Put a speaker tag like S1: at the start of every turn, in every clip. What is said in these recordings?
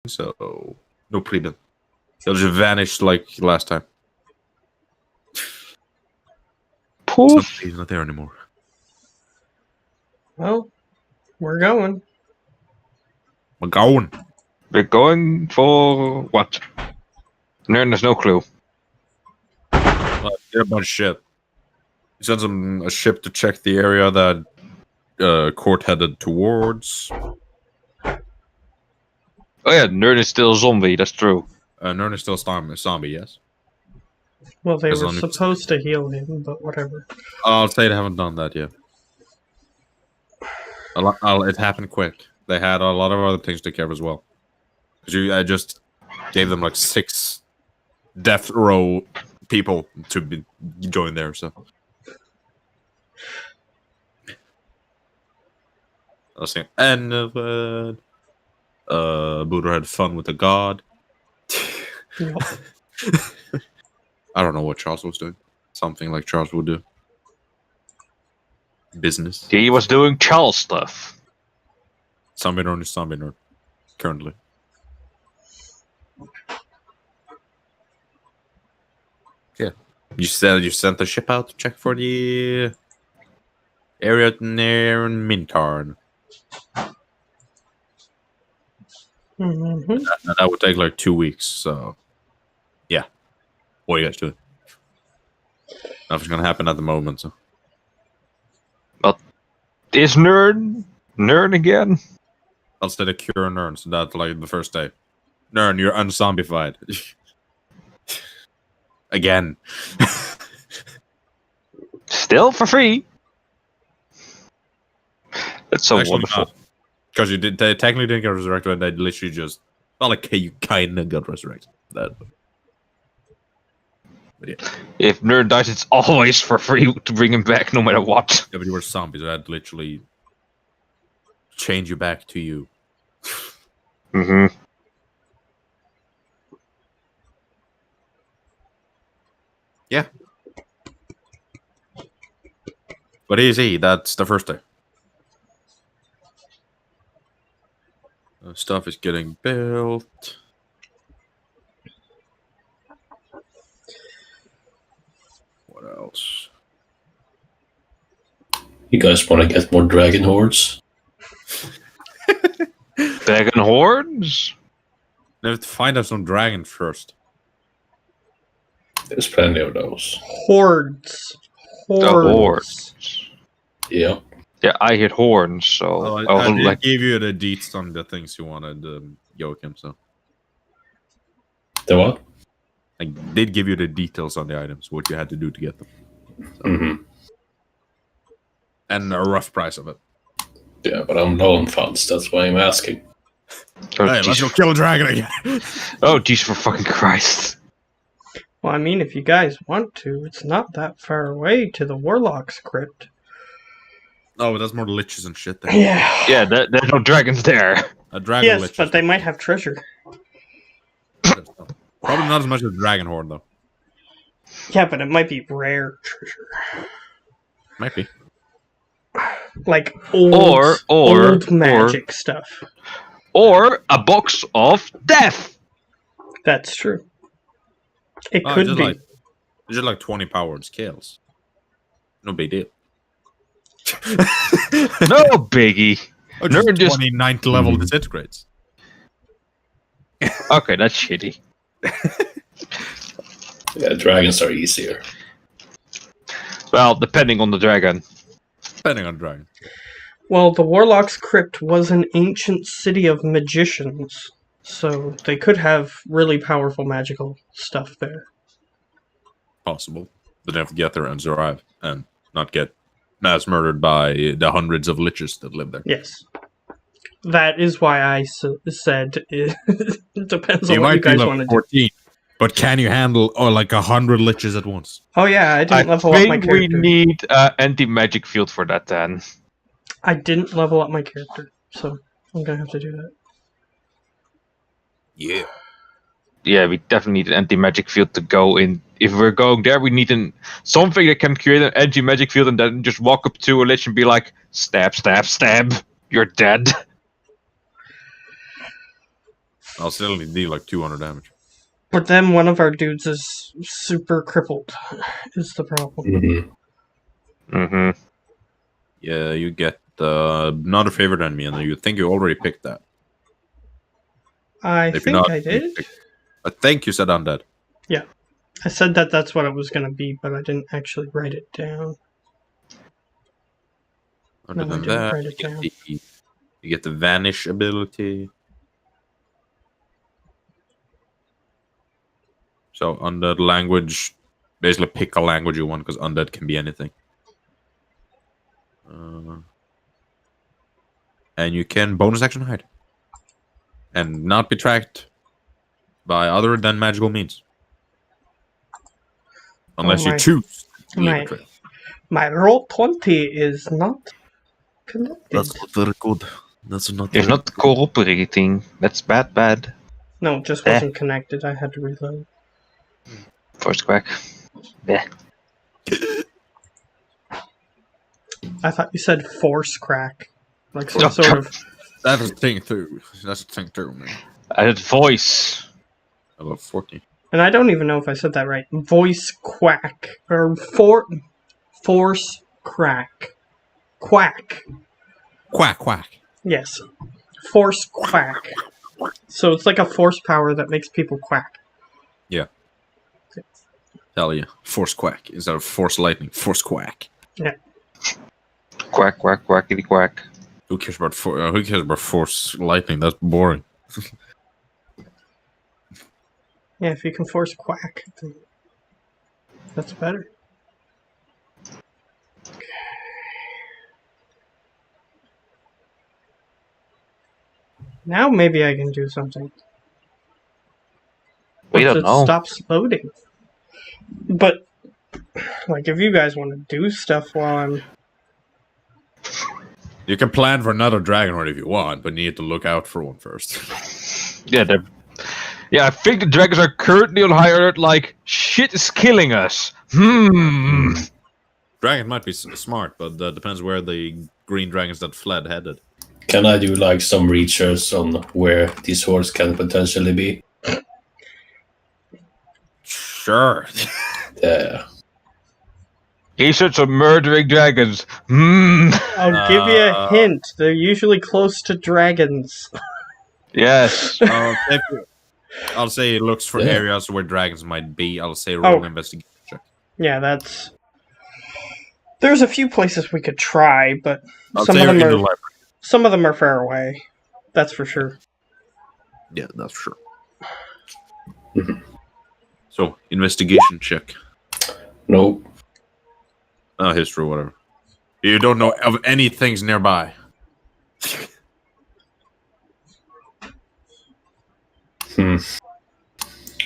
S1: so no problem. They'll just vanish like last time.
S2: Poof.
S1: He's not there anymore.
S3: Well, we're going.
S1: We're going.
S2: We're going for what? Nern has no clue.
S1: Get a bunch of shit. He sends him a ship to check the area that Court headed towards.
S2: Oh yeah, Nern is still a zombie, that's true.
S1: Nern is still a zombie, yes.
S3: Well, they
S1: As
S3: were
S1: long as-
S3: supposed to heal him, but whatever.
S1: I'll say they haven't done that yet. It happened quick. They had a lot of other things to care of as well. Because I just gave them like 6 death row people to join there, so. Let's see. And Buddha had fun with the god.
S3: Yep.
S1: I don't know what Charles was doing. Something like Charles would do. Business.
S2: He was doing Charles stuff.
S1: Zombie nerd is zombie nerd. Currently. Yeah. You said you sent the ship out to check for the area near Mintarn.
S3: Mm-hmm.
S1: And that would take like 2 weeks, so yeah. What are you guys doing? Nothing's gonna happen at the moment, so.
S2: Is Nern again?
S1: I'll stay to cure Nern, so that's like the first day. Nern, you're unzombified. Again.
S2: Still for free. That's so wonderful.
S1: Because they technically didn't get resurrected, and they literally just, well, like, you kinda got resurrected. But yeah.
S2: If Nerd dies, it's always for free to bring him back, no matter what.
S1: Yeah, but you were zombies, so I'd literally change you back to you.
S2: Mm-hmm.
S1: Yeah. But easy, that's the first day. Stuff is getting built. What else?
S4: You guys want to get more dragon hordes?
S2: Dragon hordes?
S1: We have to find out some dragons first.
S4: There's plenty of those.
S3: Hordes.
S2: The hordes.
S4: Yeah.
S2: Yeah, I hit horns, so
S1: Oh,
S2: I
S1: I
S2: was
S1: did
S2: like,
S1: give you the deets on the things you wanted, Joachim, so.
S4: The what?
S1: I did give you the details on the items, what you had to do to get them. So.
S4: Mm-hmm.
S1: And a rough price of it.
S4: Yeah, but I'm low on funds, that's why I'm asking.
S2: oh,
S1: Hey, let's
S2: jeez.
S1: go kill a dragon again.
S2: Oh, jeez, for fucking Christ.
S3: Well, I mean, if you guys want to, it's not that far away to the Warlock's crypt.
S1: Oh, but that's more liches and shit there.
S3: Yeah.
S2: Yeah, there's no dragons there.
S1: A dragon
S3: Yes,
S1: lich.
S3: but they might have treasure.
S1: Probably not as much as a dragon horde, though.
S3: Yeah, but it might be rare treasure.
S1: Might be.
S3: Like old,
S2: Or-
S3: old magic stuff.
S2: Or a box of death.
S3: That's true. It
S1: Oh,
S3: could
S1: just
S3: be.
S1: like, just like 20 powered scales. No big deal.
S2: No biggie.
S1: Oh, just
S2: Nerd just-
S1: 29th level disintegrates.
S2: Okay, that's shitty.
S4: Yeah, dragons are easier.
S2: Well, depending on the dragon.
S1: Depending on dragon.
S3: Well, the Warlock's crypt was an ancient city of magicians, so they could have really powerful magical stuff there.
S1: Possible. But they have to get there and survive and not get mass murdered by the hundreds of liches that live there.
S3: Yes. That is why I said it depends
S1: You
S3: on what you
S1: might be
S3: guys
S1: level
S3: want to do.
S1: 14, but can you handle like 100 liches at once?
S3: Oh yeah, I didn't level up my
S2: think we
S3: character.
S2: need an anti-magic field for that then.
S3: I didn't level up my character, so I'm gonna have to do that.
S1: Yeah.
S2: Yeah, we definitely need an anti-magic field to go in. If we're going there, we need something that can create an anti-magic field and then just walk up to a lich and be like, stab, stab, stab, you're dead.
S1: I'll still deal like 200 damage.
S3: But then one of our dudes is super crippled, is the problem.
S4: Mm-hmm.
S2: Mm-hmm.
S1: Yeah, you get not a favorite enemy, and you think you already picked that.
S3: I
S1: If you're
S3: think
S1: not,
S3: I
S1: you
S3: did.
S1: I think you said undead.
S3: I said that that's what it was going to be, but I didn't actually write it down.
S1: Other
S3: No, I
S1: than
S3: didn't
S1: that,
S3: write it down.
S1: you get the vanish ability. So undead language, basically pick a language you want because undead can be anything. And you can bonus action hide and not be tracked by other than magical means, unless you
S3: my-
S1: choose to leave
S3: my-
S1: a trail.
S3: My roll 20 is not connected.
S1: not very good. That's not.
S2: It's not cooperating. That's bad.
S3: No, it just wasn't connected. I had to reload.
S2: First crack. Yeah.
S3: I thought you said force crack. Like some
S2: Oh,
S3: sort of...
S1: That's a thing too. That's a thing too, man.
S2: I had voice.
S1: I love 14.
S3: And I don't even know if I said that right. Voice quack. Or force crack. Quack.
S1: Quack.
S3: Yes. Force quack. So it's like a force power that makes people quack.
S1: Hell yeah. Force quack. Instead of force lightning, force quack.
S3: Yeah.
S2: Quack, quackity quack.
S1: Who cares about force lightning? That's boring.
S3: Yeah, if you can force quack, then that's better. Now maybe I can do something.
S2: We
S3: Once
S2: don't
S3: it
S2: know.
S3: stops loading. But, like, if you guys want to do stuff while I'm...
S1: You can plan for another dragon horde if you want, but you need to look out for one first.
S2: Yeah, I think the dragons are currently on high alert. Like shit is killing us.
S1: Dragon might be smart, but depends where the green dragons that fled headed.
S4: Can I do like some research on where these hordes can potentially be?
S1: Sure.
S4: Yeah.
S2: Research on murdering dragons.
S3: I'll give you a hint. They're usually close to dragons.
S2: Yes.
S1: I'll say it looks for
S4: Yeah.
S1: areas where dragons might be. I'll say roll
S3: Oh.
S1: investigation check.
S3: Yeah, that's... There's a few places we could try, but
S1: I'll
S3: some
S1: say
S3: of them
S1: in the
S3: are
S1: library.
S3: far away. That's for sure.
S1: Yeah, that's for sure. So, investigation check.
S4: Nope.
S1: History, whatever. You don't know of any things nearby.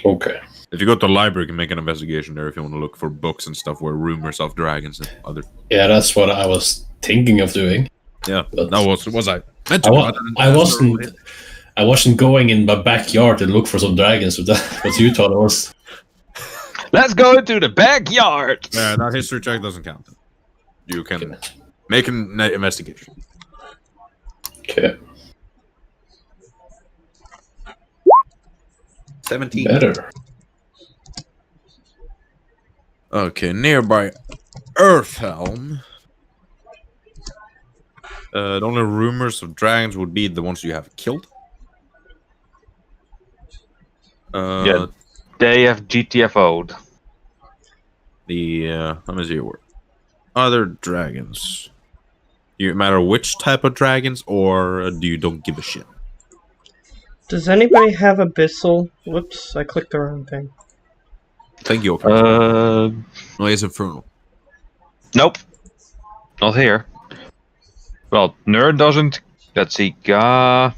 S4: Okay.
S1: If you go to the library, you can make an investigation there if you want to look for books and stuff where rumors of dragons and other.
S4: Yeah, that's what I was thinking of doing.
S1: Yeah,
S4: But
S1: that was I meant to.
S4: I wasn't going in my backyard to look for some dragons, but that's what you thought it was.
S2: Let's go into the backyard.
S1: Yeah, that history check doesn't count. You can
S4: Okay.
S1: make an investigation.
S4: Okay.
S1: 17.
S4: Better.
S1: Okay, nearby Earthhelm. The only rumors of dragons would be the ones you have killed.
S2: Yeah. They have GTFO'd.
S1: Let me see your word. Other dragons. You matter which type of dragons, or do you don't give a shit?
S3: Does anybody have Abyssal? Whoops, I clicked the wrong thing.
S1: Thank you.
S2: Nope.
S1: No, it's Infernal.
S2: Not here. Well, Nerd doesn't. Let's see. Nope.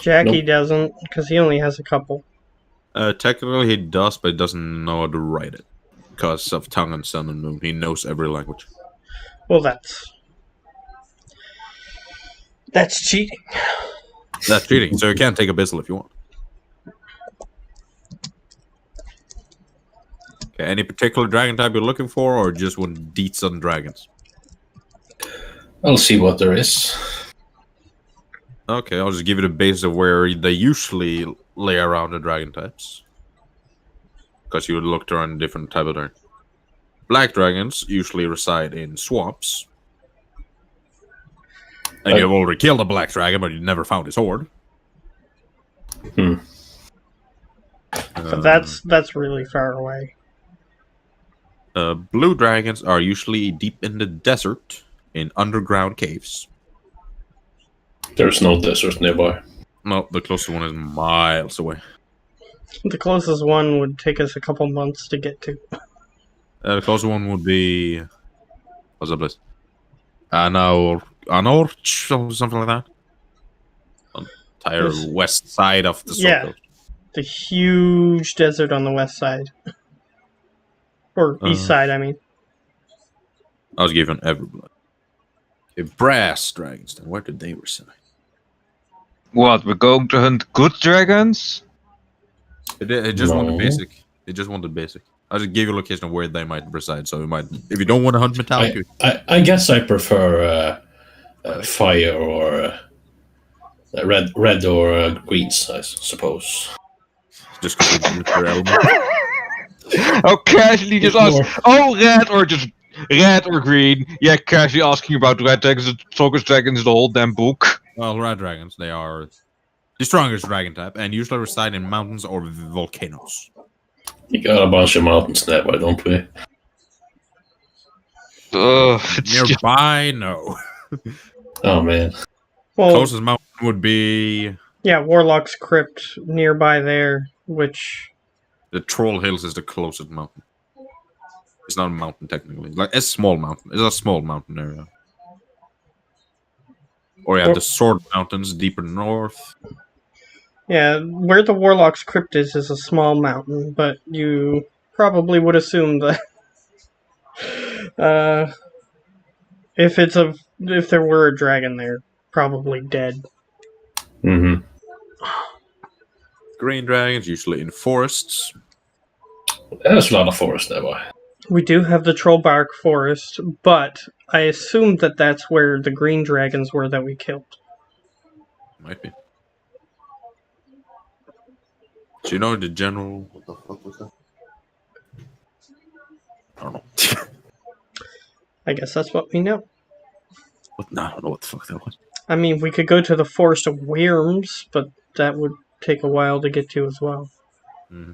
S3: Jackie
S4: Nope.
S3: doesn't, because he only has a couple.
S1: Technically he does, but he doesn't know how to write it. Because of tongue and sun and moon. He knows every language.
S3: Well, that's cheating.
S1: That's cheating, so you can't take Abyssal if you want. Okay, any particular dragon type you're looking for, or just want deets on dragons?
S4: I'll see what there is.
S1: Okay, I'll just give you the base of where they usually lay around the dragon types. Because you would look around different type of dragon. Black dragons usually reside in swamps. And you have already killed a black dragon, but you never found his hoard.
S3: But that's really far away.
S1: Blue dragons are usually deep in the desert, in underground caves.
S4: There's no desert nearby.
S1: No, the closest one is miles away.
S3: The closest one would take us a couple months to get to.
S1: The closest one would be... What's that place? Anorch, or something like that. Entire west side of the circle.
S3: The huge desert on the west side. Or east side, I mean.
S1: I was given everybody. Okay, brass dragons, then where did they reside?
S2: What, we're going to hunt good dragons?
S1: It just wanted basic. It just wanted basic. I just gave you a location of where they might reside, so you might, if you don't want to hunt metallic,
S4: I guess I prefer fire or red or greens, I suppose.
S1: just because of their element.
S2: Oh, casually just ask, red or just red or green? Yeah, casually asking about red dragons, focus dragons, the whole damn book.
S1: Well, red dragons, they are the strongest dragon type, and usually reside in mountains or volcanoes.
S4: We got a bunch of mountains nearby, don't we?
S1: Nearby, no.
S4: Oh man.
S3: Well,
S1: Closest mountain would be
S3: yeah, Warlock's Crypt nearby there, which...
S1: the Troll Hills is the closest mountain. It's not a mountain technically. Like it's a small mountain. It's a small mountain area. Or you have the Sword Mountains deeper north.
S3: Yeah, where the Warlock's Crypt is a small mountain, but you probably would assume that if there were a dragon there, probably dead.
S4: Mm-hmm.
S1: Green dragons usually in forests.
S4: There's a lot of forest nearby.
S3: We do have the Trollbark Forest, but I assume that that's where the green dragons were that we killed.
S1: Might be. Do you know the general? What the fuck was that? I don't know.
S3: I guess that's what we know.
S1: No, I don't know what the fuck that was.
S3: I mean, we could go to the Forest of Worms, but that would take a while to get to as well.
S1: Mm-hmm.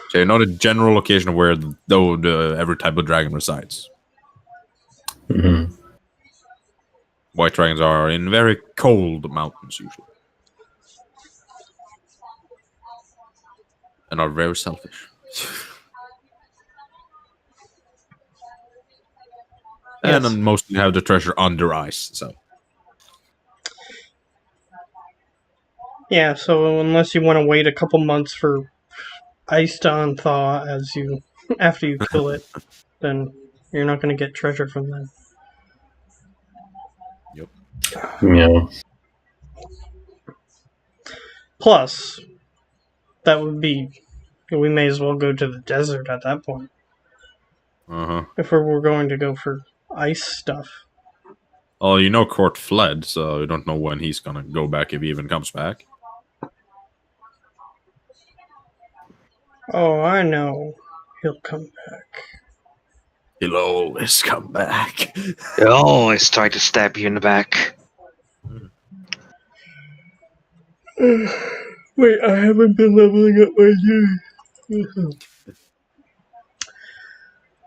S1: So you know the general location of where every type of dragon resides.
S4: Mm-hmm.
S1: White dragons are in very cold mountains usually. And are very selfish. And then mostly have the treasure under ice, so.
S3: Yeah, so unless you want to wait a couple months for ice to unthaw after you kill it, then you're not going to get treasure from them.
S1: Yep.
S4: Yeah.
S3: Plus, that would be... we may as well go to the desert at that point.
S1: Uh-huh.
S3: If we're going to go for ice stuff.
S1: Oh, you know Court fled, so you don't know when he's gonna go back, if he even comes back.
S3: Oh, I know. He'll come back.
S1: He'll always come back.
S2: They always try to stab you in the back.
S3: Wait, I haven't been leveling up my gear.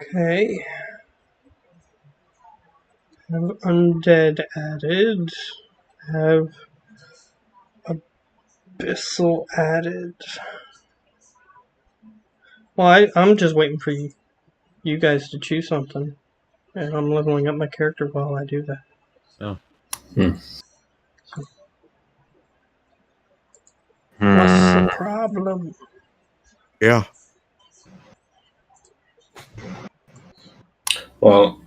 S3: Okay. Have undead added. Have abyssal added. Well, I'm just waiting for you guys to choose something. And I'm leveling up my character while I do that.
S1: Oh.
S3: What's the problem?
S1: Yeah.
S4: Well,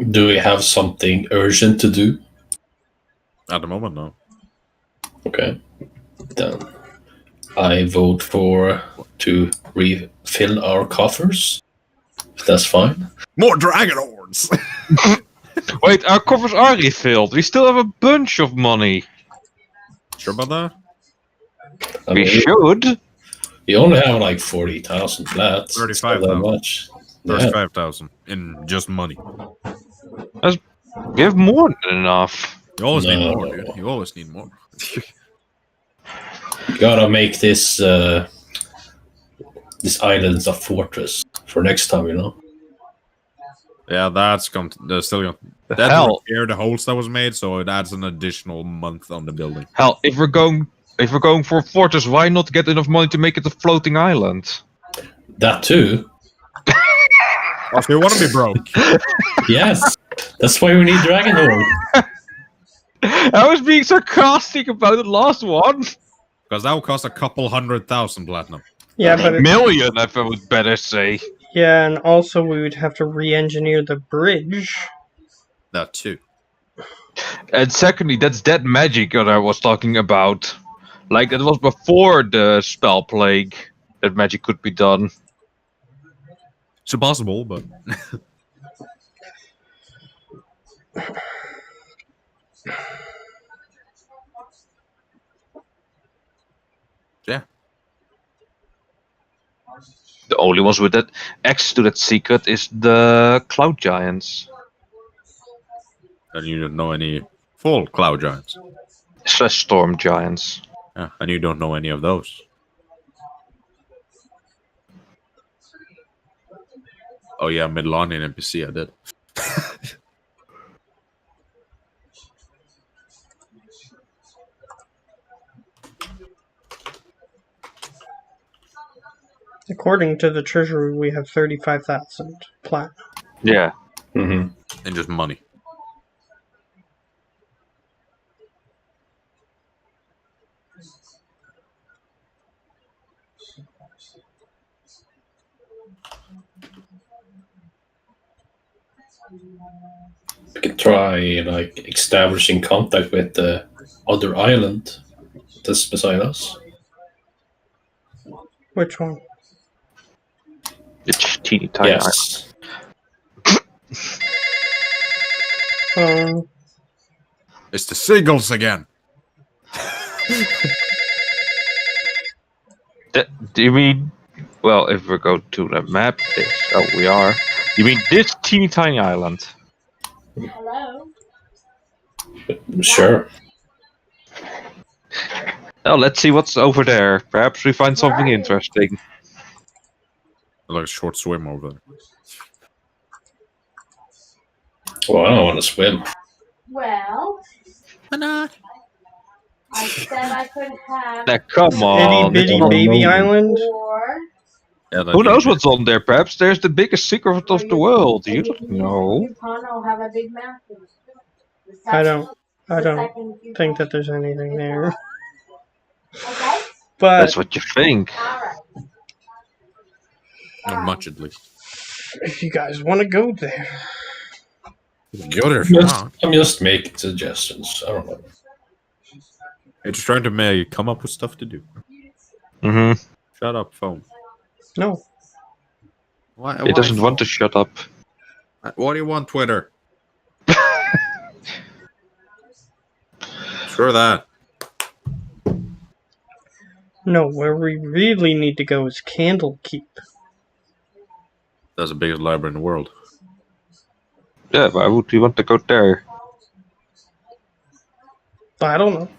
S4: do we have something urgent to do?
S1: At the moment, no.
S4: Okay. Then I vote to refill our coffers. If that's fine.
S1: More dragon horns!
S2: Wait, our coffers are refilled. We still have a bunch of money.
S1: Sure about that?
S4: I
S2: We
S4: mean,
S2: should.
S4: we only have like 40,000 flats. It's not that
S1: 35,000.
S4: much. Yeah.
S1: 35,000 in just money.
S2: We have more than enough.
S1: You always need
S4: No.
S1: more, dude. You always need more.
S4: Gotta make this this island a fortress for next time, you know.
S1: Yeah, that's still going.
S2: The
S1: That
S2: hell,
S1: repair the holes that was made, so it adds an additional month on the building.
S2: hell! If we're going for a fortress, why not get enough money to make it a floating island?
S4: That too.
S1: Oh, so you want to be broke?
S4: Yes, that's why we need Dragon Horde.
S2: I was being sarcastic about the last one.
S1: Because that will cost a couple 100,000 platinum.
S3: Yeah, but
S2: Million, if I would better say.
S3: yeah, and also we would have to re-engineer the bridge.
S1: That too.
S2: And secondly, that's that magic that I was talking about. Like, that was before the spell plague that magic could be done.
S1: It's impossible, but yeah.
S2: The only ones with that access to that secret is the cloud giants.
S1: And you don't know any full cloud giants.
S2: / storm giants.
S1: Yeah, and you don't know any of those. Oh yeah, Midlonian NPC, I did.
S3: According to the treasury, we have 35,000 platinum.
S2: Yeah.
S4: Mm-hmm.
S1: And just money.
S4: We could try like establishing contact with the other island that's beside us.
S3: Which one?
S2: It's teeny tiny.
S4: Yes.
S1: It's the seagulls again.
S2: Do you mean? Well, if we go to the map, we are. You mean this teeny tiny island?
S5: Hello?
S4: Sure.
S2: Well, let's see what's over there. Perhaps we find something
S5: Right.
S2: interesting.
S1: Like a short swim over there.
S4: Well, I don't want to swim.
S5: Well,
S1: Why not?
S5: I said I could have
S2: Now, come
S3: Itty
S2: on.
S3: bitty
S4: not
S3: baby
S4: lonely.
S3: island.
S5: or
S1: Yeah,
S2: Who knows what's on there? Perhaps there's the biggest secret of the world. You don't know.
S5: I'll have a big mountain.
S3: I don't think that there's anything there.
S5: Okay?
S3: But
S2: That's what you think.
S5: Alright.
S1: Not much, at least.
S3: if you guys want to go there,
S1: Go there if you want.
S4: I'm just making suggestions. I don't know.
S1: You're just trying to come up with stuff to do.
S2: Mm-hmm.
S1: Shut up, phone.
S3: no.
S1: Why,
S2: It doesn't want to shut up.
S1: What do you want, Twitter? Sure that.
S3: No, where we really need to go is Candlekeep.
S1: That's the biggest library in the world.
S2: Yeah, why would we want to go there?
S3: I don't know.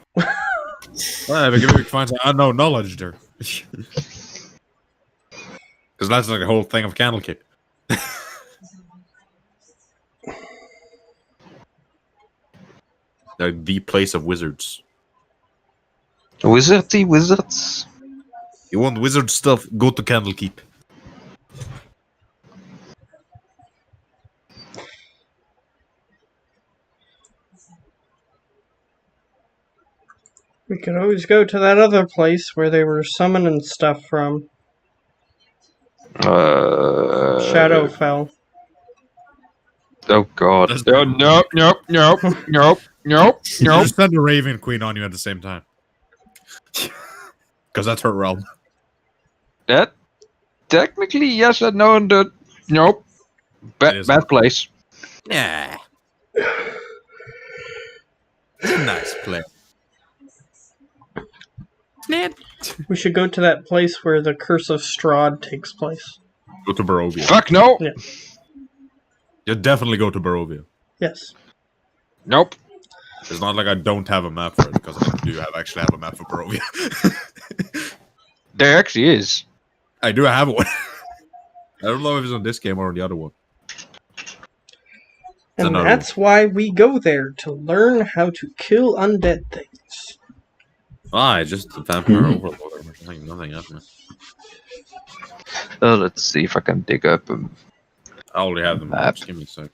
S1: Well, maybe we can find some unknown knowledge there. Because that's like a whole thing of Candlekeep. Like the place of wizards.
S2: Wizardy wizards.
S1: You want wizard stuff? Go to Candlekeep.
S3: We could always go to that other place where they were summoning stuff from. Shadowfell.
S2: Oh god.
S1: That's-
S2: Oh, nope, nope, nope, nope, nope,
S1: You
S2: nope.
S1: just send the Raven Queen on you at the same time. Because that's her realm.
S2: That technically yes and no and the nope.
S1: It is.
S2: Bad place.
S1: Yeah. It's a nice play. Snap.
S3: We should go to that place where the Curse of Strahd takes place.
S1: Go to Barovia.
S2: Fuck no!
S3: Yeah.
S1: You definitely go to Barovia.
S3: Yes.
S2: Nope.
S1: It's not like I don't have a map for it, because I do actually have a map for Barovia.
S2: There actually is.
S1: I do have one. I don't know if it's on this game or on the other one.
S3: And
S1: another
S3: that's why we go there, to learn how to kill undead things.
S1: It's just the vampire overlord. There's like nothing else, man.
S2: Let's see if I can dig up
S1: I already have them.
S2: Map.
S1: Just give me a second.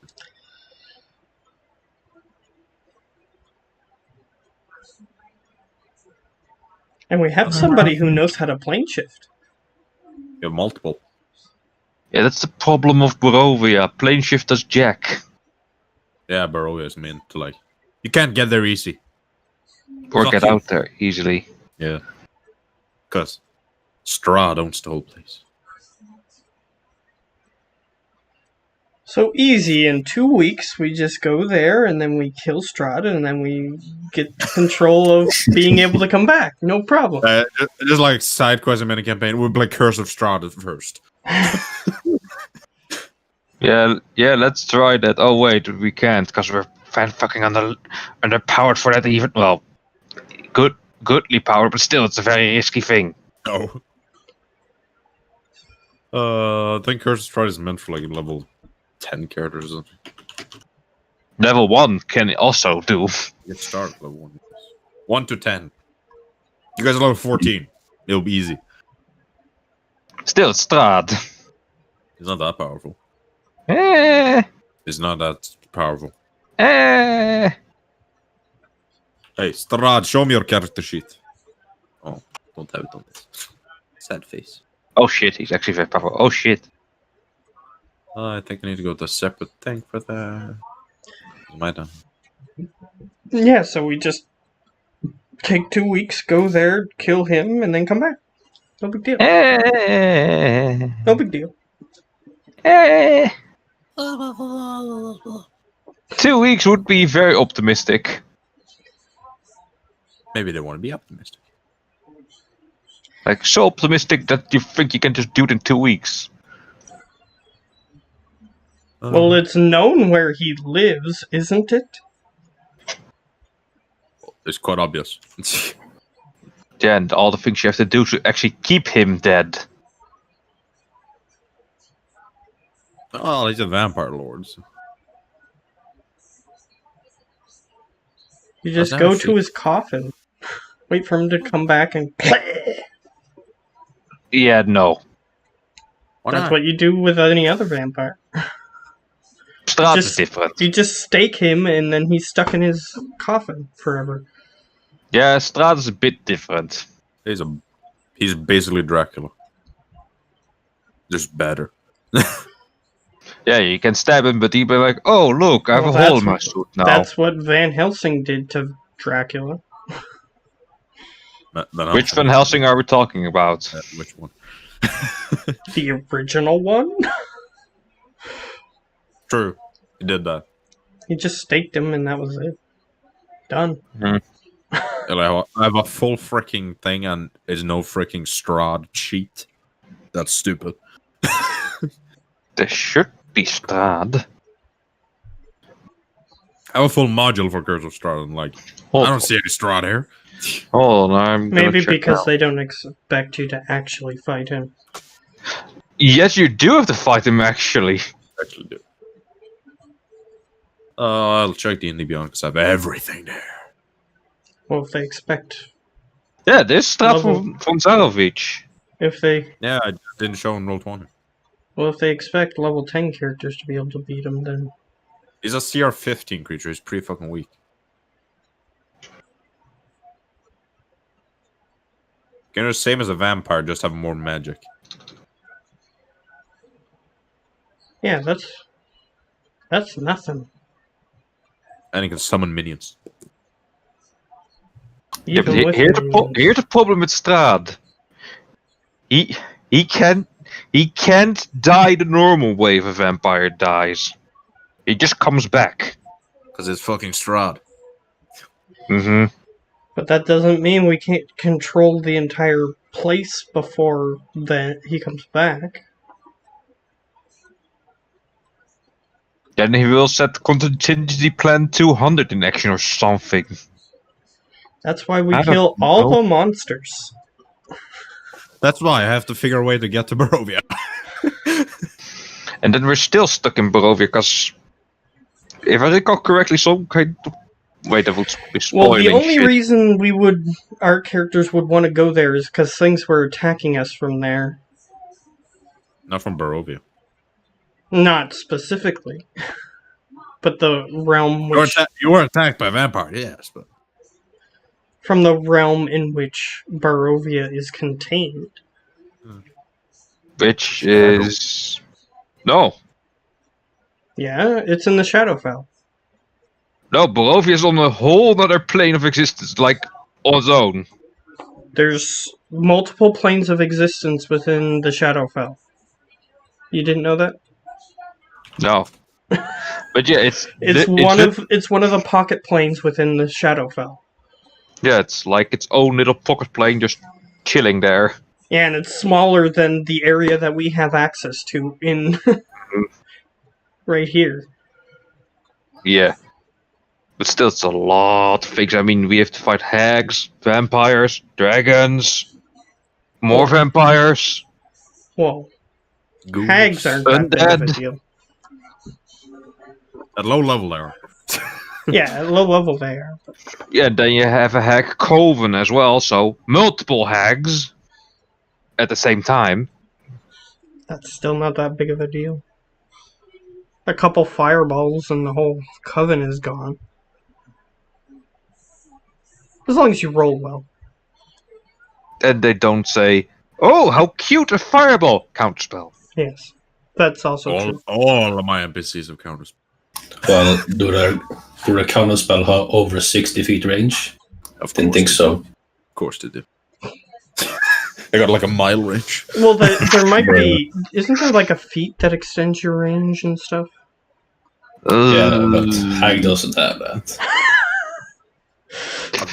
S3: And we have somebody who knows how to plane shift.
S1: You have multiple.
S2: Yeah, that's the problem of Barovia. Plane shifters jack.
S1: Yeah, Barovia is meant to like. You can't get there easy.
S2: Or
S1: Fuck
S2: get
S1: you.
S2: out there easily.
S1: Yeah. Because Strahd owns the whole place.
S3: So easy, in 2 weeks we just go there and then we kill Strahd and then we get control of being able to come back. No problem.
S1: Just like side quest and mini campaign. We'll play Curse of Strahd at first.
S2: Yeah, let's try that. Oh wait, we can't because we're fucking underpowered for that even. Well, goodly powered, but still, it's a very risky thing.
S1: No. I think Curse of Strahd is meant for like level 10 characters or something.
S2: Level 1 can also do.
S1: Get started level 1. 1 to 10. You guys are level 14. It'll be easy.
S2: Still, Strahd.
S1: It's not that powerful.
S2: Eh,
S1: It's not that powerful.
S2: eh.
S1: Hey, Strahd, show me your character sheet. Oh, don't have it on this. Sad face.
S2: Oh shit, he's actually very powerful. Oh shit.
S1: I think I need to go to a separate tank for that. My turn.
S3: Yeah, so we just take 2 weeks, go there, kill him, and then come back. No big deal.
S2: Eh,
S3: No big deal.
S2: eh. 2 weeks would be very optimistic.
S1: Maybe they want to be optimistic.
S2: Like, so optimistic that you think you can just do it in 2 weeks.
S3: Well, it's known where he lives, isn't it?
S1: It's quite obvious.
S2: Yeah, and all the things you have to do to actually keep him dead.
S1: Oh, he's a vampire lord. So.
S3: You just
S1: I've
S3: go
S1: never
S3: to
S1: seen-
S3: his coffin, wait for him to come back, and
S2: Yeah, no.
S1: Why
S3: that's
S1: not?
S3: what you do with any other vampire.
S2: Strahd is
S3: Just-
S2: different.
S3: You just stake him, and then he's stuck in his coffin forever.
S2: Yeah, Strahd is a bit different.
S1: He's basically Dracula. Just better.
S2: Yeah, you can stab him, but he'd be like, oh, look, I have
S3: Well,
S2: a hole in my
S3: that's
S2: suit now.
S3: That's what Van Helsing did to Dracula.
S2: Which Van Helsing are we talking about?
S1: Which one?
S3: The original one?
S1: True. He did that.
S3: He just staked him, and that was it. Done.
S1: I have a full freaking thing and there's no freaking Strahd cheat. That's stupid.
S2: There should be Strahd.
S1: I have a full module for Curse of Strahd and like, I don't see any Strahd here.
S2: Hold on, I'm gonna
S3: Maybe
S2: check
S3: because
S2: now.
S3: they don't expect you to actually fight him.
S2: Yes, you do have to fight him, actually.
S1: Actually do. I'll check the Indie Beyond because I have everything there.
S3: Well, if they expect...
S2: Yeah, there's Strahd
S3: Level.
S2: from Zarovich.
S3: If they...
S1: Yeah, I didn't show him Roll 20.
S3: Well, if they expect level 10 characters to be able to beat him, then...
S1: He's a CR 15 creature. He's pretty fucking weak. Kind of the same as a vampire, just have more magic.
S3: Yeah, that's nothing.
S1: And he can summon minions.
S2: Yeah, but
S3: Even with
S2: here's
S3: minions.
S2: here's the problem with Strahd. He can't die the normal way if a vampire dies. He just comes back.
S1: Because it's fucking Strahd.
S2: Mm-hmm.
S3: But that doesn't mean we can't control the entire place before he comes back.
S2: Then he will set contingency plan 200 in action or something.
S3: That's why we
S2: I don't
S3: kill all
S2: know.
S3: the monsters.
S1: That's why I have to figure a way to get to Barovia.
S2: And then we're still stuck in Barovia because, if I recall correctly, some kind of... Wait, that would be
S3: Well,
S2: spoiling
S3: the only
S2: shit.
S3: reason our characters would want to go there is because things were attacking us from there.
S1: Not from Barovia.
S3: Not specifically. But the realm
S1: You were attacked by vampire, yes, but
S3: from the realm in which Barovia is contained.
S2: Which is... No.
S3: Yeah, it's in the Shadowfell.
S2: No, Barovia is on a whole other plane of existence, like, on its own.
S3: There's multiple planes of existence within the Shadowfell. You didn't know that?
S2: No. But yeah, it's
S3: one of the pocket planes within the Shadowfell.
S2: Yeah, it's like its own little pocket plane just chilling there.
S3: Yeah, and it's smaller than the area that we have access to in right here.
S2: Yeah. But still, it's a lot of things. I mean, we have to fight hags, vampires, dragons, more vampires.
S3: Well,
S1: ghouls.
S3: hags aren't that big of a
S2: Undead.
S3: deal.
S1: At low level there.
S3: Yeah, at low level they are.
S2: Yeah, then you have a hag coven as well, so multiple hags at the same time.
S3: That's still not that big of a deal. A couple fireballs and the whole coven is gone. As long as you roll well.
S2: And they don't say, "Oh, how cute a fireball!" Counterspell.
S3: Yes. That's also true.
S1: All of my NPCs have counters.
S4: Well, do the counterspell have over 60 feet range?
S1: Of
S4: Didn't think
S1: they
S4: so.
S1: do. Of course they do. They got like a mile range.
S3: Well, there might be... Isn't there like a feat that extends your range and stuff?
S4: Yeah, but Hag doesn't have that.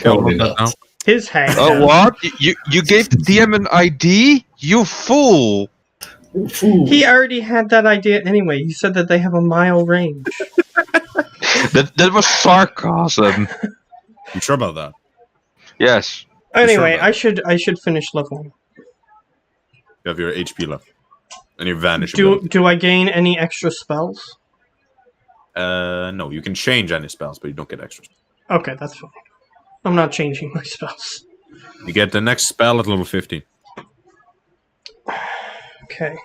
S4: Probably not.
S3: His hag
S2: Oh,
S3: does.
S2: what? You gave the DM an ID? You fool!
S3: He already had that idea anyway. He said that they have a mile range.
S2: That was sarcasm.
S1: You sure about that?
S2: Yes.
S3: Anyway,
S1: sure
S3: I should finish leveling.
S1: You have your HP left. And your vanish
S3: Do
S1: ability.
S3: I gain any extra spells?
S1: No, you can change any spells, but you don't get extras.
S3: Okay, that's fine. I'm not changing my spells.
S1: You get the next spell at level 15.
S3: Okay.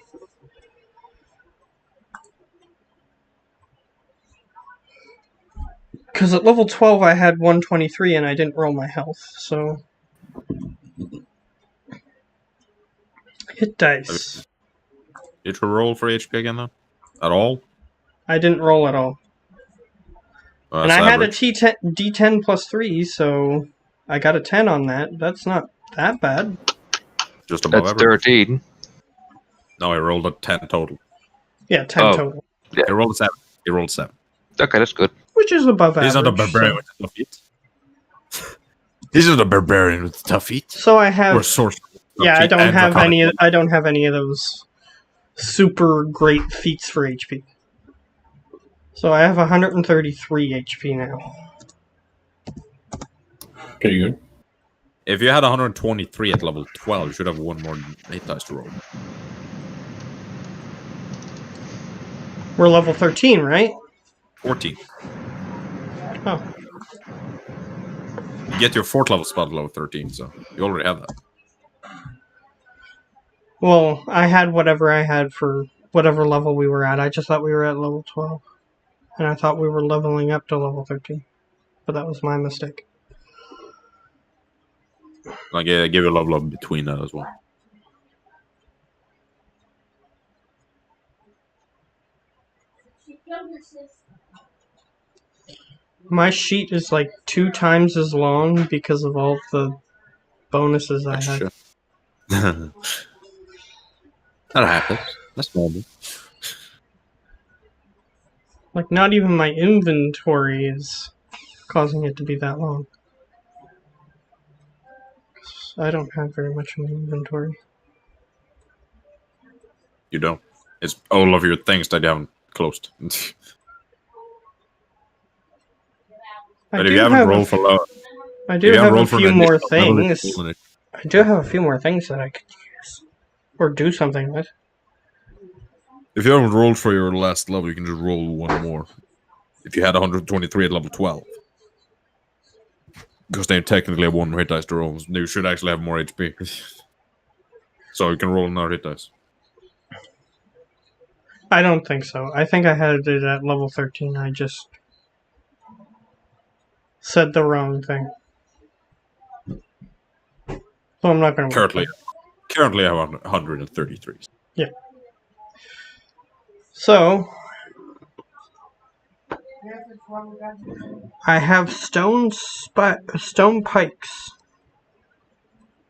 S3: Because at level 12 I had 123 and I didn't roll my health, so... Hit dice.
S1: Did you roll for HP again, though? At all?
S3: I didn't roll at all.
S1: Well,
S3: And
S1: that's
S3: I had a
S1: average.
S3: D10 plus 3, so I got a 10 on that. That's not that bad.
S1: Just above
S2: That's
S1: average.
S2: 13.
S1: No, I rolled a 10 total.
S3: Yeah, 10
S2: Oh.
S3: total.
S1: He rolled a 7. He rolled 7.
S2: Okay, that's good.
S3: Which is above average.
S1: He's not a barbarian with tough feet. He's not a barbarian with tough feet.
S3: So I
S1: Or
S3: have...
S1: sorcerer.
S3: Yeah, I don't
S1: And
S3: have
S1: draconic
S3: any.
S1: one.
S3: I don't have any of those super great feats for HP. So I have 133 HP now.
S4: Pretty good.
S1: If you had 123 at level 12, you should have one more 8 dice to roll.
S3: We're level 13, right?
S1: 14.
S3: Oh,
S1: You get your 4th level spell at level 13, so you already have that.
S3: well, I had whatever I had for whatever level we were at. I just thought we were at level 12, and I thought we were leveling up to level 13. But that was my mistake.
S1: Like, yeah, give you a level up between that as well.
S3: My sheet is like 2 times as long because of all the bonuses I had.
S1: Extra. That happens. That's normal.
S3: Like, not even my inventory is causing it to be that long. I don't have very much in my inventory.
S1: You don't. It's all of your things that you haven't closed. But if you haven't rolled for low,
S3: I
S1: if
S3: do
S1: you haven't
S3: have a
S1: rolled for
S3: few
S1: an
S3: more
S1: additional level,
S3: things. I do have a few more things that I could use. Or do something with.
S1: if you haven't rolled for your last level, you can just roll one more. If you had 123 at level 12. Because they technically have one hit dice to roll. You should actually have more HP. So you can roll another hit dice.
S3: I don't think so. I think I had it at level 13. I just said the wrong thing. So I'm not going to
S1: Currently I have 133.
S3: Yeah. So, I have stone pikes.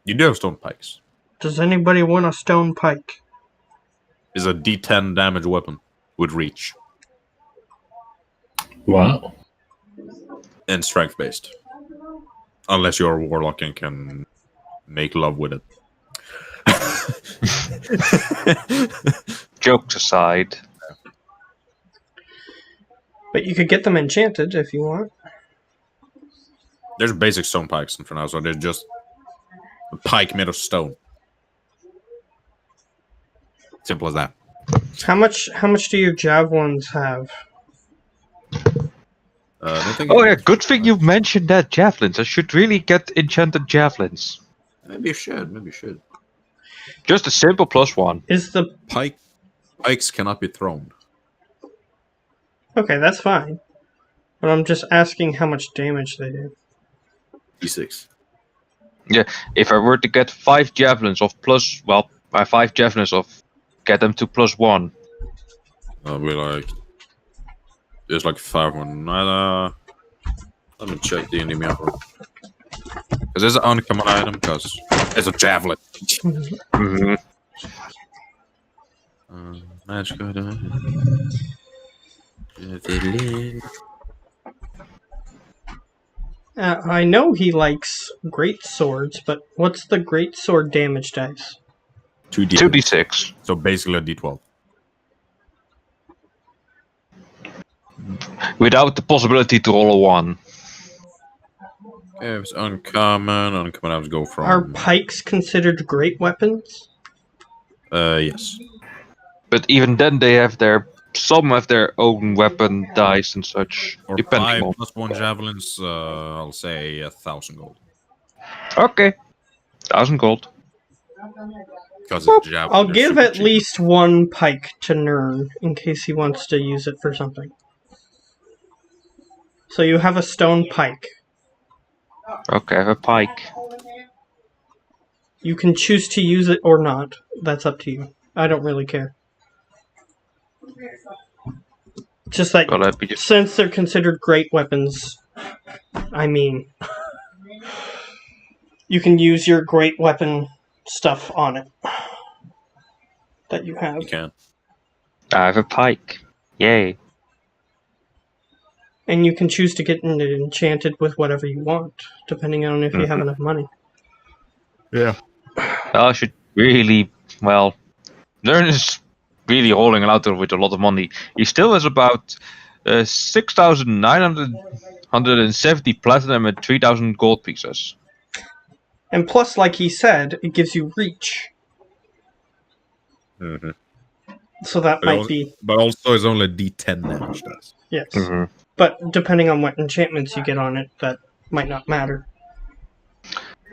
S1: You do have stone pikes.
S3: Does anybody want a stone pike?
S1: Is a D10 damage weapon with reach
S4: Wow.
S1: and strength based. Unless you're a warlock and can make love with it.
S2: Jokes aside.
S3: But you could get them enchanted if you want.
S1: There's basic stone pikes for now, so they're just a pike made of stone. Simple as that.
S3: How much do your javelins have?
S2: Oh yeah, good thing you mentioned that javelins. I should really get enchanted javelins.
S1: Maybe you should.
S2: Just a simple +1.
S3: Is the
S1: Pikes cannot be thrown.
S3: Okay, that's fine. But I'm just asking how much damage they do.
S1: D6.
S2: Yeah, if I were to get 5 javelins of my 5 javelins of get them to +1.
S1: I'll be like, there's like 500. Let me check the enemy map. Because it's an uncommon item, because it's a javelin.
S2: Mm-hmm.
S1: Magic item.
S3: I know he likes great swords, but what's the great sword damage dice?
S2: 2d6.
S1: So basically a D12.
S2: Without the possibility to roll a 1.
S1: Okay, it's uncommon. Uncommon items go from.
S3: Are pikes considered great weapons?
S1: Yes.
S2: But even then, some have their own weapon dice and such.
S1: For
S2: Depending
S1: 5
S2: on.
S1: plus 1 javelins, I'll say 1,000 gold.
S2: Okay, 1,000 gold.
S1: Because it's javelin.
S3: I'll
S1: they're
S3: give
S1: super
S3: at
S1: cheap.
S3: least one pike to Nern in case he wants to use it for something. So you have a stone pike.
S2: Okay, I have a pike.
S3: You can choose to use it or not. That's up to you. I don't really care. Just that
S2: Well, that'd be just
S3: since they're considered great weapons, I mean, you can use your great weapon stuff on it that you have.
S1: You can.
S2: I have a pike. Yay.
S3: And you can choose to get it enchanted with whatever you want, depending on if you have enough money.
S1: Yeah.
S2: Well, I should really, Nern is really rolling out there with a lot of money. He still has about 6,970 platinum and 3,000 gold pieces.
S3: And plus, like he said, it gives you reach.
S1: Mm-hmm.
S3: So that might be...
S1: But also it's only D10 damage does.
S3: Yes.
S2: Mm-hmm.
S3: But depending on what enchantments you get on it, that might not matter.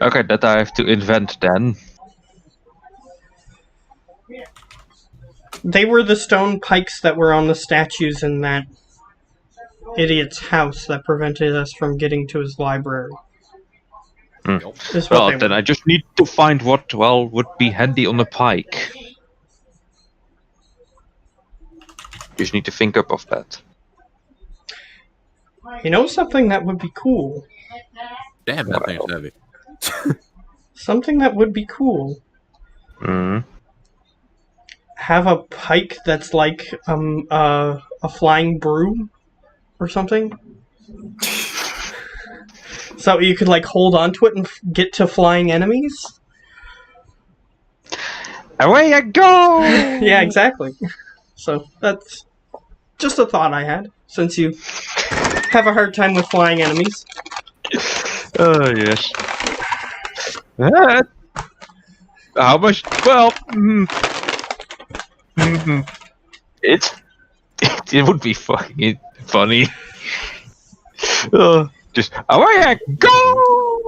S2: Okay, that I have to invent then.
S3: They were the stone pikes that were on the statues in that idiot's house that prevented us from getting to his library. Is what
S2: Well,
S3: they
S2: then
S3: were.
S2: I just need to find what, would be handy on a pike. Just need to think up of that.
S3: You know something that would be cool?
S1: Damn, that thing's heavy.
S3: Something that would be cool.
S2: Mm.
S3: have a pike that's like a flying broom or something. So you could like hold onto it and get to flying enemies.
S2: Away I go!
S3: Yeah, exactly. So that's just a thought I had, since you have a hard time with flying enemies.
S2: Oh, yes. How much? Well, it would be fucking funny. Just away I go!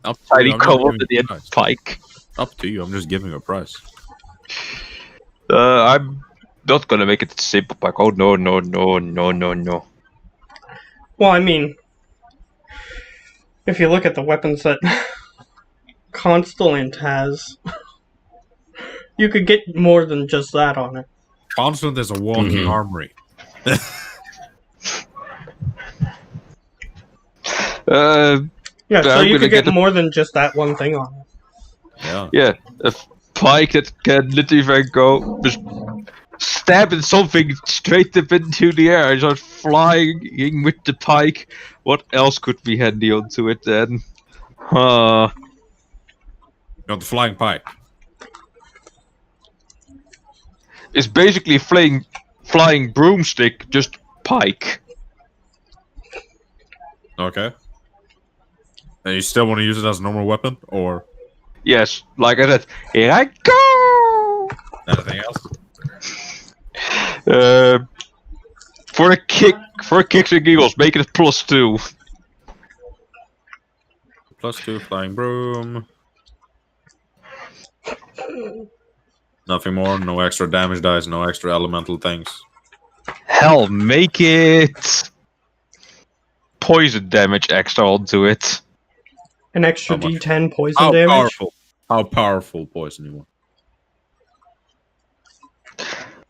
S1: Up to
S2: Tiny
S1: you. I'm just
S2: cover
S1: giving
S2: to
S1: you
S2: the
S1: a price.
S2: pike.
S1: Up to you. I'm just giving a price.
S2: I'm not gonna make it a simple pike. Oh no.
S3: Well, I mean, if you look at the weapons that Constellant has, you could get more than just that on it.
S1: Constant is a walking armory.
S3: Yeah, so
S2: I'm
S3: you
S2: gonna
S3: could get
S2: get a-
S3: more than just that one thing on it.
S1: Yeah.
S2: Yeah, a pike that can literally go just stabbing something straight up into the air and start flying with the pike. What else could be handy onto it then?
S1: You know, the flying pike.
S2: It's basically flying broomstick, just pike.
S1: Okay. And you still want to use it as a normal weapon, or
S2: Yes, like I said, here I go!
S1: anything else?
S2: For a kicks and giggles, make it +2.
S1: +2 flying broom. Nothing more. No extra damage dice. No extra elemental things.
S2: Hell, make it poison damage extra onto it.
S3: An extra
S1: How much?
S3: D10 poison
S1: How
S3: damage.
S1: powerful? How powerful poison you want?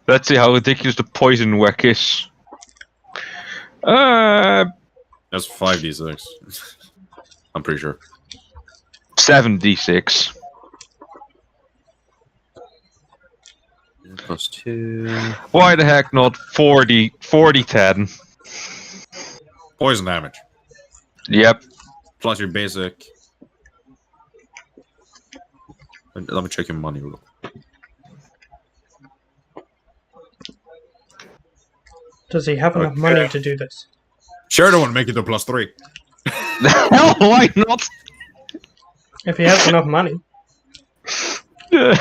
S2: Let's see how ridiculous the poison whack is.
S1: That's 5d6. I'm pretty sure.
S2: 7d6.
S1: +2.
S2: Why the heck not 40 10?
S1: Poison damage.
S2: Yep.
S1: Plus your basic. Let me check your money real quick.
S3: Does he have enough money to do this?
S1: Sure, don't want to make it to +3.
S2: Hell, why not?
S3: If he has enough money.
S1: They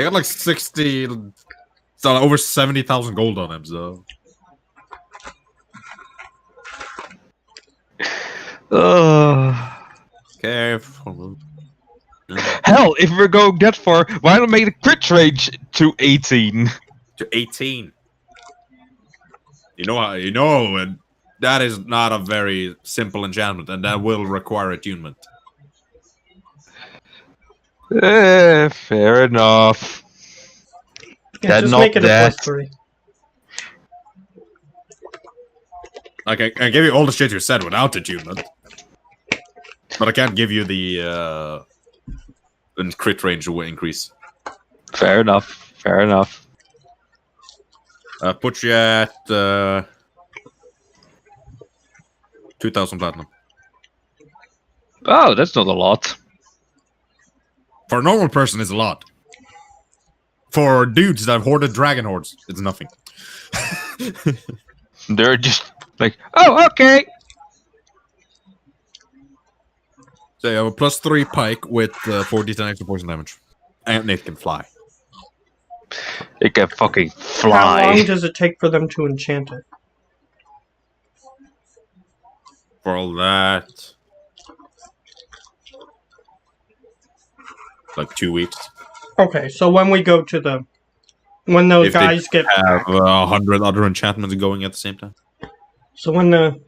S1: got like 60, so over 70,000 gold on him. So careful.
S2: Hell, if we're going that far, why not make the crit range to 18?
S1: To 18. You know how you know, and that is not a very simple enchantment, and that will require attunement.
S2: Fair enough.
S3: Yeah,
S2: Then
S3: just
S2: not
S3: make it
S2: that.
S3: a +3.
S1: Like I give you all the shit you said without attunement, but I can't give you the crit range will increase.
S2: Fair enough. Fair enough.
S1: Put you at 2,000 platinum.
S2: Oh, that's not a lot.
S1: For a normal person, it's a lot. For dudes that have hoarded dragon hordes, it's nothing.
S2: They're just like, oh, okay.
S1: So you have a +3 pike with 4d10 extra poison damage, and it can fly.
S2: It can fucking
S3: How long
S2: fly.
S3: does it take for them to enchant it?
S1: For all that, like 2 weeks.
S3: Okay, so when we go to the... When those
S1: If they
S3: guys get
S1: have
S3: back.
S1: 100 other enchantments going at the same time.
S3: So when the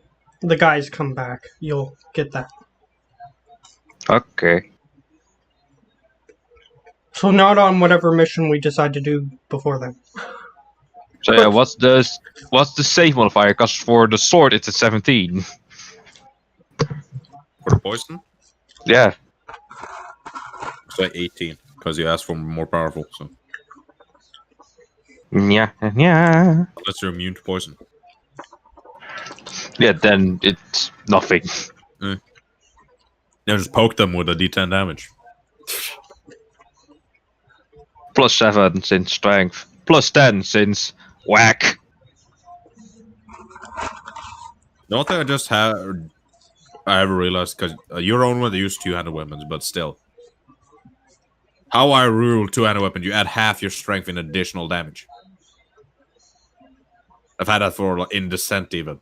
S3: guys come back, you'll get that.
S2: Okay.
S3: So not on whatever mission we decide to do before then.
S2: So yeah, what's the save modifier? Because for the sword, it's a 17.
S1: For the poison,
S2: Yeah.
S1: it's like 18, because you asked for more powerful. So
S2: Yeah, yeah.
S1: Unless you're immune to poison.
S2: Yeah, then it's nothing.
S1: You just poke them with a D10 damage.
S2: +7 since strength. +10 since whack.
S1: One thing I ever realized, because your own one, they use two-handed weapons, but still. How I rule two-handed weapon, you add half your strength in additional damage. I've had that for in Descent even,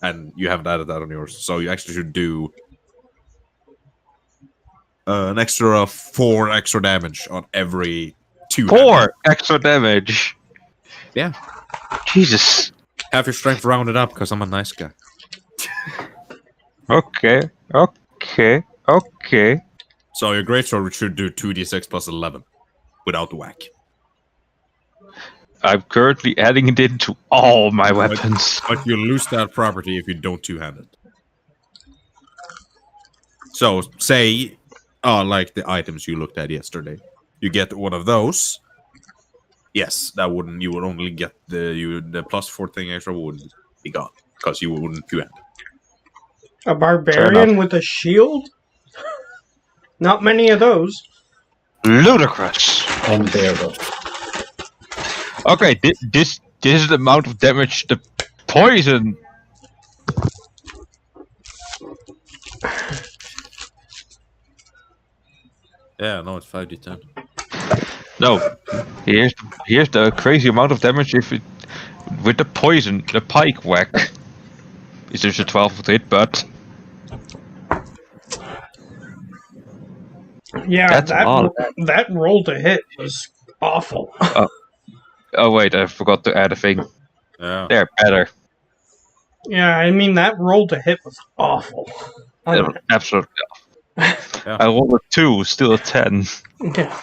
S1: and you haven't added that on yours, so you actually should do an extra 4 extra damage on every 2.
S2: 4 extra damage.
S1: Yeah,
S2: Jesus.
S1: half your strength rounded up because I'm a nice guy.
S2: Okay.
S1: So your greatsword should do 2d6 plus 11 without the whack.
S2: I'm currently adding it into all my weapons.
S1: But you lose that property if you don't two-hand it. So say, like the items you looked at yesterday, you get one of those. Yes, that wouldn't. You would only get the +4 thing extra would be gone because you wouldn't two-hand.
S3: A barbarian with a shield? Not many of those.
S2: Ludicrous.
S4: Unbearable.
S2: Okay, this is the amount of damage the poison.
S1: Yeah, no, it's 5d10.
S2: No, here's the crazy amount of damage if it with the poison, the pike whack. Is just a 12 with it, but
S3: Yeah,
S2: That's a lot.
S3: that roll to hit was awful.
S2: oh wait, I forgot to add a thing.
S1: Yeah.
S2: There, better.
S3: Yeah, I mean, that roll to hit was awful.
S2: Absolutely.
S1: Yeah.
S2: I rolled a 2, still a 10.
S3: Yeah.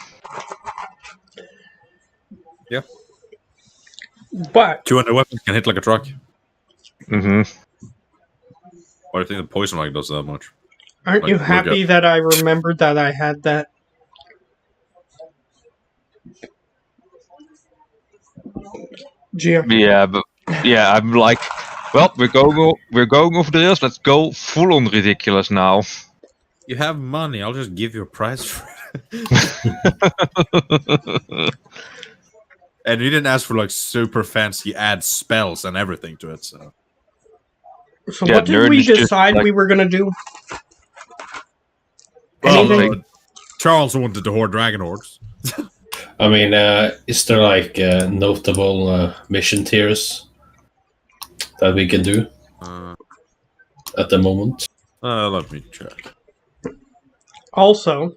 S1: Yeah.
S3: But
S1: 200 weapons can hit like a truck.
S2: Mm-hmm.
S1: Why do you think the poison like does that much?
S3: aren't
S1: Like,
S3: you
S1: look
S3: happy that I remembered that I had that? Geo.
S2: Yeah, but yeah, I'm like, well, we're going over the rails. Let's go full on ridiculous now.
S1: You have money. I'll just give you a prize for it. And you didn't ask for like super fancy add spells and everything to it. So
S3: So
S2: Yeah,
S3: what did
S2: nerd
S3: we
S2: is just
S3: decide
S2: like-
S3: we were gonna do?
S1: well, Charles wanted to hoard dragon hordes.
S4: I mean, is there like notable mission tiers that we can do at the moment?
S1: Let me check.
S3: Also,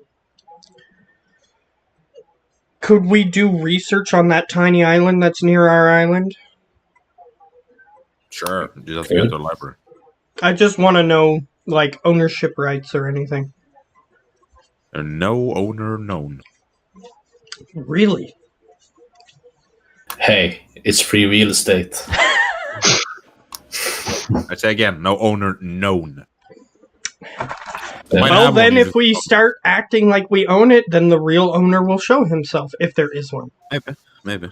S3: could we do research on that tiny island that's near our island?
S1: Sure, you just have to go to the library.
S3: I just want to know, like, ownership rights or anything.
S1: There's no owner known.
S3: Really?
S4: Hey, it's free real estate.
S1: I say again, no owner known.
S4: Yeah.
S1: Might
S3: Well,
S1: have
S3: then
S1: one,
S3: if we start acting like we own it, then the real owner will show himself, if there is one.
S1: Maybe.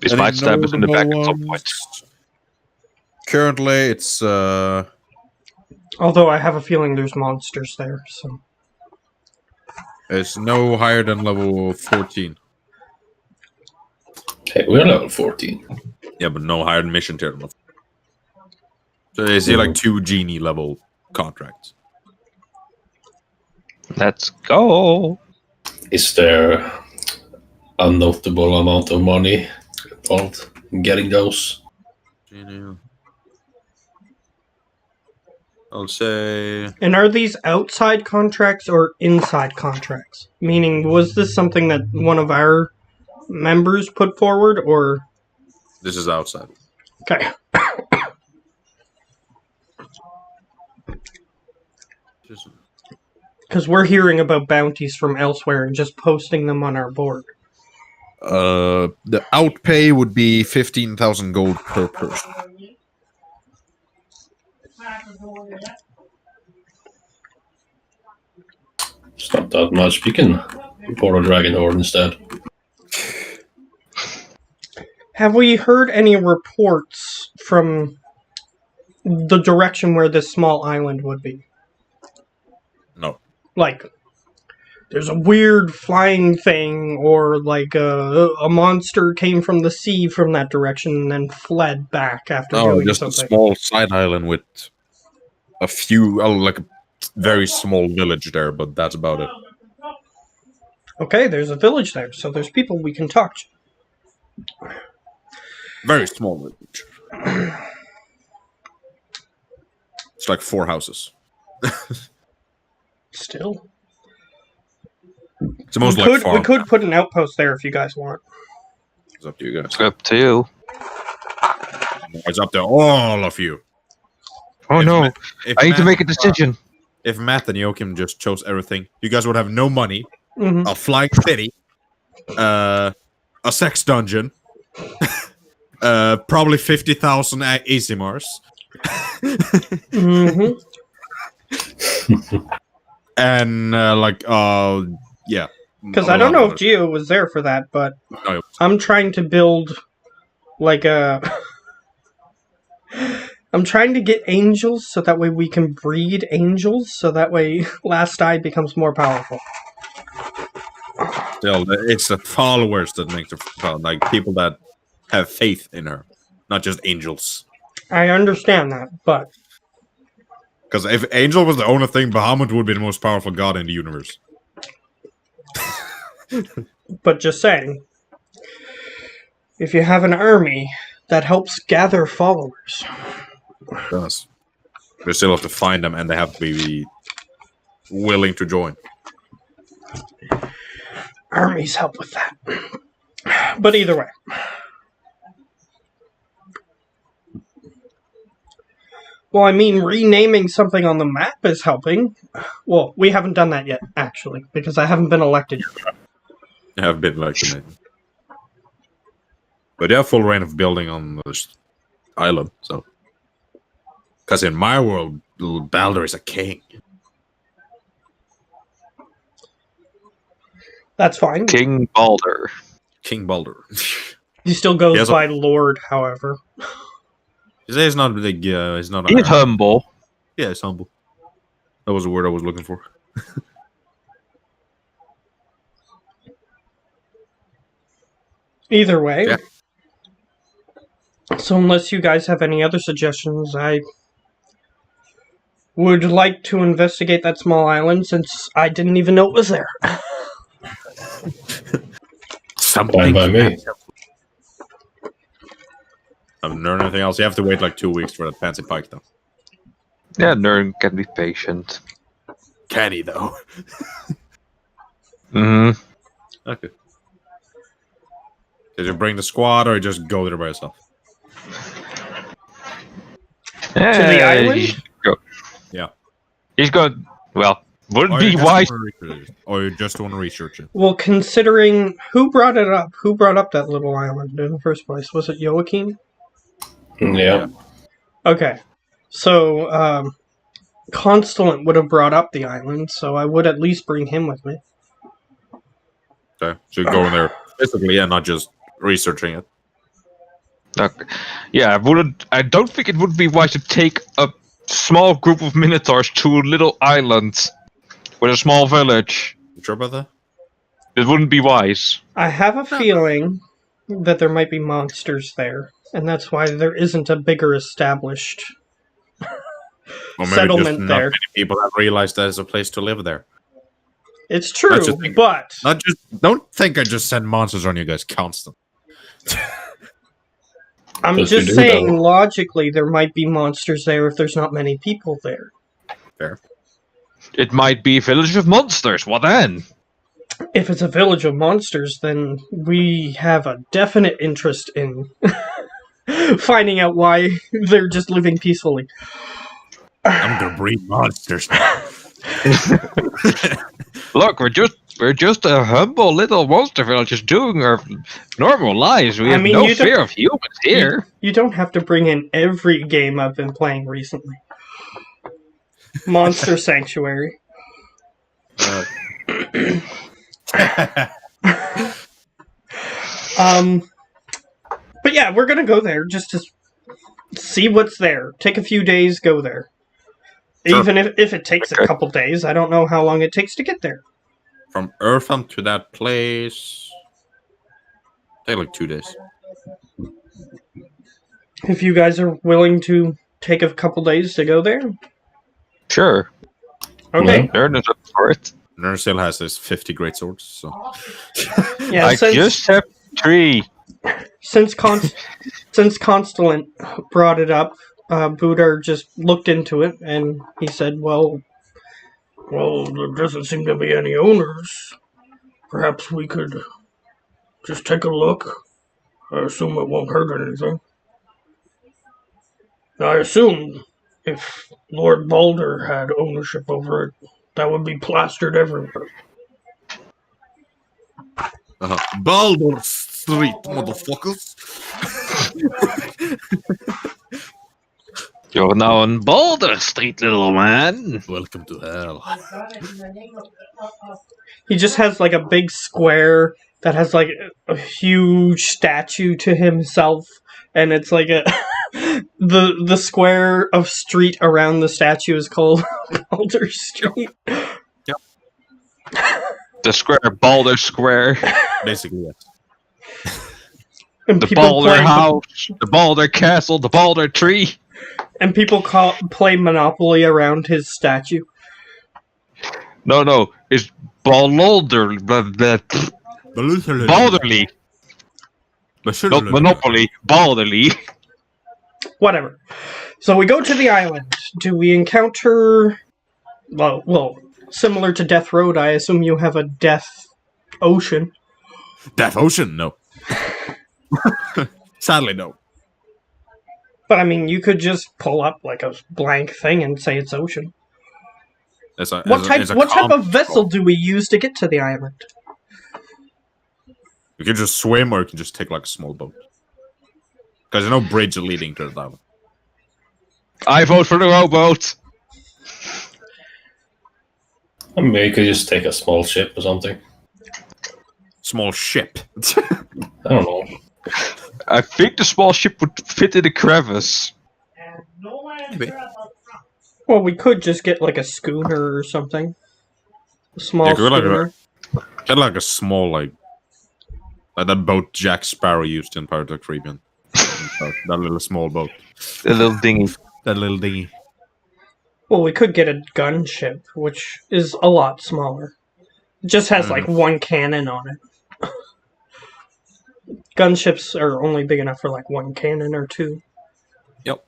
S2: This might stab us in the back at some point.
S1: Currently, it's
S3: Although I have a feeling there's monsters there, so...
S1: it's no higher than level 14.
S4: Hey, we're level 14.
S1: Yeah, but no higher than mission tier. So you see like 2 genie level contracts.
S2: Let's go.
S4: Is there a notable amount of money involved in getting those?
S1: Genie. I'll say
S3: And are these outside contracts or inside contracts? Meaning, was this something that one of our members put forward, or...
S1: this is outside.
S3: Okay. Because we're hearing about bounties from elsewhere and just posting them on our board.
S1: The outpay would be 15,000 gold per person.
S4: It's not that much. We can report a dragon horde instead.
S3: Have we heard any reports from the direction where this small island would be?
S1: No.
S3: Like, there's a weird flying thing, or like a monster came from the sea from that direction and then fled back after
S1: No,
S3: doing
S1: just a
S3: something.
S1: small side island with a few, like a very small village there, but that's about it.
S3: Okay, there's a village there, so there's people we can talk to.
S1: Very small village. It's like 4 houses.
S3: Still.
S1: It's the most like farm.
S3: We could put an outpost there if you guys want.
S1: It's up to you guys.
S2: It's up to you.
S1: It's up to all of you.
S2: Oh
S1: If
S2: no,
S1: Ma- if
S2: I need to
S1: Matt-
S2: make a decision.
S1: If Matt and Joachim just chose everything, you guys would have no money,
S3: Mm-hmm.
S1: a flying city, a sex dungeon, probably 50,000 ACMRs,
S3: Mm-hmm.
S1: and yeah.
S3: Because I don't know if Geo was there for that, but
S1: No.
S3: I'm trying to build like a. I'm trying to get angels so that way we can breed angels, so that way Last Eye becomes more powerful.
S1: Still, it's the followers that make the like people that have faith in her, not just angels.
S3: I understand that, but
S1: Because if Angel was the only thing, Bahamut would be the most powerful god in the universe.
S3: just saying, if you have an army that helps gather followers,
S1: Yes. They still have to find them, and they have to be willing to join.
S3: armies help with that. But either way. Well, I mean, renaming something on the map is helping. Well, we haven't done that yet, actually, because I haven't been elected.
S1: They have been like the name. But they have full reign of building on this island, so. Because in my world, Baldur is a king.
S3: That's fine.
S2: King Baldur.
S1: King Baldur.
S3: He still goes
S1: Yes,
S3: by Lord, however.
S1: He's not big, he's not
S2: He's humble.
S1: Yeah, he's humble. That was the word I was looking for.
S3: Either way.
S1: Yeah.
S3: So unless you guys have any other suggestions, I would like to investigate that small island since I didn't even know it was there.
S4: Fine by me.
S1: I haven't learned anything else. You have to wait like 2 weeks for that fancy pike, though.
S2: Yeah, Nern can be patient.
S1: Can he, though?
S2: Hmm.
S1: Okay. Did you bring the squad, or you just go there by yourself?
S3: To the island?
S2: Go.
S1: Yeah.
S2: He's going. Well, would
S1: Or
S2: be
S1: you just
S2: wise.
S1: wanna research it? Or you just want to research it?
S3: Well, considering who brought it up, who brought up that little island in the first place? Was it Joachim?
S4: Yeah.
S3: Okay. So, Constellant would have brought up the island, so I would at least bring him with me.
S1: Okay. So you go in there physically and not just researching it.
S2: Okay. Yeah, I don't think it would be wise to take a small group of minotaurs to a little island with a small village.
S1: You sure about that?
S2: It wouldn't be wise.
S3: I have a feeling that there might be monsters there, and that's why there isn't a bigger established
S1: Or maybe
S3: settlement
S1: just
S3: there.
S1: not many people have realized there's a place to live there.
S3: It's true,
S1: That's the thing.
S3: but
S1: Not just. Don't think I just send monsters on you guys constantly.
S3: I'm
S4: But you
S3: just
S4: do,
S3: saying
S4: though.
S3: logically there might be monsters there if there's not many people there.
S1: Fair.
S2: It might be a village of monsters. What then?
S3: If it's a village of monsters, then we have a definite interest in finding out why they're just living peacefully.
S1: I'm gonna breed monsters now.
S2: Look, we're just a humble little monster village, just doing our normal lives. We
S3: I
S2: have
S3: mean,
S2: no
S3: you don't-
S2: fear of humans here.
S3: You don't have to bring in every game I've been playing recently. Monster Sanctuary. But But yeah, we're gonna go there just to see what's there. Take a few days, go there.
S1: Sure.
S3: Even if it takes a
S2: Okay.
S3: couple days, I don't know how long it takes to get there.
S1: From Eartham to that place, take like 2 days.
S3: If you guys are willing to take a couple days to go there,
S2: Sure.
S3: okay.
S2: Aaron is up for it.
S1: Nersil has his 50 great swords, so
S3: Yeah,
S2: I
S3: since
S2: just have 3.
S3: since Constellant brought it up, Buddar just looked into it and he said, "Well, there doesn't seem to be any owners. Perhaps we could just take a look. I assume it won't hurt anything. I assume if Lord Balder had ownership over it, that would be plastered everywhere."
S1: Baldur Street, motherfuckers.
S2: You're now on Boulder Street, little man.
S1: Welcome to hell.
S3: He just has like a big square that has like a huge statue to himself, and it's like a the square of street around the statue is called Balder Street.
S2: The square, Boulder Square.
S1: Basically, yes.
S3: And
S2: The
S3: people
S2: Boulder
S3: play,
S2: House. The Boulder Castle. The Boulder Tree.
S3: and people play Monopoly around his statue.
S2: No. It's Boulder. Boulderly. Not Monopoly. Boulderly.
S3: Whatever. So we go to the island. Do we encounter? Well, similar to Death Road, I assume you have a Death Ocean.
S1: Death Ocean? No. Sadly, no.
S3: But I mean, you could just pull up like a blank thing and say it's ocean. What type of vessel do we use to get to the island?
S1: You can just swim, or you can just take like a small boat. Because there's no bridge leading to the island.
S2: I vote for the rowboat.
S4: I mean, you could just take a small ship or something.
S1: Small ship.
S4: I don't know.
S2: I think the small ship would fit in the crevice.
S1: Maybe.
S3: Well, we could just get like a schooner or something. A small
S1: Yeah, good, like,
S3: schooner.
S1: Get like a small, like that boat Jack Sparrow used in Pirates of the Caribbean. That little small boat.
S2: The little dinghy.
S1: That little dinghy.
S3: Well, we could get a gunship, which is a lot smaller. It just has like one cannon on it. Gunships are only big enough for like one cannon or two.
S1: Yep.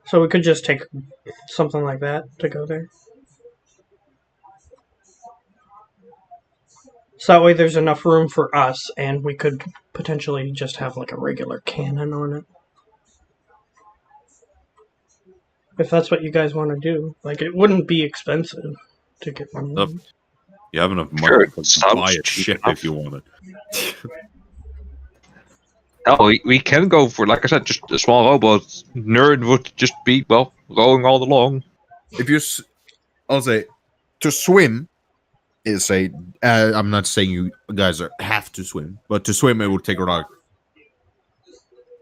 S3: So we could just take something like that to go there. So that way there's enough room for us, and we could potentially just have like a regular cannon on it. If that's what you guys want to do. Like, it wouldn't be expensive to get one.
S1: Yep. You have enough money
S2: Sure,
S1: to
S2: sounds
S1: buy a
S2: cheap
S1: ship
S2: enough.
S1: if you want it.
S2: Oh, we can go for, like I said, just a small rowboat. Nerd would just be, well, rowing all along.
S1: If you, I'll say, to swim is a. I'm not saying you guys have to swim, but to swim it would take like.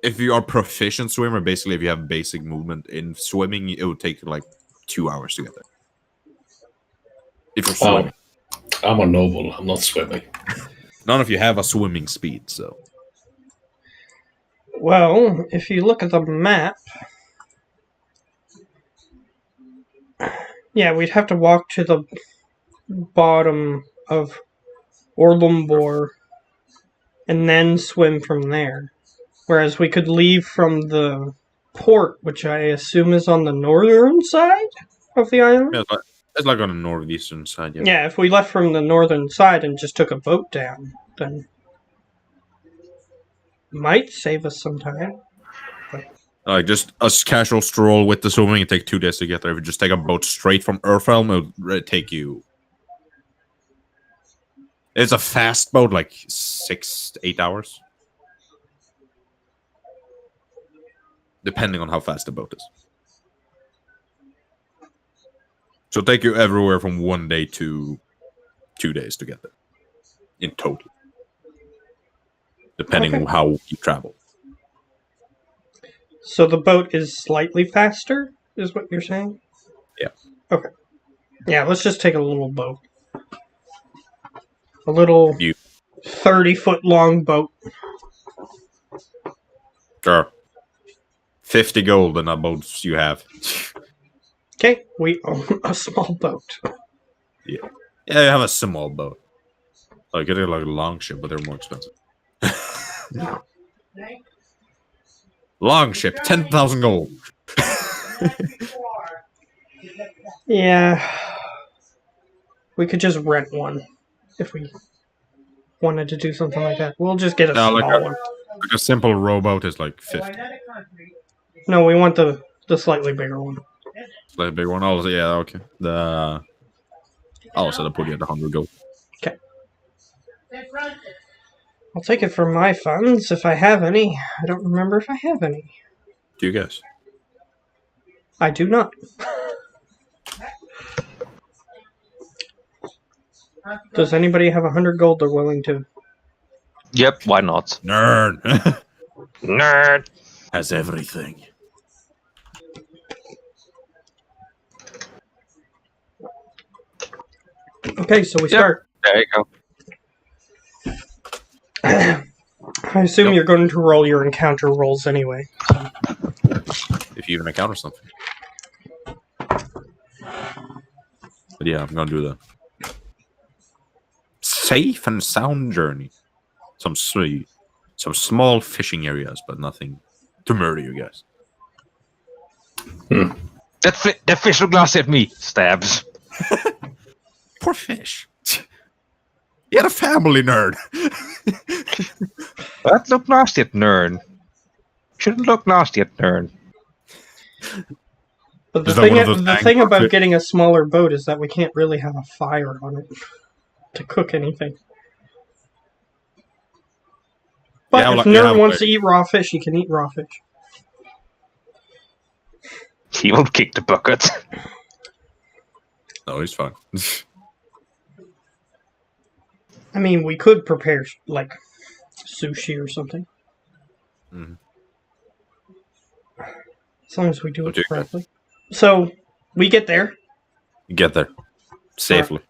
S1: If you are proficient swimmer, basically, if you have basic movement in swimming, it would take like 2 hours to get there. If you're swimming,
S4: I'm a noble. I'm not swimming.
S1: none of you have a swimming speed, so.
S3: Well, if you look at the map, yeah, we'd have to walk to the bottom of Orlumbor and then swim from there. Whereas we could leave from the port, which I assume is on the northern side of the island.
S1: Yeah, it's like on the northeastern side, yeah.
S3: Yeah, if we left from the northern side and just took a boat down, then might save us some time.
S1: Like just a casual stroll with the swimming, it take 2 days to get there. If you just take a boat straight from Earthrealm, it would take you. It's a fast boat, like 6 to 8 hours, depending on how fast the boat is. So it'll take you everywhere from 1 day to 2 days to get there, in total. depending
S3: Okay.
S1: on how you travel.
S3: So the boat is slightly faster, is what you're saying?
S1: Yeah.
S3: Okay. Yeah, let's just take a little boat. A little
S1: You
S3: 30-foot long boat.
S1: Sure. 50 gold in the boats you have.
S3: Okay, we own a small boat.
S1: Yeah, you have a small boat. Like, they're like a long ship, but they're more expensive. Long ship, 10,000 gold.
S3: Yeah. We could just rent one if we wanted to do something like that. We'll just get a
S1: Yeah,
S3: small one.
S1: Like a simple rowboat is like 50.
S3: No, we want the slightly bigger one.
S1: Like a big one. Also, yeah, okay. I'll put you at 100 gold.
S3: Okay. I'll take it from my funds if I have any. I don't remember if I have any.
S1: Do you guys?
S3: I do not. Does anybody have 100 gold they're willing to?
S2: Yep, why not?
S1: Nerd.
S2: Nerd.
S1: Has everything.
S3: Okay, so we
S2: Yep.
S3: start.
S2: There you go.
S3: I assume you're going to roll your encounter rolls anyway.
S1: If you even encounter something. But yeah, I'm gonna do the safe and sound journey. Some small fishing areas, but nothing to murder you guys.
S2: That fish looked last at me. Stabs.
S1: Poor fish. He had a family, nerd.
S2: That looked nasty at Nern. Shouldn't look nasty at Nern.
S3: But the
S1: Is that
S3: thing,
S1: one of those
S3: the
S1: angry
S3: thing about
S1: fish?
S3: getting a smaller boat is that we can't really have a fire on it to cook anything. But
S1: Yeah,
S3: if
S1: like-
S3: Nerd
S1: yeah,
S3: wants
S1: like-
S3: to eat raw fish, he can eat raw fish.
S2: He won't kick the bucket.
S1: No, he's fine.
S3: I mean, we could prepare, like, sushi or something.
S1: Mhm.
S3: As long as we do it
S1: Okay.
S3: correctly. So, we get there
S1: Get there safely.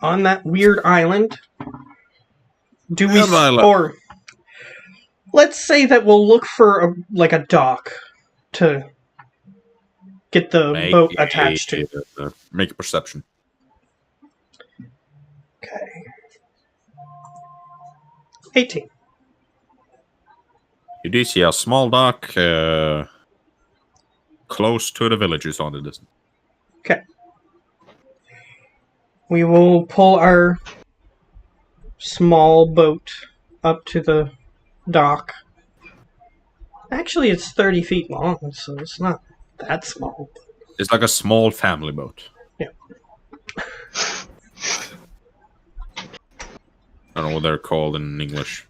S3: on that weird island. Do we...
S1: Weird island.
S3: Or... Let's say that we'll look for, a dock to get the boat attached to.
S1: Make a perception.
S3: Okay. 18.
S1: You do see a small dock close to the villages on the distance.
S3: Okay. We will pull our small boat up to the dock. Actually, it's 30 feet long, so it's not that small.
S1: It's like a small family boat.
S3: Yeah.
S1: I don't know what they're called in English.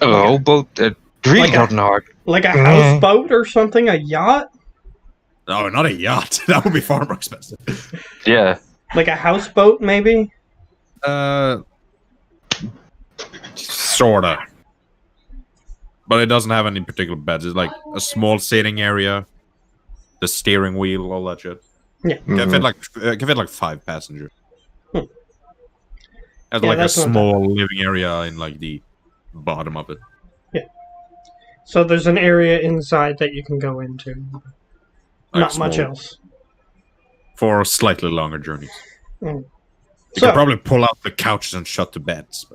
S2: Oh, boat. Really
S3: Like a-
S2: don't know.
S3: Like a houseboat or something? A yacht?
S1: No, not a yacht. That would be far more expensive.
S2: Yeah.
S3: Like a houseboat, maybe?
S1: Sorta. But it doesn't have any particular beds. It's like a small sitting area, the steering wheel, all that shit.
S3: Yeah.
S1: Can fit like 5 passengers.
S3: Hmm.
S1: Has
S3: Yeah,
S1: like a
S3: that's not that
S1: small living area in like the bottom of it.
S3: So there's an area inside that you can go into.
S1: Like
S3: Not much
S1: small-
S3: else.
S1: For slightly longer journeys.
S3: Mm.
S1: You
S3: So-
S1: could probably pull out the couches and shut the beds.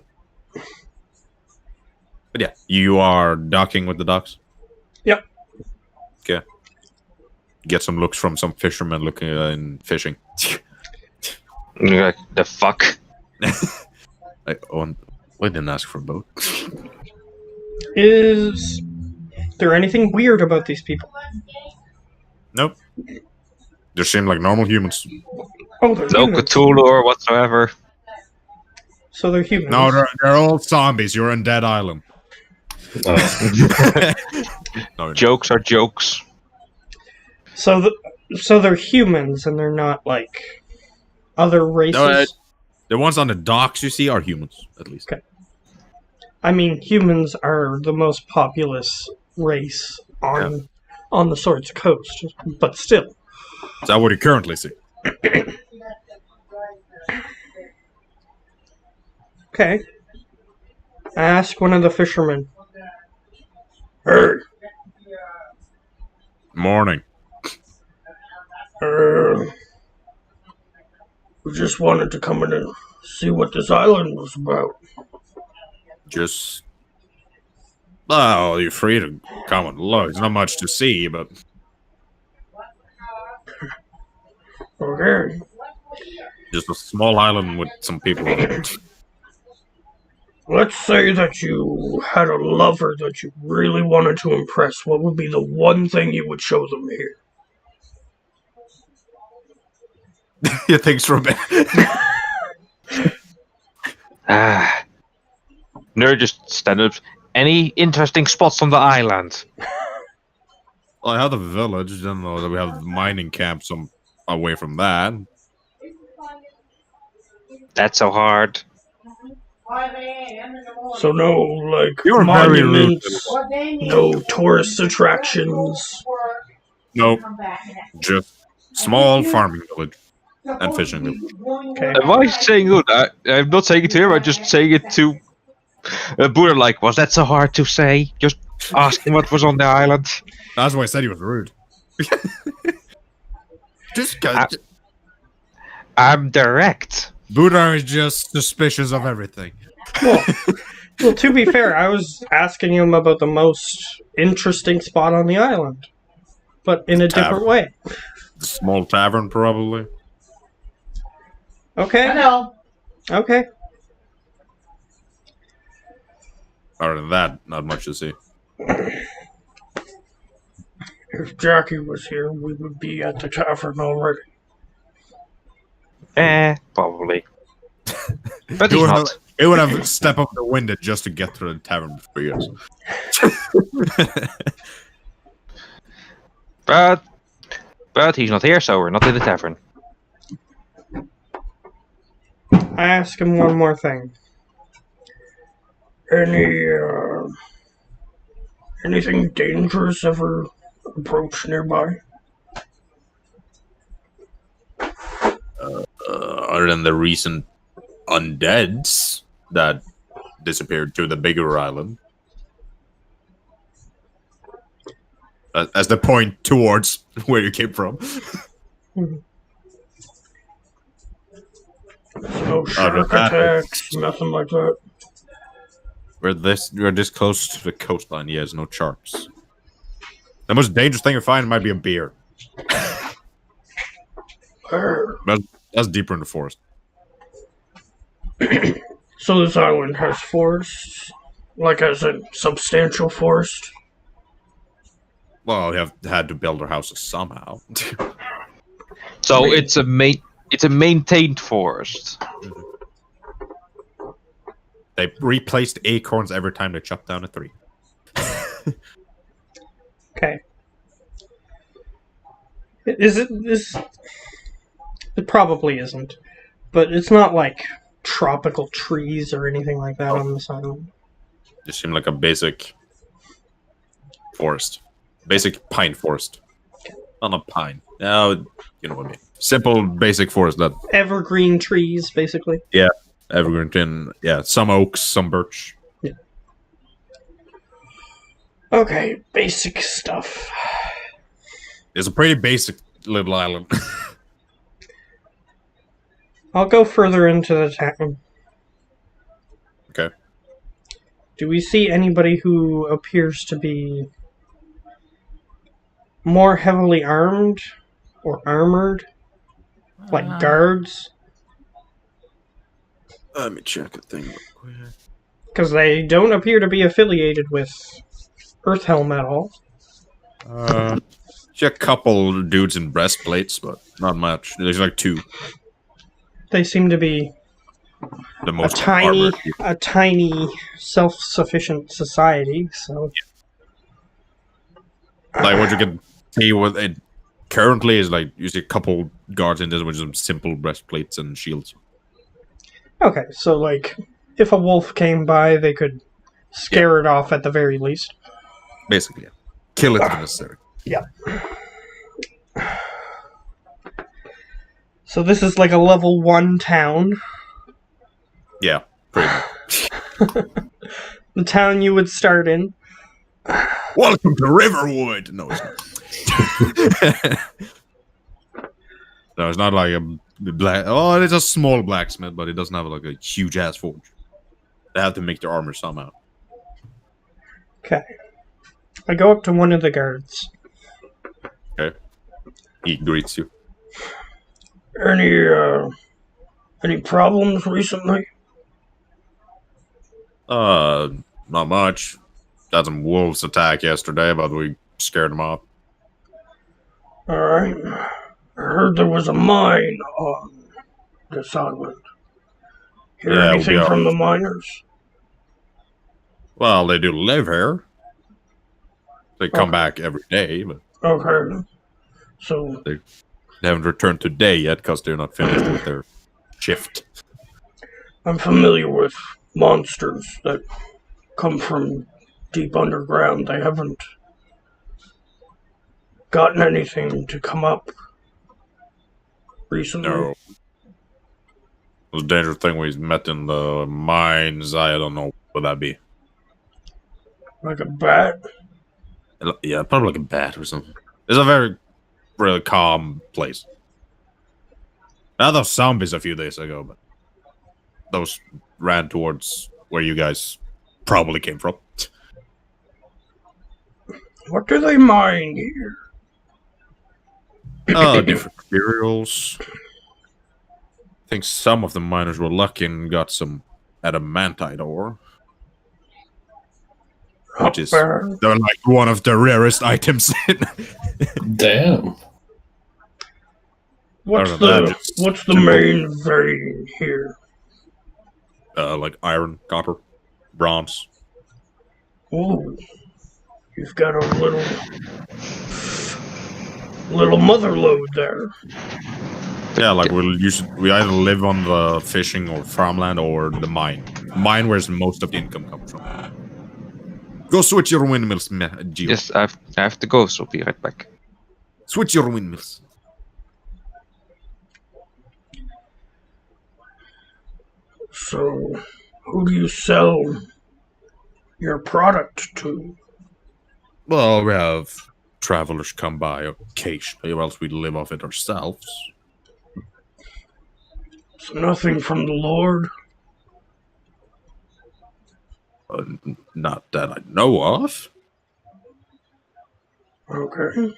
S1: But yeah, you are docking with the docks?
S3: Yep.
S1: Okay. Get some looks from some fishermen looking in fishing.
S2: Like, the fuck?
S1: We didn't ask for a boat.
S3: Is there anything weird about these people?
S1: Nope. They seem like normal humans.
S3: Oh, they're
S2: No
S3: humans.
S2: Cthulhu or whatsoever.
S3: So they're humans.
S1: No, they're all zombies. You're on Dead Island. No,
S2: Jokes are jokes.
S3: So they're humans, and they're not like other races.
S1: the ones on the docks you see are humans, at least.
S3: Okay. I mean, humans are the most populous race on the Swords Coast, but still.
S1: Is that what you currently see?
S3: Okay. I ask one of the fishermen. Hey,
S1: Morning.
S3: we just wanted to come in and see what this island was about.
S1: Just. Oh, you're free to come and look. There's not much to see, but.
S3: Okay.
S1: Just a small island with some people on it.
S3: Let's say that you had a lover that you really wanted to impress. What would be the one thing you would show them here?
S1: Yeah, thanks for a bit.
S2: Nerd just stand up. Any interesting spots on the island?
S1: Well, I have the village, then we have mining camps away from that.
S2: That's so hard.
S3: So no, like,
S1: You were very rude.
S3: monuments, no tourist attractions.
S1: Nope. Just small farming village and fishing village.
S3: Okay.
S2: Am I saying good? I'm not saying it to him. I'm just saying it to Buddar. Like, was that so hard to say? Just asking what was on the island.
S1: That's why I said he was rude. Just got.
S2: I'm direct.
S1: Buddha is just suspicious of everything.
S3: Well, to be fair, I was asking him about the most interesting spot on the island, but in a different way.
S1: The small tavern, probably.
S3: Okay.
S5: Hello.
S3: Okay.
S1: Other than that, not much to see.
S3: If Jackie was here, we would be at the tavern already.
S2: Probably. But he's not.
S1: It would have stepped up the window just to get through the tavern for years.
S2: But he's not here, so we're not in the tavern.
S3: I ask him one more thing. Anything dangerous ever approach nearby?
S1: Other than the recent undeads that disappeared to the bigger island. As the point towards where you came from.
S3: No shark attacks, nothing like that.
S1: We're this close to the coastline. Yes, no sharks. The most dangerous thing you find might be a bear. That's deeper in the forest.
S3: So this island has forests? Like as a substantial forest?
S1: Well, we have had to build our houses somehow.
S2: So it's a maintained forest.
S1: They replaced acorns every time they chopped down a tree.
S3: Okay. Is it this? It probably isn't, but it's not like tropical trees or anything like that on this island.
S1: Just seemed like a basic forest, basic pine forest. Not a pine. No, you know what I mean. Simple, basic forest that
S3: Evergreen trees, basically.
S1: Yeah, evergreen tin. Yeah, some oaks, some birch.
S3: Yeah. Okay, basic stuff.
S1: It's a pretty basic little island.
S3: I'll go further into the town.
S1: Okay.
S3: Do we see anybody who appears to be more heavily armed or armored? Like guards?
S1: Let me check a thing real quick.
S3: Because they don't appear to be affiliated with Earthhelm at all.
S1: See a couple dudes in breastplates, but not much. There's like two.
S3: They seem to be
S1: The most
S3: a tiny, self-sufficient society. So,
S1: like what you can see with it currently is like you see a couple guards in this with some simple breastplates and shields.
S3: okay, so like if a wolf came by, they could scare it off at the very least.
S1: Basically, yeah. Kill it if necessary.
S3: So this is like a level 1 town.
S1: Yeah, pretty much.
S3: The town you would start in.
S1: Welcome to Riverwood! No, it's not. No, it's not like a black... Oh, it's a small blacksmith, but it doesn't have like a huge-ass forge. They have to make their armor somehow.
S3: Okay. I go up to one of the guards.
S1: Okay. He greets you.
S3: Any problems recently?
S1: Not much. Had some wolves attack yesterday, but we scared them off.
S3: Alright. I heard there was a mine on this island. Hear
S1: Yeah,
S3: anything
S1: we are.
S3: from the miners?
S1: Well, they do live here. They come
S3: Okay.
S1: back every day, but
S3: Okay. So,
S1: they haven't returned today yet because they're not finished with their shift.
S3: I'm familiar with monsters that come from deep underground. They haven't gotten anything to come up recently.
S1: No. The dangerous thing we met in the mines, I don't know what that'd be.
S3: Like a bat?
S1: Yeah, probably like a bat or something. It's a very, really calm place. Now those zombies a few days ago, but those ran towards where you guys probably came from.
S3: What do they mine here?
S1: Different materials. I think some of the miners were lucky and got some adamantite ore. Which is they're like one of the rarest items.
S4: Damn.
S3: What's
S1: I don't know,
S3: the
S1: just
S3: what's the
S1: simple.
S3: main vein here?
S1: Like iron, copper, bronze.
S3: Ooh, you've got a little mother lode there.
S1: Yeah, like we either live on the fishing or farmland or the mine. Mine where's most of the income comes from. Go switch your windmills, Gio.
S2: Yes, I have to go, so be right back.
S1: Switch your windmills.
S3: So, who do you sell your product to?
S1: Well, we have travelers come by occasionally, or else we live off it ourselves.
S3: So nothing from the Lord?
S1: Not that I know of.
S3: Okay.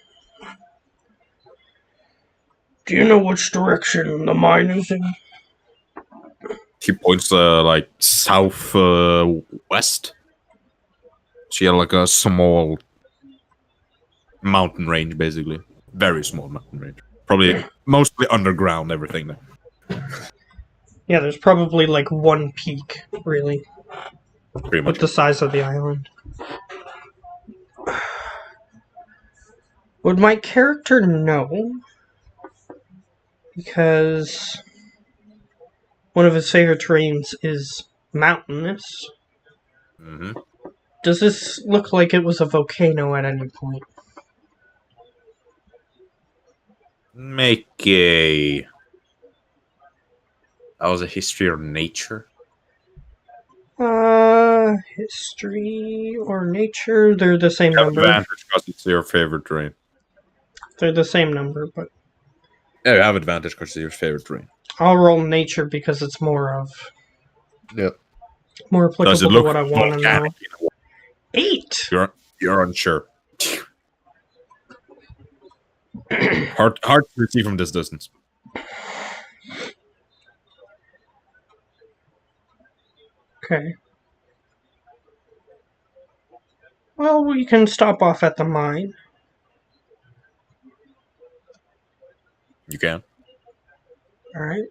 S3: Do you know which direction the mine is in?
S1: He points like south west. She had like a small mountain range, basically. Very small mountain range. Probably mostly underground, everything there.
S3: Yeah, there's probably like one peak, really,
S1: Pretty
S3: with
S1: much.
S3: the size of the island. Would my character know? Because one of his favorite terrains is mountainous.
S1: Mm-hmm.
S3: Does this look like it was a volcano at any point?
S1: Make a... That was a history of nature.
S3: History or nature? They're the same number.
S1: Advantage because it's your favorite terrain.
S3: They're the same number, but
S1: Yeah, you have advantage because it's your favorite terrain.
S3: I'll roll nature because it's more
S1: Yep.
S3: more
S1: Does
S3: applicable
S1: it
S3: to
S1: look
S3: what I want to know.
S1: volcanic?
S3: 8!
S1: You're unsure. hard to see from this distance.
S3: Okay. Well, we can stop off at the mine.
S1: You can.
S3: Alright.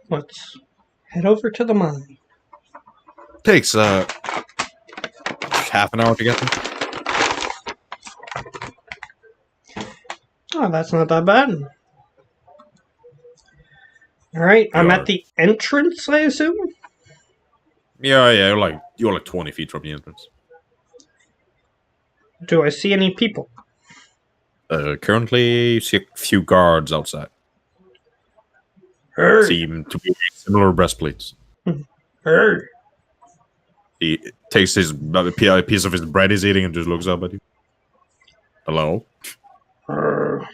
S3: Let's head over to the mine.
S1: Takes half an hour to get there.
S3: Oh, that's not that bad. Alright, I'm
S1: You
S3: at
S1: are.
S3: the entrance, I assume?
S1: Yeah, you're like 20 feet from the entrance.
S3: Do I see any people?
S1: Currently, you see a few guards outside.
S3: Hey,
S1: Seem to be wearing similar breastplates.
S3: hey.
S1: He takes his a piece of his bread he's eating and just looks up at you. Hello?
S3: Heard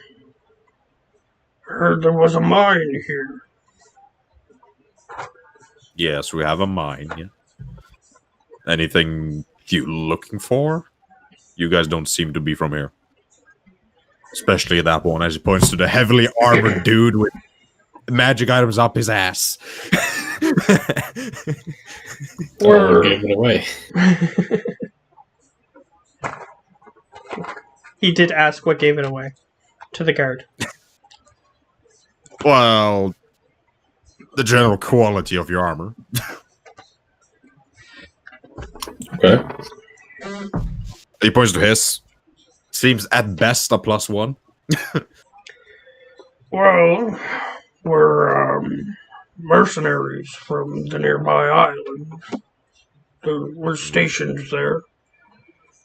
S3: there was a mine here.
S1: Yes, we have a mine, yeah. Anything you looking for? You guys don't seem to be from here. Especially that one, as he points to the heavily armored dude with magic items up his ass.
S4: Oh, gave it away.
S3: He did ask what gave it away to the guard.
S1: Well, the general quality of your armor.
S4: Okay.
S1: He points to his. Seems at best a +1.
S3: Well, we're mercenaries from the nearby island. We're stationed there.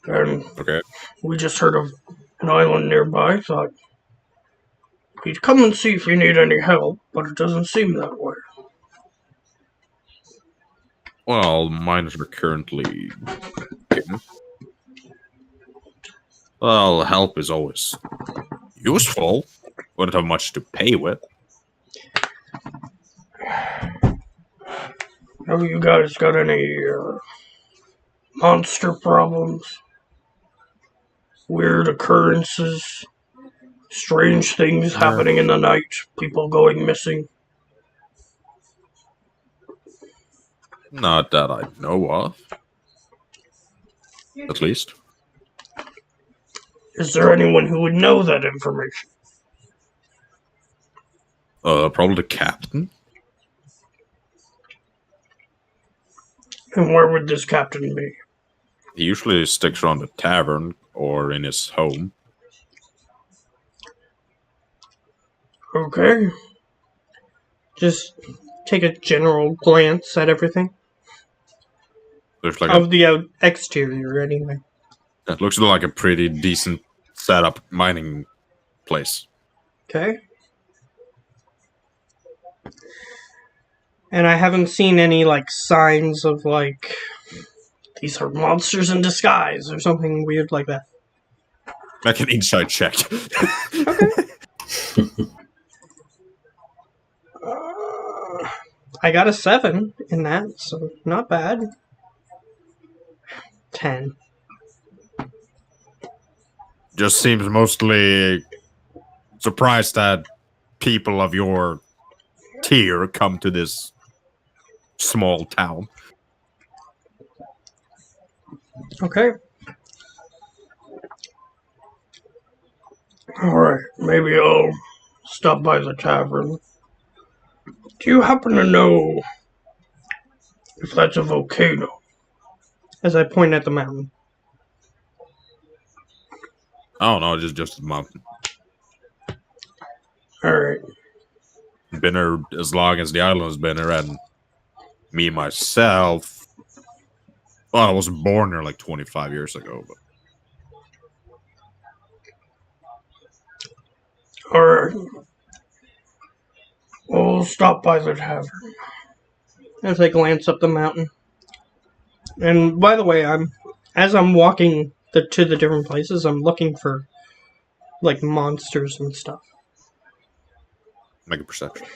S3: And
S1: Okay.
S3: we just heard of an island nearby. Thought we'd come and see if you need any help, but it doesn't seem that way.
S1: Well, miners are currently. Well, help is always useful. Wouldn't have much to pay with.
S3: Have you guys got any monster problems? Weird occurrences? Strange things happening in the night? People going missing?
S1: Not that I know of. At least.
S3: Is there anyone who would know that information?
S1: Probably the captain.
S3: And where would this captain be?
S1: He usually sticks around the tavern or in his home.
S3: Okay. Just take a general glance at everything.
S1: There's like
S3: Of the exterior, anyway.
S1: it looks like a pretty decent setup mining place.
S3: Okay. And I haven't seen any, like, signs of, like, these are monsters in disguise or something weird like that.
S1: Make an inside check.
S3: I got a 7 in that, so not bad. 10.
S1: Just seems mostly surprised that people of your tier come to this small town.
S3: Okay. Alright, maybe I'll stop by the tavern. Do you happen to know if that's a volcano? As I point at the mountain.
S1: I don't know, just a mountain.
S3: Alright.
S1: Been there as long as the island has been there, and me myself. Well, I was born there like 25 years ago, but
S3: Alright. We'll stop by the tavern. As I glance up the mountain. And by the way, as I'm walking to the different places, I'm looking for like monsters and stuff.
S1: make a perception.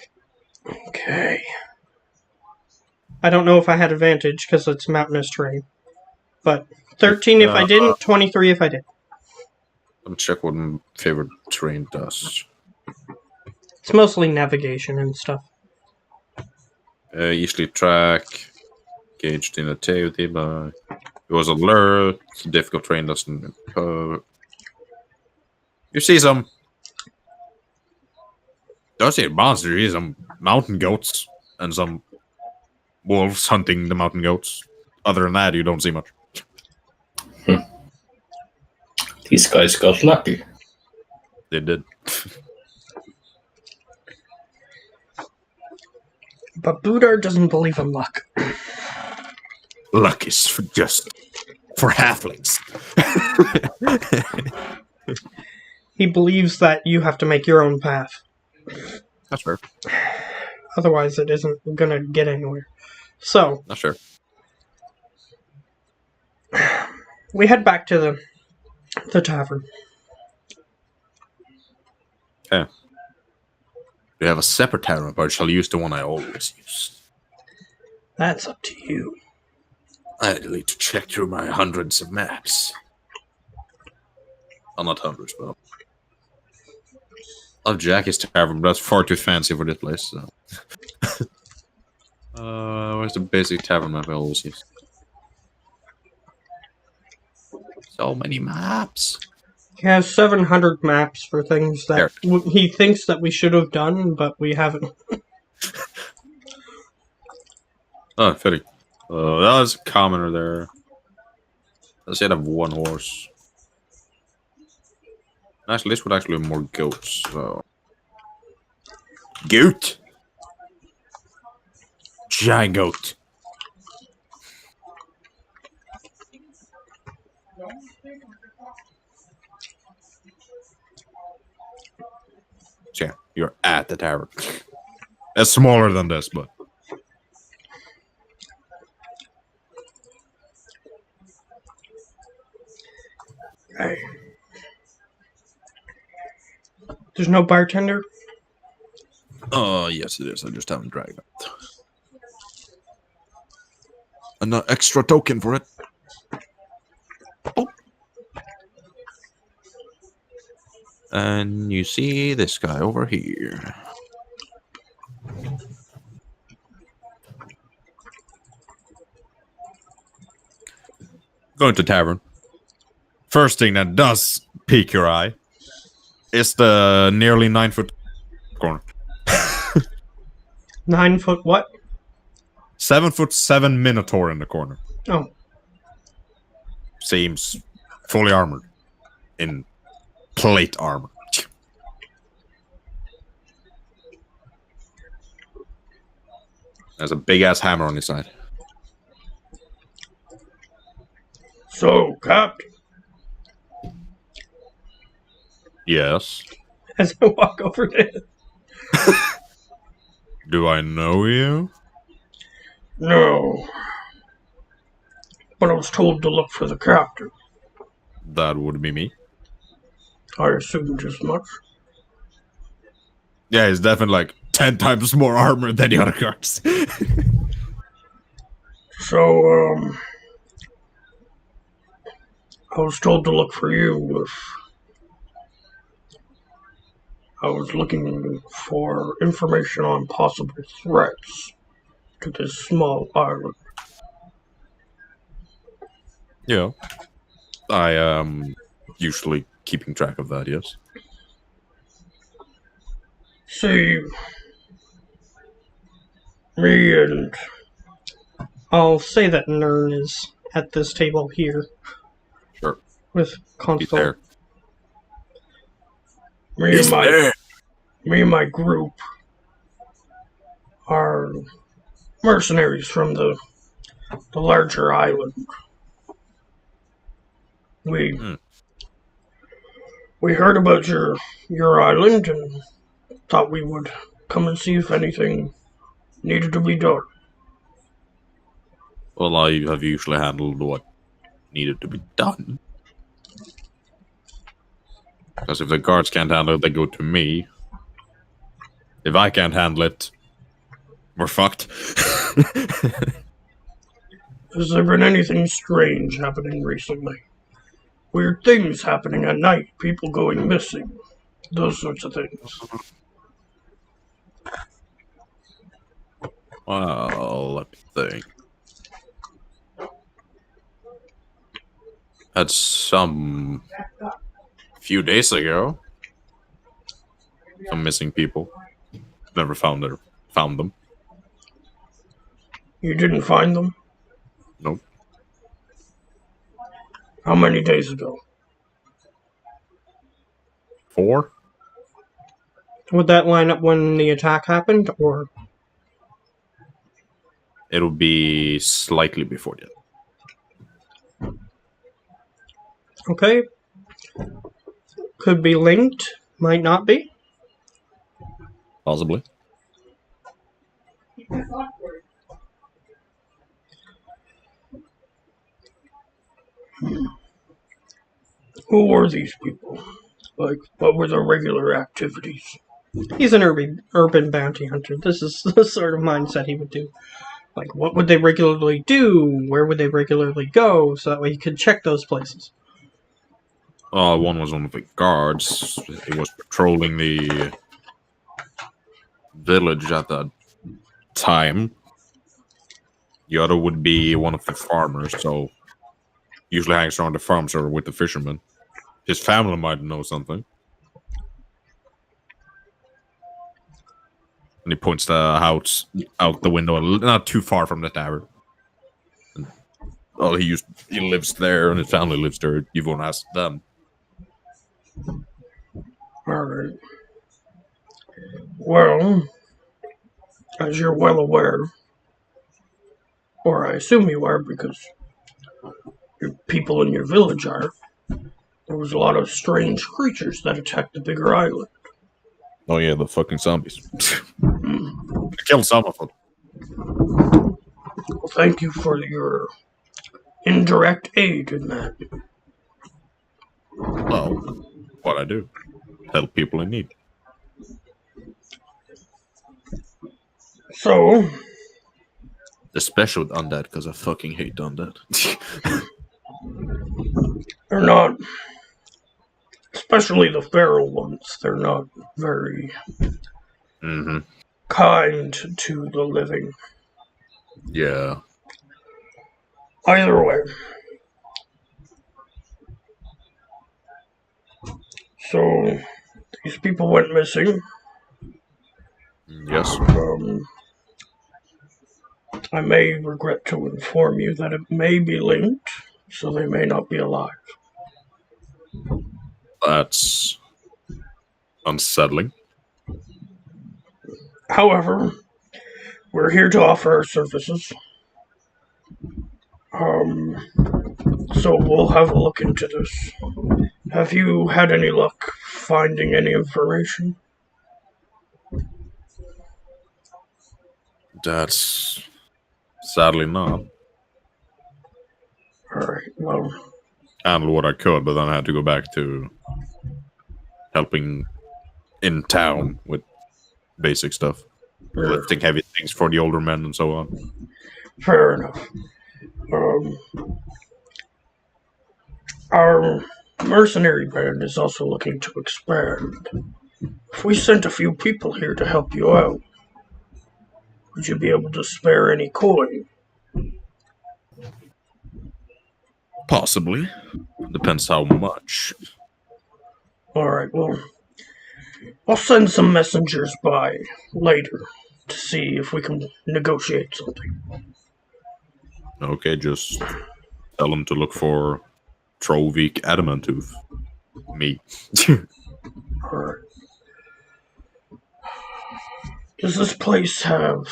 S3: Okay. I don't know if I had advantage because it's mountainous terrain. But 13 if I didn't, 23 if I did.
S1: Let me check what my favorite terrain does.
S3: It's mostly navigation and stuff.
S1: Easily track, gauged in activity by. It was alert. Difficult terrain doesn't. You see some. Don't see a monster. You see some mountain goats and some wolves hunting the mountain goats. Other than that, you don't see much.
S4: These guys got lucky.
S1: They did.
S3: But Buddar doesn't believe in luck.
S1: luck is for halflings.
S3: He believes that you have to make your own path.
S1: That's fair.
S3: Otherwise, it isn't gonna get anywhere. So,
S1: That's fair.
S3: we head back to the tavern.
S1: Yeah. We have a separate tavern, but I shall use the one I always use.
S3: That's up to you.
S1: I need to check through my hundreds of maps. Oh, not hundreds, but I love Jackie's tavern, but that's far too fancy for this place. So. Where's the basic tavern map I always use? So many maps.
S3: He has 700 maps for things that he thinks that we should have done, but we haven't.
S1: Oh, fitting. That was a commoner there. Let's say I have one horse. Actually, this would actually be more goats. So. Goat! Giant goat. Yeah, you're at the tavern. It's smaller than this, but.
S3: Hey. There's no bartender?
S1: Yes, it is. I just haven't dragged it. An extra token for it. Oh. And you see this guy over here. Going to tavern. First thing that does pique your eye is the nearly 9-foot corner.
S3: 9 foot what?
S1: 7'7" Minotaur in the corner.
S3: Oh.
S1: Seems fully armored. In plate armor. There's a big ass hammer on his side.
S3: So, Captain.
S1: Yes.
S3: As I walk over to him.
S1: Do I know you?
S3: No. But I was told to look for the captain.
S1: That would be me.
S3: I assumed as much.
S1: Yeah, he's definitely like 10 times more armor than the other guards.
S3: So, I was told to look for you if I was looking for information on possible threats to this small island.
S1: Yeah. I am usually keeping track of that, yes.
S3: See, me and I'll say that Nern is at this table here.
S1: Sure.
S3: With
S1: He's
S3: Consul.
S1: there.
S3: Me and my group are mercenaries from the larger island. We heard about your island and thought we would come and see if anything needed to be done.
S1: Well, I have usually handled what needed to be done. Because if the guards can't handle it, they go to me. If I can't handle it, we're fucked.
S3: Has there been anything strange happening recently? Weird things happening at night, people going missing, those sorts of things.
S1: Well, let me think. Had some few days ago. Some missing people. Never found them.
S3: You didn't find them?
S1: Nope.
S3: How many days ago?
S1: 4?
S3: Would that line up when the attack happened, or?
S1: It'll be slightly before that.
S3: Okay. Could be linked, might not be.
S1: Possibly.
S3: Who were these people? Like, what were their regular activities? He's an urban bounty hunter. This is the sort of mindset he would do. Like, what would they regularly do? Where would they regularly go? So that way he could check those places.
S1: One was one of the guards. He was patrolling the village at that time. The other would be one of the farmers, so usually hangs around the farms or with the fishermen. His family might know something. And he points the house out the window, not too far from the tower. And, he lives there, and his family lives there. You won't ask them.
S3: Alright. Well, as you're well aware, or I assume you are because your people in your village are, there was a lot of strange creatures that attacked the bigger island.
S1: Oh yeah, the fucking zombies. I killed some of them.
S3: Well, thank you for your indirect aid in that.
S1: Well, what I do. Help people in need.
S3: So,
S1: Especially with undead, because I fucking hate undead.
S3: they're not, especially the feral ones, they're not very kind to the living.
S1: Yeah.
S3: Either way. So, these people went missing.
S1: Yes.
S3: I may regret to inform you that it may be linked, so they may not be alive.
S1: That's unsettling.
S3: However, we're here to offer our services. So we'll have a look into this. Have you had any luck finding any information?
S1: That's sadly not.
S3: Alright, well,
S1: Handled what I could, but then I had to go back to helping in town with basic stuff. Lifting heavy things for the older men and so on.
S3: fair enough. Our mercenary band is also looking to expand. If we sent a few people here to help you out, would you be able to spare any coin?
S1: Possibly. Depends how much.
S3: Alright, well, I'll send some messengers by later to see if we can negotiate something.
S1: Okay, just tell them to look for Trovik Adamantooth. Me.
S3: Alright. Does this place have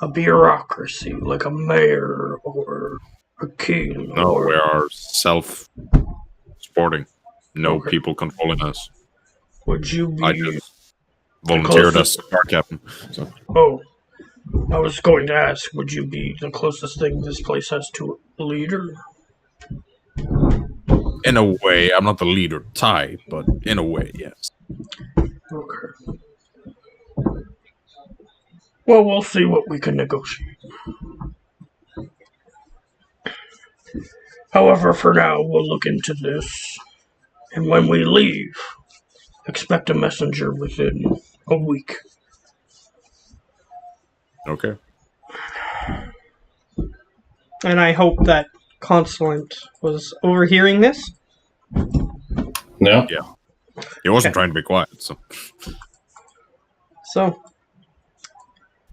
S3: a bureaucracy, like a mayor or a king?
S1: No,
S3: or...
S1: we are self-supporting. No
S3: Okay.
S1: people controlling us.
S3: Would you be...
S1: I just volunteered as
S3: closest-
S1: car captain. So.
S3: Oh, I was going to ask, would you be the closest thing this place has to a leader?
S1: In a way, I'm not the leader type, but in a way, yes.
S3: Okay. Well, we'll see what we can negotiate. However, for now, we'll look into this. And when we leave, expect a messenger within a week.
S1: Okay.
S3: And I hope that Consulate was overhearing this.
S4: No.
S1: Yeah. He wasn't trying to be quiet, so.
S3: So,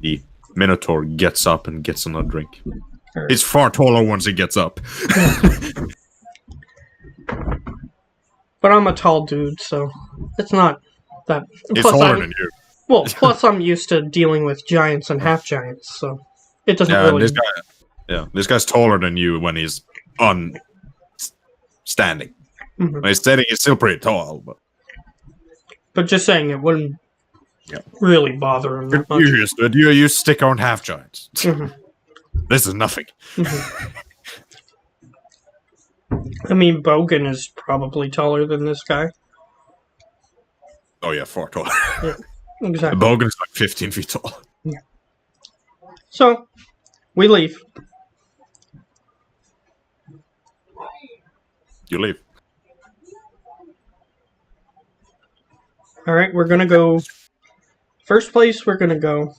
S1: The Minotaur gets up and gets another drink. He's far taller once he gets up.
S3: but I'm a tall dude, so it's not that.
S1: He's
S3: Plus,
S1: taller than you.
S3: well, plus I'm used to dealing with giants and half giants, so it doesn't
S1: Yeah,
S3: really.
S1: this guy's taller than you when he's standing.
S3: Mhm.
S1: When he's standing, he's still pretty tall,
S3: But just saying, it wouldn't
S1: Yeah.
S3: really bother him that much.
S1: you're used to it. You stick aren't half giants.
S3: Mhm.
S1: This is nothing.
S3: Mhm. I mean, Bogan is probably taller than this guy.
S1: Oh yeah, far tall.
S3: Exactly.
S1: Bogan is like 15 feet tall.
S3: So, we leave.
S1: You leave.
S3: Alright, we're gonna go. First place, we're gonna go.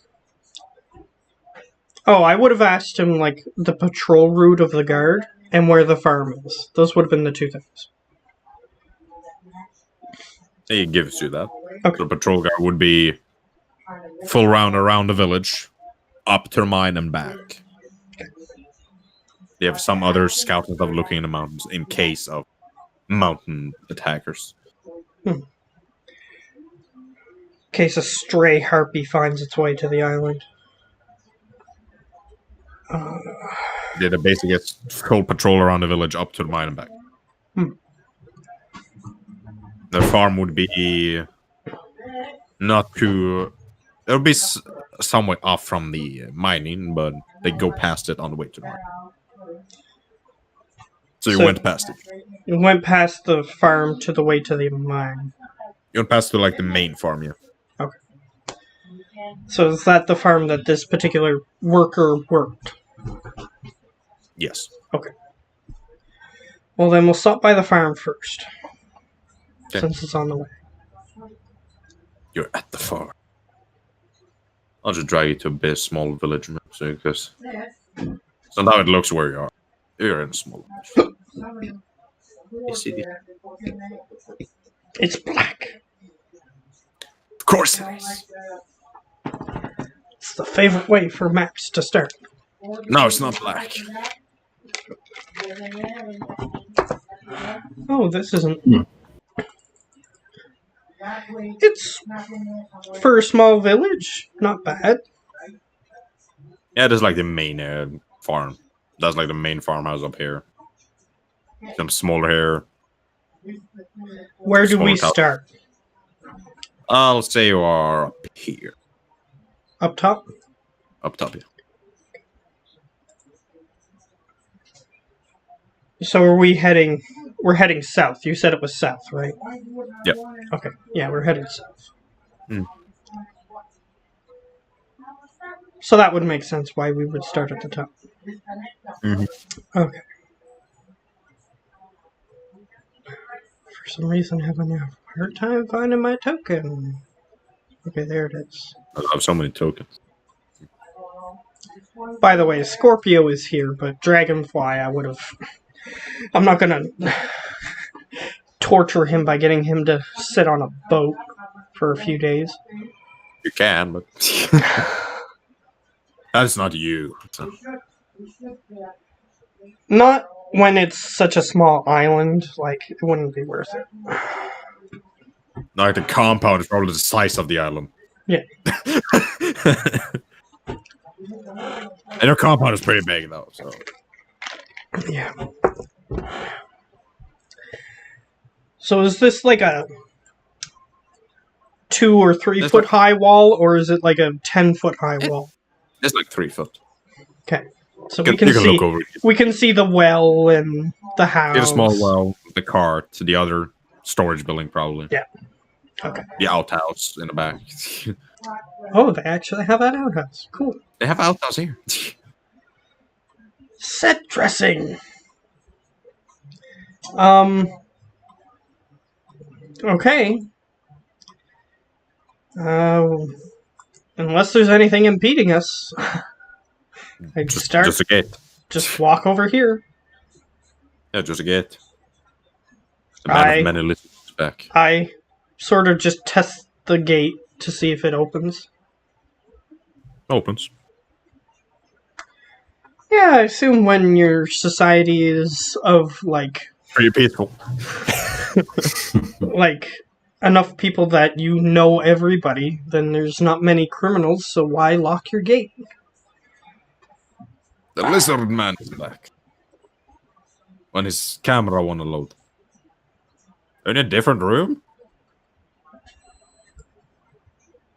S3: Oh, I would have asked him, like, the patrol route of the guard and where the farm is. Those would have been the two things.
S1: He gives you that.
S3: Okay.
S1: The patrol guard would be full round around the village, up to the mine and back. They have some other scouts and stuff looking in the mountains in case of mountain attackers.
S3: In case a stray harpy finds its way to the island.
S1: Did a basic full patrol around the village up to the mine and back.
S3: Hmm.
S1: The farm would be not too. It would be somewhat off from the mining, but they go past it on the way to the mine. So you went past it.
S3: You went past the farm to the way to the mine.
S1: You went past to like the main farm, yeah.
S3: Okay. So is that the farm that this particular worker worked?
S1: Yes.
S3: Okay. Well, then we'll stop by the farm first.
S1: Okay.
S3: Since it's on the way.
S1: You're at the farm. I'll just drag you to a bit small village map, so because so now it looks where you are. You're in a small village. You see the-
S3: It's black.
S1: Of course it is.
S3: It's the favorite way for maps to start.
S1: No, it's not black.
S3: Oh, this isn't. It's for a small village, not bad.
S1: Yeah, there's like the main farm. That's like the main farmhouse up here. Some smaller here.
S3: Where do we
S1: Small town.
S3: start?
S1: I'll say you are up here.
S3: Up top?
S1: Up top, yeah.
S3: So are we heading? We're heading south. You said it was south, right?
S1: Yep.
S3: Okay. Yeah, we're heading south.
S1: Hmm.
S3: So that would make sense why we would start at the top.
S1: Mhm.
S3: Okay. For some reason, having a hard time finding my token. Okay, there it is.
S1: I have so many tokens.
S3: By the way, Scorpio is here, but Dragonfly, I'm not gonna torture him by getting him to sit on a boat for a few days.
S1: You can, but that's not you. So.
S3: Not when it's such a small island, like, it wouldn't be worth it.
S1: Like the compound is probably the size of the island.
S3: Yeah.
S1: And your compound is pretty big though, so
S3: Yeah. So is this like a 2 or 3
S1: That's
S3: foot
S1: like-
S3: high wall, or is it like a 10-foot high wall?
S1: it's like 3 foot.
S3: Okay. So
S1: You
S3: we can
S1: can
S3: see
S1: look over it.
S3: we can see the well and the house.
S1: Get a small well, the cart, to the other storage building probably.
S3: Yeah. Okay.
S1: The outhouse in the back.
S3: Oh, they actually have that outhouse. Cool.
S1: They have outhouse here.
S3: Set dressing. Okay. Unless there's anything impeding us, I'd start.
S1: Just a gate.
S3: Just walk over here.
S1: Yeah, just a gate. The man of many listeners back.
S3: I sort of just test the gate to see if it opens.
S1: Opens.
S3: Yeah, I assume when your society is of like
S1: Pretty peaceful.
S3: enough people that you know everybody, then there's not many criminals, so why lock your gate?
S1: The lizard man is back. when his camera wanna load. In a different room?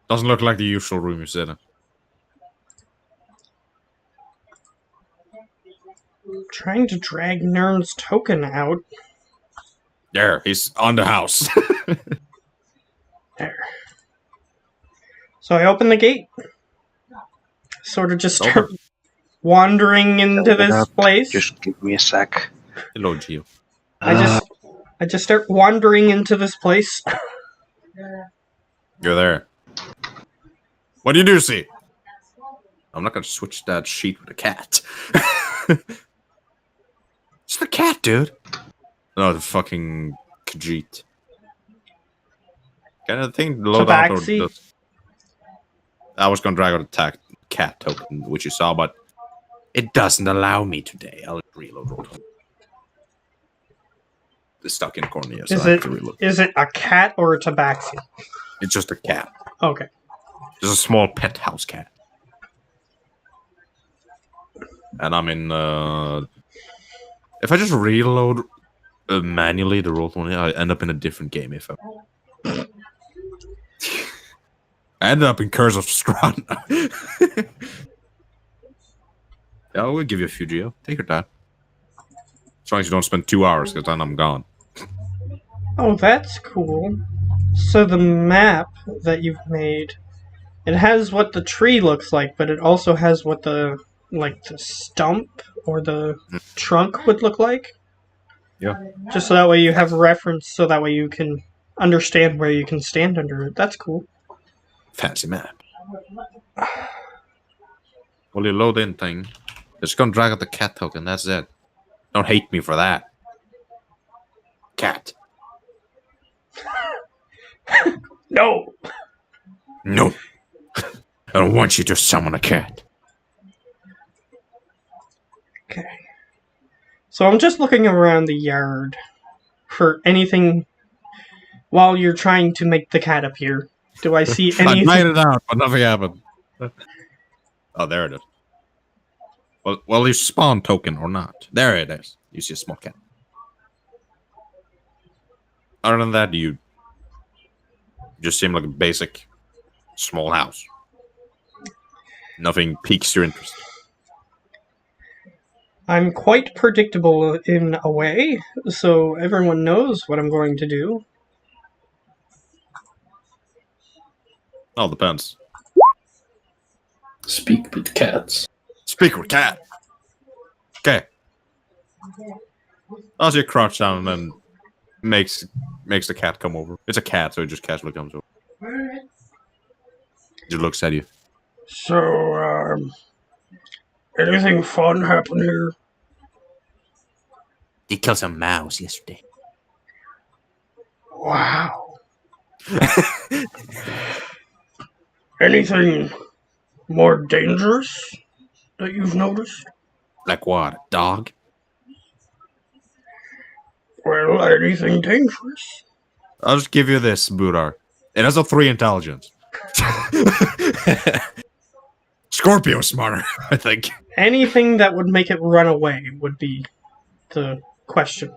S1: Doesn't look like the usual room you sit in.
S3: Trying to drag Nern's token out.
S1: There, he's on the house.
S3: There. So I open the gate. Sort of just start wandering into
S6: Open
S3: this
S6: up.
S3: place.
S6: Just give me a sec.
S1: Hello, Gio.
S3: I just start wandering into this place.
S1: You're there. What do you do, see? I'm not gonna switch that sheet with a cat. It's the cat, dude. No, the fucking Khajiit. Can the thing load out or
S3: Tabaxi?
S1: does... I was gonna drag out a cat token, which you saw, but it doesn't allow me today. I'll reload roll. It's stuck in cornea, so I have to reload.
S3: Is it a cat or a tabaxi?
S1: It's just a cat.
S3: Okay.
S1: It's a small pet house cat. And I'm in, if I just reload manually the roll 20, I end up in a different game if I... I ended up in Curse of Strahd. Yeah, I will give you a few, Geo. Take your time. As long as you don't spend 2 hours, because then I'm gone.
S3: Oh, that's cool. So the map that you've made, it has what the tree looks like, but it also has what the stump or the trunk would look like.
S1: Yeah.
S3: Just so that way you have a reference, so that way you can understand where you can stand under it. That's cool.
S1: Fancy map. Well, you load in thing. Just gonna drag out the cat token, that's it. Don't hate me for that. Cat.
S3: No!
S1: No. I don't want you to summon a cat.
S3: Okay. So I'm just looking around the yard for anything while you're trying to make the cat appear. Do I see
S1: I
S3: anything?
S1: made it out, but nothing happened. Oh, there it is. Well, you spawn token or not. There it is. You see a small cat. Other than that, you just seem like a basic small house. Nothing piques your interest.
S3: I'm quite predictable in a way, so everyone knows what I'm going to do.
S1: All depends.
S4: Speak with cats.
S1: Speak with cat. Okay. As you crouch down and then makes the cat come over. It's a cat, so it just casually comes over. It just looks at you.
S3: So, anything fun happen here?
S1: He killed some mouse yesterday.
S3: Wow. Anything more dangerous that you've noticed?
S1: Like what? A dog?
S3: Well, anything dangerous.
S1: I'll just give you this, Buddar. It has a 3 intelligence. Scorpio smarter, I think.
S3: Anything that would make it run away would be the question.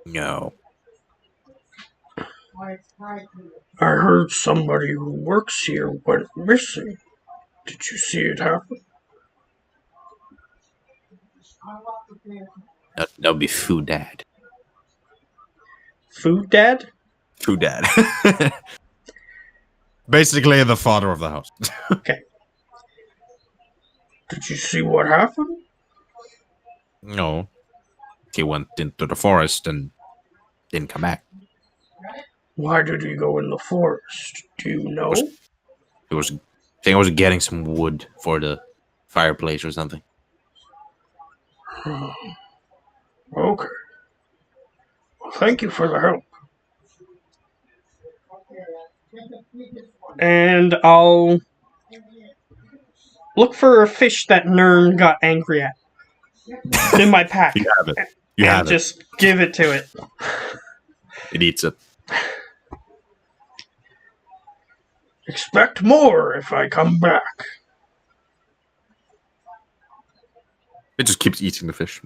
S1: No.
S3: I heard somebody who works here went missing. Did you see it happen?
S1: That'll be Food Dad.
S3: Food Dad?
S1: Food Dad. Basically the father of the house.
S3: Okay. Did you see what happened?
S1: No. He went into the forest and didn't come back.
S3: Why did he go in the forest? Do you know?
S1: I think I was getting some wood for the fireplace or something.
S3: Okay. Well, thank you for the help. And I'll look for a fish that Nern got angry at in my pack.
S1: You have it. You
S3: and
S1: have it.
S3: just give it to it.
S1: It eats it.
S3: Expect more if I come back.
S1: It just keeps eating the fish.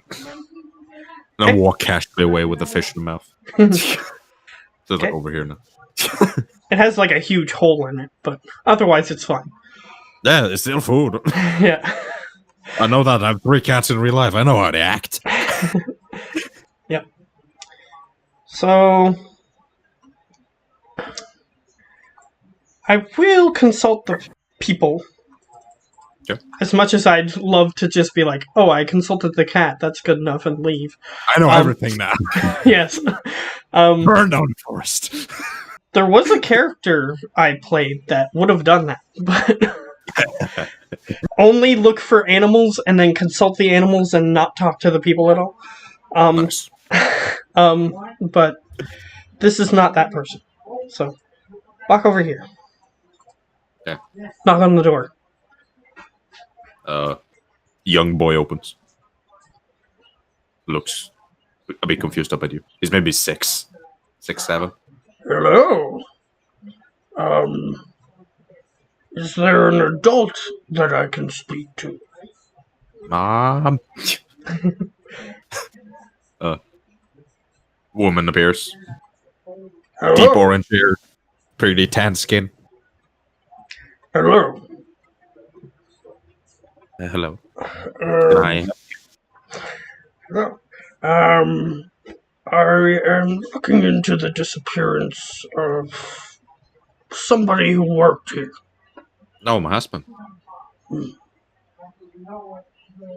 S1: And I walk casually away with the fish in the mouth. So it's like
S3: Okay.
S1: over here now.
S3: It has like a huge hole in it, but otherwise it's fine.
S1: Yeah, it's still food.
S3: Yeah.
S1: I know that. I have 3 cats in real life. I know how they act.
S3: Yep. So I will consult the people.
S1: Okay.
S3: As much as I'd love to just be like, oh, I consulted the cat, that's good enough, and leave.
S1: I know
S3: Um,
S1: everything now.
S3: Yes.
S1: Burn down the forest.
S3: There was a character I played that would have done that, but only look for animals and then consult the animals and not talk to the people at all.
S1: Nice.
S3: But this is not that person. So, walk over here.
S1: Yeah.
S3: Knock on the door.
S1: Young boy opens. Looks a bit confused up at you. He's maybe 6, 7.
S3: Hello. Is there an adult that I can speak to?
S1: Mom. Woman appears.
S3: Hello.
S1: Deep orange hair. Pretty tan skin.
S3: Hello.
S1: Hello. Hi.
S3: Hello. I am looking into the disappearance of somebody who worked here.
S1: No, my husband.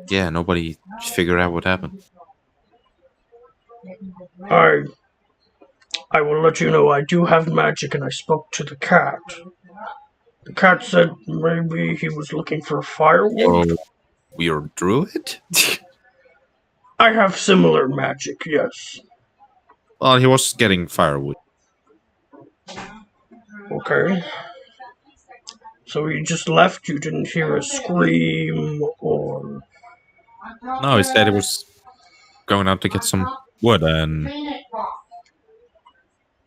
S1: Yeah, nobody figured out what happened.
S3: I will let you know I do have magic, and I spoke to the cat. The cat said maybe he was looking for firewood.
S1: Oh, you're a druid?
S3: I have similar magic, yes.
S1: Well, he was getting firewood.
S3: Okay. So you just left, you didn't hear a scream or...
S1: No, he said he was going out to get some wood and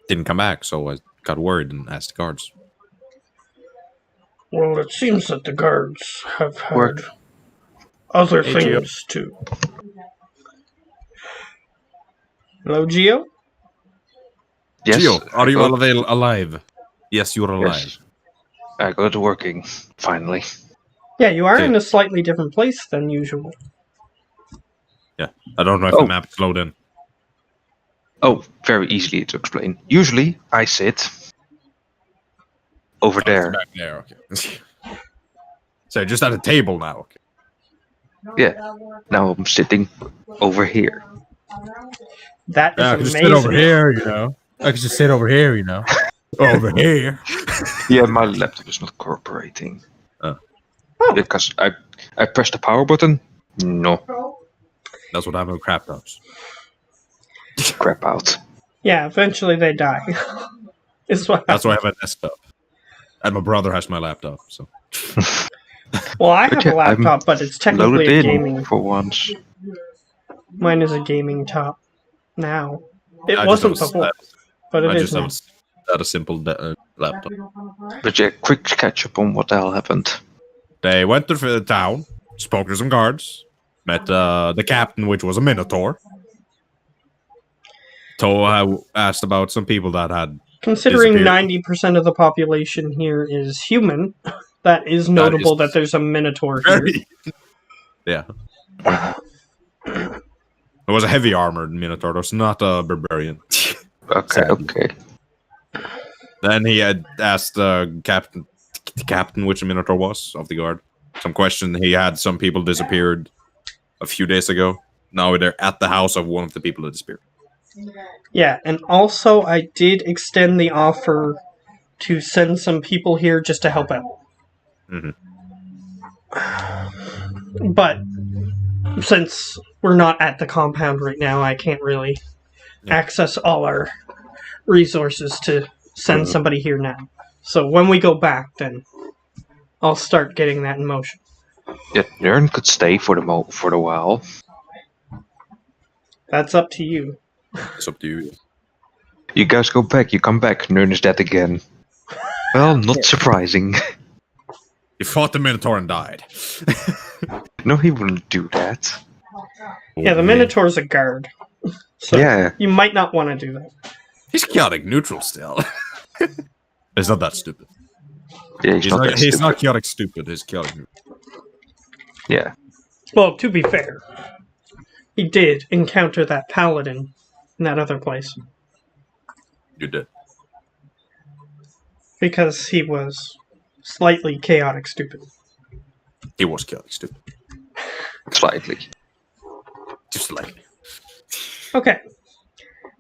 S1: didn't come back, so I got worried and asked the guards.
S3: Well, it seems that the guards have had
S2: Work.
S3: other
S1: Hey, Gio.
S3: things too. Hello, Gio?
S2: Yes.
S1: Gio, are
S2: I
S1: you
S2: got-
S1: alive? Yes, you're alive.
S2: Yes. I got it working, finally.
S3: Yeah, you are
S1: Okay.
S3: in a slightly different place than usual.
S1: I don't know if
S2: Oh.
S1: the map is loaded in.
S2: Oh, very easily to explain. Usually, I sit over there.
S1: Back there, okay. So just at a table now, okay.
S2: Yeah. Now I'm sitting over here.
S3: That is
S1: Yeah, I can
S3: amazing.
S1: just sit over here, you know. I can just sit over here, you know. Over here.
S2: Yeah, my laptop is not cooperating.
S1: Oh.
S2: Because I pressed the power button. No,
S1: That's what happened with crap tops.
S2: crap out.
S3: Yeah, eventually they die. Is what
S1: That's why I have a desktop. And my brother has my laptop, so.
S3: Well, I
S2: But
S3: have a
S2: yeah, I'm
S3: laptop, but it's technically
S2: Loaded
S3: a
S2: in
S3: gaming.
S2: for once.
S3: Mine is a gaming top now. It
S1: I just
S3: wasn't
S1: have a-
S3: before, but
S1: I
S3: it is
S1: just
S3: now.
S1: had a simple laptop.
S2: But yeah, quick catch up on what the hell happened.
S1: They went to the town, spoke to some guards, met the captain, which was a minotaur. Asked about some people that had.
S3: Considering
S1: disappeared.
S3: 90% of the population here is human, that is notable that there's a minotaur here.
S1: Very. Yeah. It was a heavy armored minotaur. It was not a barbarian.
S2: Okay,
S1: Sadly.
S2: okay.
S1: Then he had asked the captain which minotaur was of the guard. Some question. He had some people disappeared a few days ago. Now they're at the house of one of the people that disappeared.
S3: Yeah, and also I did extend the offer to send some people here just to help out.
S1: Mhm.
S3: But since we're not at the compound right now, I can't really access all our resources to send somebody here now. So when we go back, then I'll start getting that in motion.
S2: Yeah, Nern could stay for the while.
S3: That's up to you.
S1: It's up to you.
S2: You guys go back, you come back, Nern is dead again. Well, not surprising.
S1: He fought the minotaur and died.
S2: No, he wouldn't do that.
S3: Yeah, the
S1: Okay.
S3: Minotaur's a guard. So
S2: Yeah.
S3: you might not want to do that.
S1: He's chaotic neutral still. It's not that stupid.
S2: Yeah, he's not that
S1: He's
S2: stupid.
S1: not chaotic stupid. He's chaotic neutral.
S2: Yeah.
S3: Well, to be fair, he did encounter that paladin in that other place
S1: You did.
S3: because he was slightly chaotic stupid.
S1: He was chaotic stupid.
S2: Slightly.
S1: Just slightly.
S3: Okay,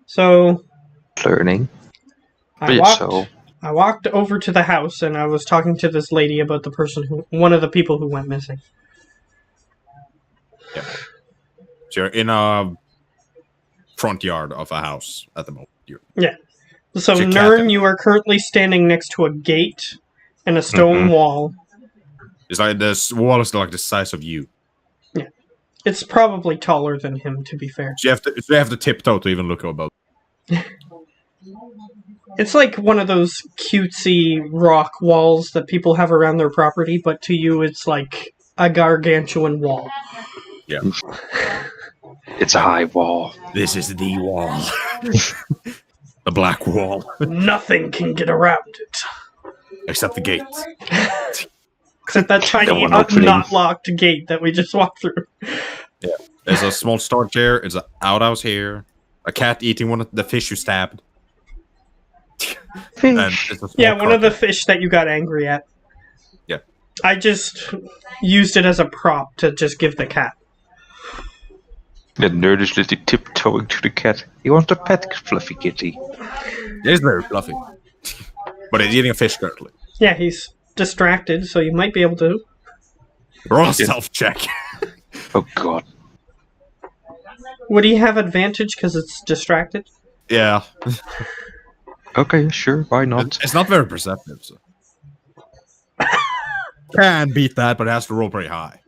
S3: so
S2: Learning.
S3: I
S2: But yeah,
S3: walked.
S2: so
S3: I walked over to the house and I was talking to this lady about the one of the people who went missing.
S1: So you're in a front yard of a house at the moment.
S3: So,
S1: Your cat
S3: Nern,
S1: then.
S3: you are currently standing next to a gate and a stone
S2: Mhm.
S3: wall.
S1: It's like this wall is like the size of you.
S3: It's probably taller than him, to be fair.
S1: So you have to tiptoe to even look above.
S3: It's like one of those cutesy rock walls that people have around their property, but to you, it's like a gargantuan wall.
S2: it's a high wall.
S1: This is the wall. The black wall.
S3: Nothing can get around it.
S1: Except the gate.
S3: Except that tiny,
S2: one opening.
S3: not locked gate that we just walked through.
S1: There's a small storage here. It's an outhouse here. A cat eating one of the fish you stabbed. And it's a small
S3: Yeah, one of the
S1: cart.
S3: fish that you got angry at.
S1: Yeah.
S3: I just used it as a prop to just give the cat.
S2: The nerd is literally tiptoeing to the cat. He wants to pet Fluffy Kitty.
S1: It's very fluffy. But it's eating a fish currently.
S3: Yeah, he's distracted, so you might be able to.
S1: Roll a self check.
S2: Oh god.
S3: Would he have advantage because it's distracted?
S1: Yeah.
S2: Okay, sure, why not?
S1: It's not very perceptive, so. Can beat that, but it has to roll pretty high.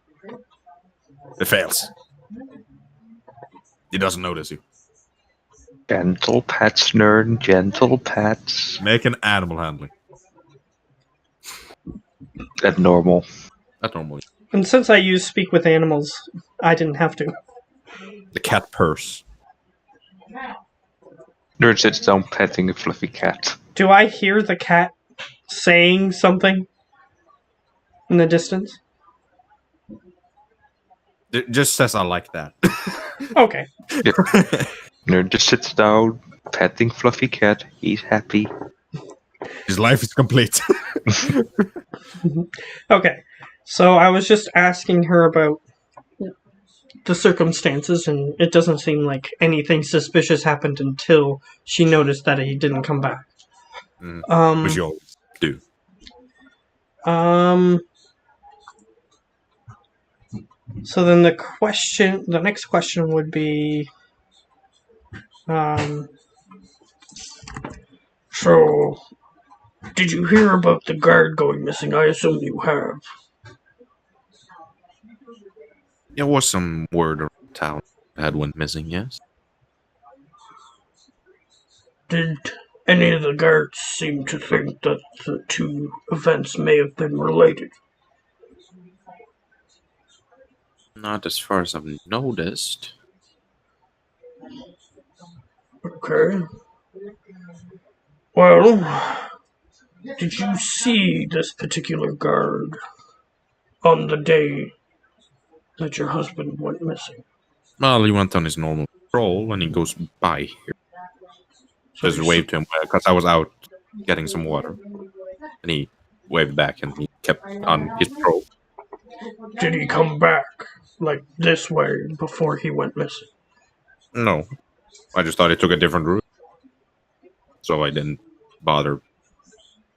S1: It fails. He doesn't notice you.
S2: Gentle pets, nerd, gentle pets.
S1: Make an animal handling.
S2: At normal.
S1: That's normal.
S3: And since I use speak with animals, I didn't have to.
S1: The cat purse.
S2: Nerd sits down petting a fluffy cat.
S3: Do I hear the cat saying something in the distance?
S1: It just says I like that.
S3: Okay.
S2: Nerd just sits down, petting fluffy cat. He's happy.
S1: His life is complete.
S3: Okay. So I was just asking her about the circumstances, and it doesn't seem like anything suspicious happened until she noticed that he didn't come back.
S1: Which you always do.
S3: So then the next question would be, so did you hear about the guard going missing? I assume you have.
S1: There was some word around town that went missing, yes?
S3: Did any of the guards seem to think that the two events may have been related?
S1: Not as far as I've noticed.
S3: Okay. Well, did you see this particular guard on the day that your husband went missing?
S1: Well, he went on his normal patrol and he goes by here.
S3: So
S1: Just
S3: you
S1: waved to him because I was out getting some water. And he waved back and he kept on his patrol.
S3: Did he come back like this way before he went missing?
S1: No. I just thought he took a different route. So I didn't bother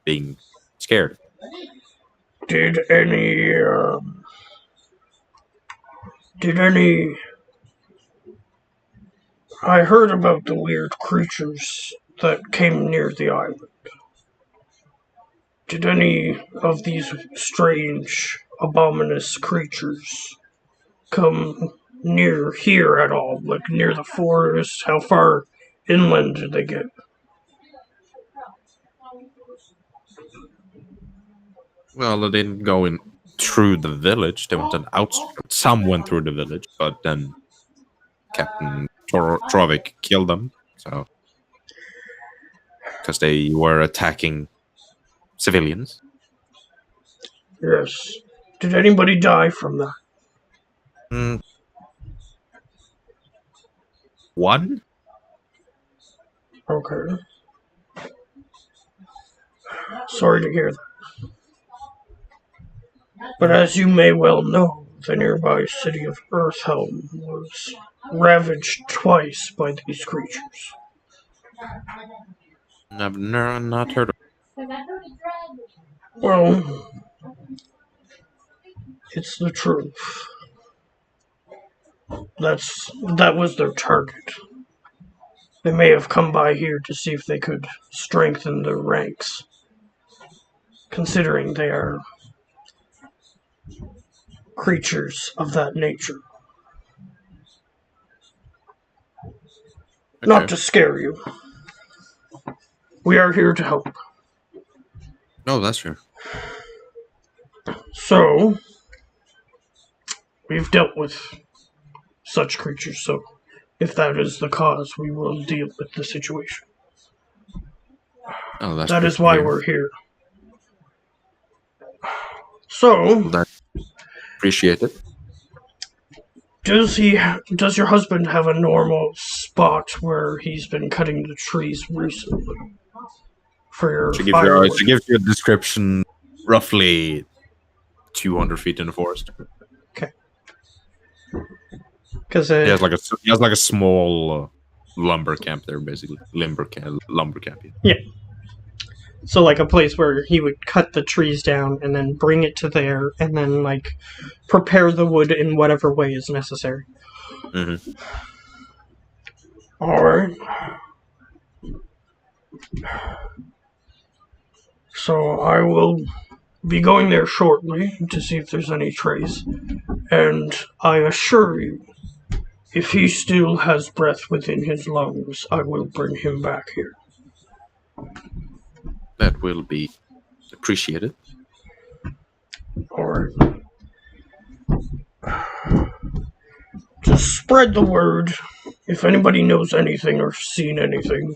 S1: being scared.
S3: Did any I heard about the weird creatures that came near the island. Did any of these strange, abominous creatures come near here at all? Like near the forest? How far inland did they get?
S1: Well, they didn't go in through the village. They went on outskirts. Some went through the village, but then Captain Trovik killed them. So, because they were attacking civilians.
S3: Yes. Did anybody die from that?
S1: Mm. One?
S3: Okay. Sorry to hear that. But as you may well know, the nearby city of Earthhelm was ravaged twice by these creatures.
S1: I've not heard of.
S3: Well, it's the truth. That was their target. They may have come by here to see if they could strengthen their ranks, considering they are creatures of that nature.
S1: Okay.
S3: Not to scare you. We are here to help.
S1: No, that's true.
S3: So, we've dealt with such creatures, so if that is the cause, we will deal with the situation.
S1: Oh, that's
S3: That
S1: good
S3: is
S1: to
S3: why
S1: hear.
S3: we're here. So,
S1: That's appreciated.
S3: does your husband have a normal spot where he's been cutting the trees recently for your firewood?
S1: She gives you a description, roughly 200 feet in the forest.
S3: Because
S1: He has like a small lumber camp there, basically. Lumber camp. Yeah.
S3: so like a place where he would cut the trees down and then bring it to there and then like prepare the wood in whatever way is necessary.
S1: Mm-hmm.
S3: All right. So I will be going there shortly to see if there's any trace, and I assure you, if he still has breath within his lungs, I will bring him back here.
S1: That will be appreciated.
S3: Alright. Just spread the word. If anybody knows anything or seen anything,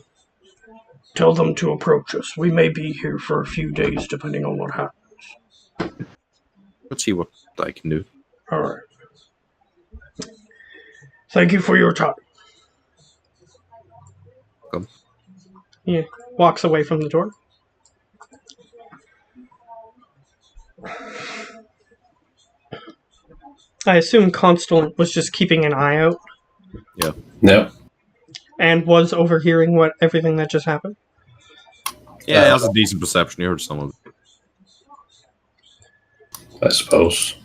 S3: tell them to approach us. We may be here for a few days depending on what happens.
S1: Let's see what I can do.
S3: Alright. Thank you for your time.
S1: Welcome.
S3: He walks away from the door. I assume Constellant was just keeping an eye out
S1: Yeah.
S4: No.
S3: and was overhearing everything that just happened.
S1: Yeah, he has a decent perception. You heard some of it.
S4: I suppose.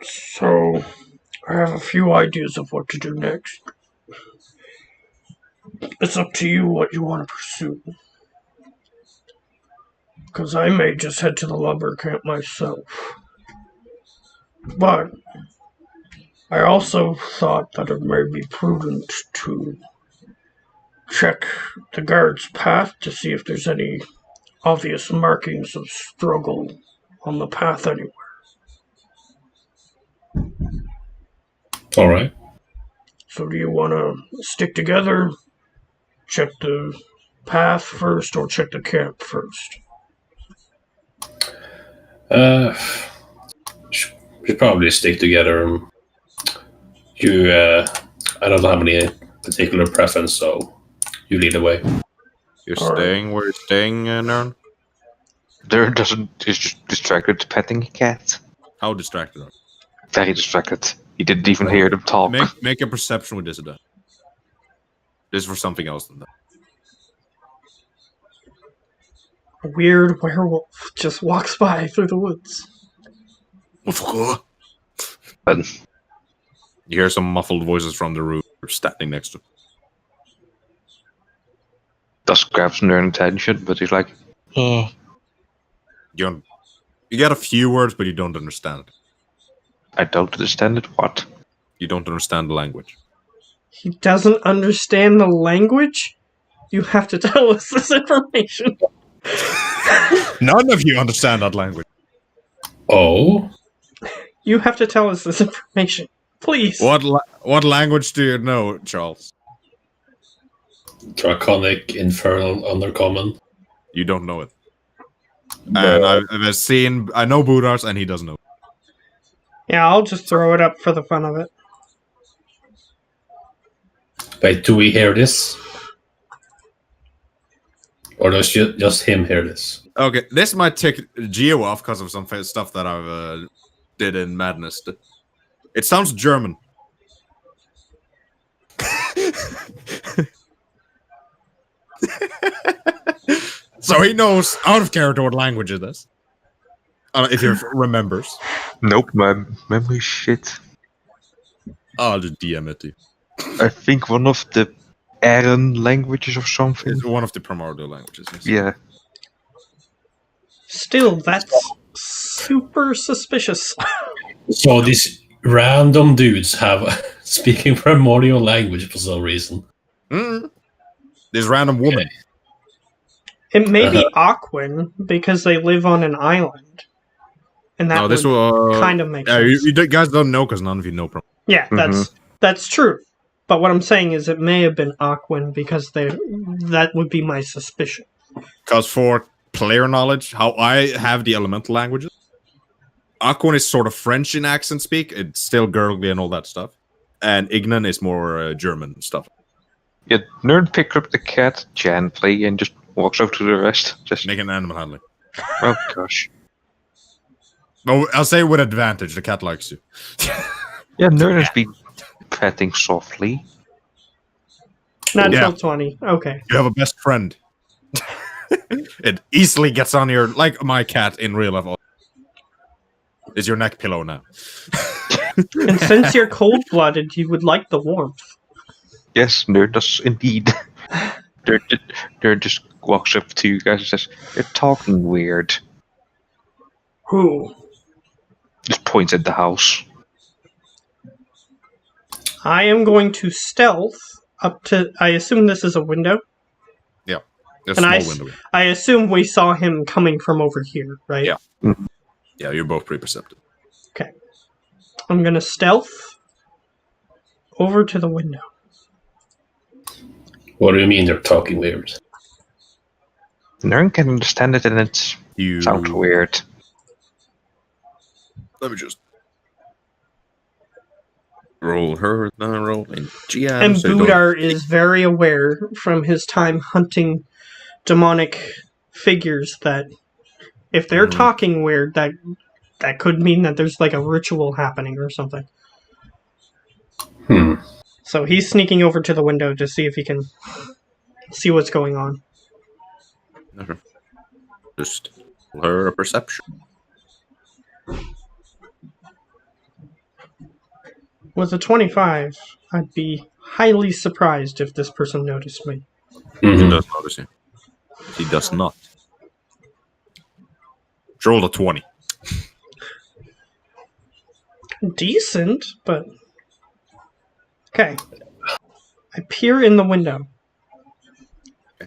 S3: So, I have a few ideas of what to do next. It's up to you what you want to pursue. Because I may just head to the lumber camp myself. But I also thought that it may be prudent to check the guard's path to see if there's any obvious markings of struggle on the path anywhere.
S4: All right.
S3: So do you want to stick together, check the path first, or check the camp first?
S4: Should probably stick together. You, I don't have any particular preference, so you lead the way.
S1: You're
S3: All right.
S1: staying where you're staying, Nern?
S2: There is just distracted petting a cat.
S1: How distracted are you?
S2: Very distracted. He didn't even hear them talk.
S1: Make a perception with disadvantage. This is for something else than that.
S3: A weird werewolf just walks by through the woods.
S2: But
S1: You hear some muffled voices from the room standing next to him.
S2: does grab some their attention, but he's like,
S1: You get a few words, but you don't understand.
S2: I don't understand it. What?
S1: You don't understand the language.
S3: He doesn't understand the language? You have to tell us this information.
S1: None of you understand that language.
S4: Oh,
S3: You have to tell us this information. Please.
S1: What language do you know, Charles?
S4: Draconic, Infernal, Undercommon.
S1: You don't know it. And I've seen. I know Buddars, and he doesn't know.
S3: Yeah, I'll just throw it up for the fun of it.
S4: Wait, do we hear this? Or does just him hear this?
S1: Okay, this might tick Geo off because of some stuff that I've did in Madness. It sounds German. So he knows out of character what language it is. If he remembers.
S2: Nope, my memory shit.
S1: I'll just DM it to you.
S2: I think one of the Aaron languages or something.
S1: It's one of the primordial languages. Yes.
S2: Yeah.
S3: Still, that's super suspicious.
S4: So these random dudes have speaking primordial language for some reason.
S1: This random woman.
S3: It may be Aquan because they live on an island, and that
S1: No, this
S3: would
S1: will
S3: kind of make
S1: yeah,
S3: sense.
S1: you guys don't know because none of you know.
S3: Yeah, that's true. But what I'm saying is, it may have been Aquan because that would be my suspicion.
S1: Because for player knowledge, how I have the elemental languages, Aquan is sort of French in accent speak. It's still gurgly and all that stuff. And Ignan is more German stuff.
S2: Yeah, Nerd picks up the cat gently and just walks out to the rest. Just
S1: Make an animal handling.
S2: oh gosh.
S1: No, I'll say with advantage. The cat likes you.
S2: Yeah, Nerd has been petting softly.
S3: Natural 20. Okay.
S1: You have a best friend. It easily gets on your, like my cat in real life. Is your neck pillow now.
S3: And since you're cold-blooded, you would like the warmth.
S2: Yes, Nerd does indeed. Nerd just walks up to you guys and says, "You're talking weird."
S3: Who?
S2: Just points at the house.
S3: I am going to stealth up to... I assume this is a window?
S1: Yeah. There's
S3: And
S1: a small window.
S3: I assume we saw him coming from over here, right?
S1: Yeah. Yeah, you're both pretty perceptive.
S3: Okay. I'm going to stealth over to the window.
S4: What do you mean they're talking weird?
S2: Nerd can understand it and it sounds weird.
S1: Let me just roll her, roll in GM.
S3: And
S1: so you
S3: Buddar is very aware from his time hunting demonic figures that if they're talking weird, that could mean that there's like a ritual happening or something. So he's sneaking over to the window to see if he can see what's going on.
S1: Okay. Just roll her a perception.
S3: With a 25, I'd be highly surprised if this person noticed me.
S1: He does notice you. He does not. Roll a 20.
S3: Decent, but... Okay. I peer in the window.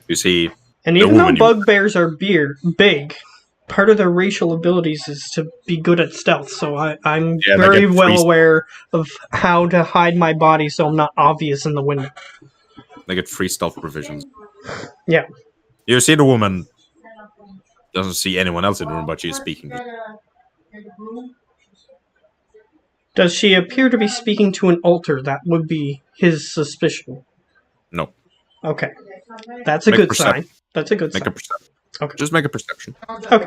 S1: You see,
S3: And even though bugbears are big, part of their racial abilities is to be good at stealth, so I'm very well aware of how to hide my body so I'm not obvious in the window.
S1: they get free stealth provisions.
S3: Yeah.
S1: You see the woman doesn't see anyone else in the room, but she's speaking.
S3: Does she appear to be speaking to an altar? That would be his suspicion.
S1: No.
S3: Okay. That's a good sign. That's a good sign.
S1: Make a perception.
S3: Okay.
S1: Just make a perception.
S3: Okay.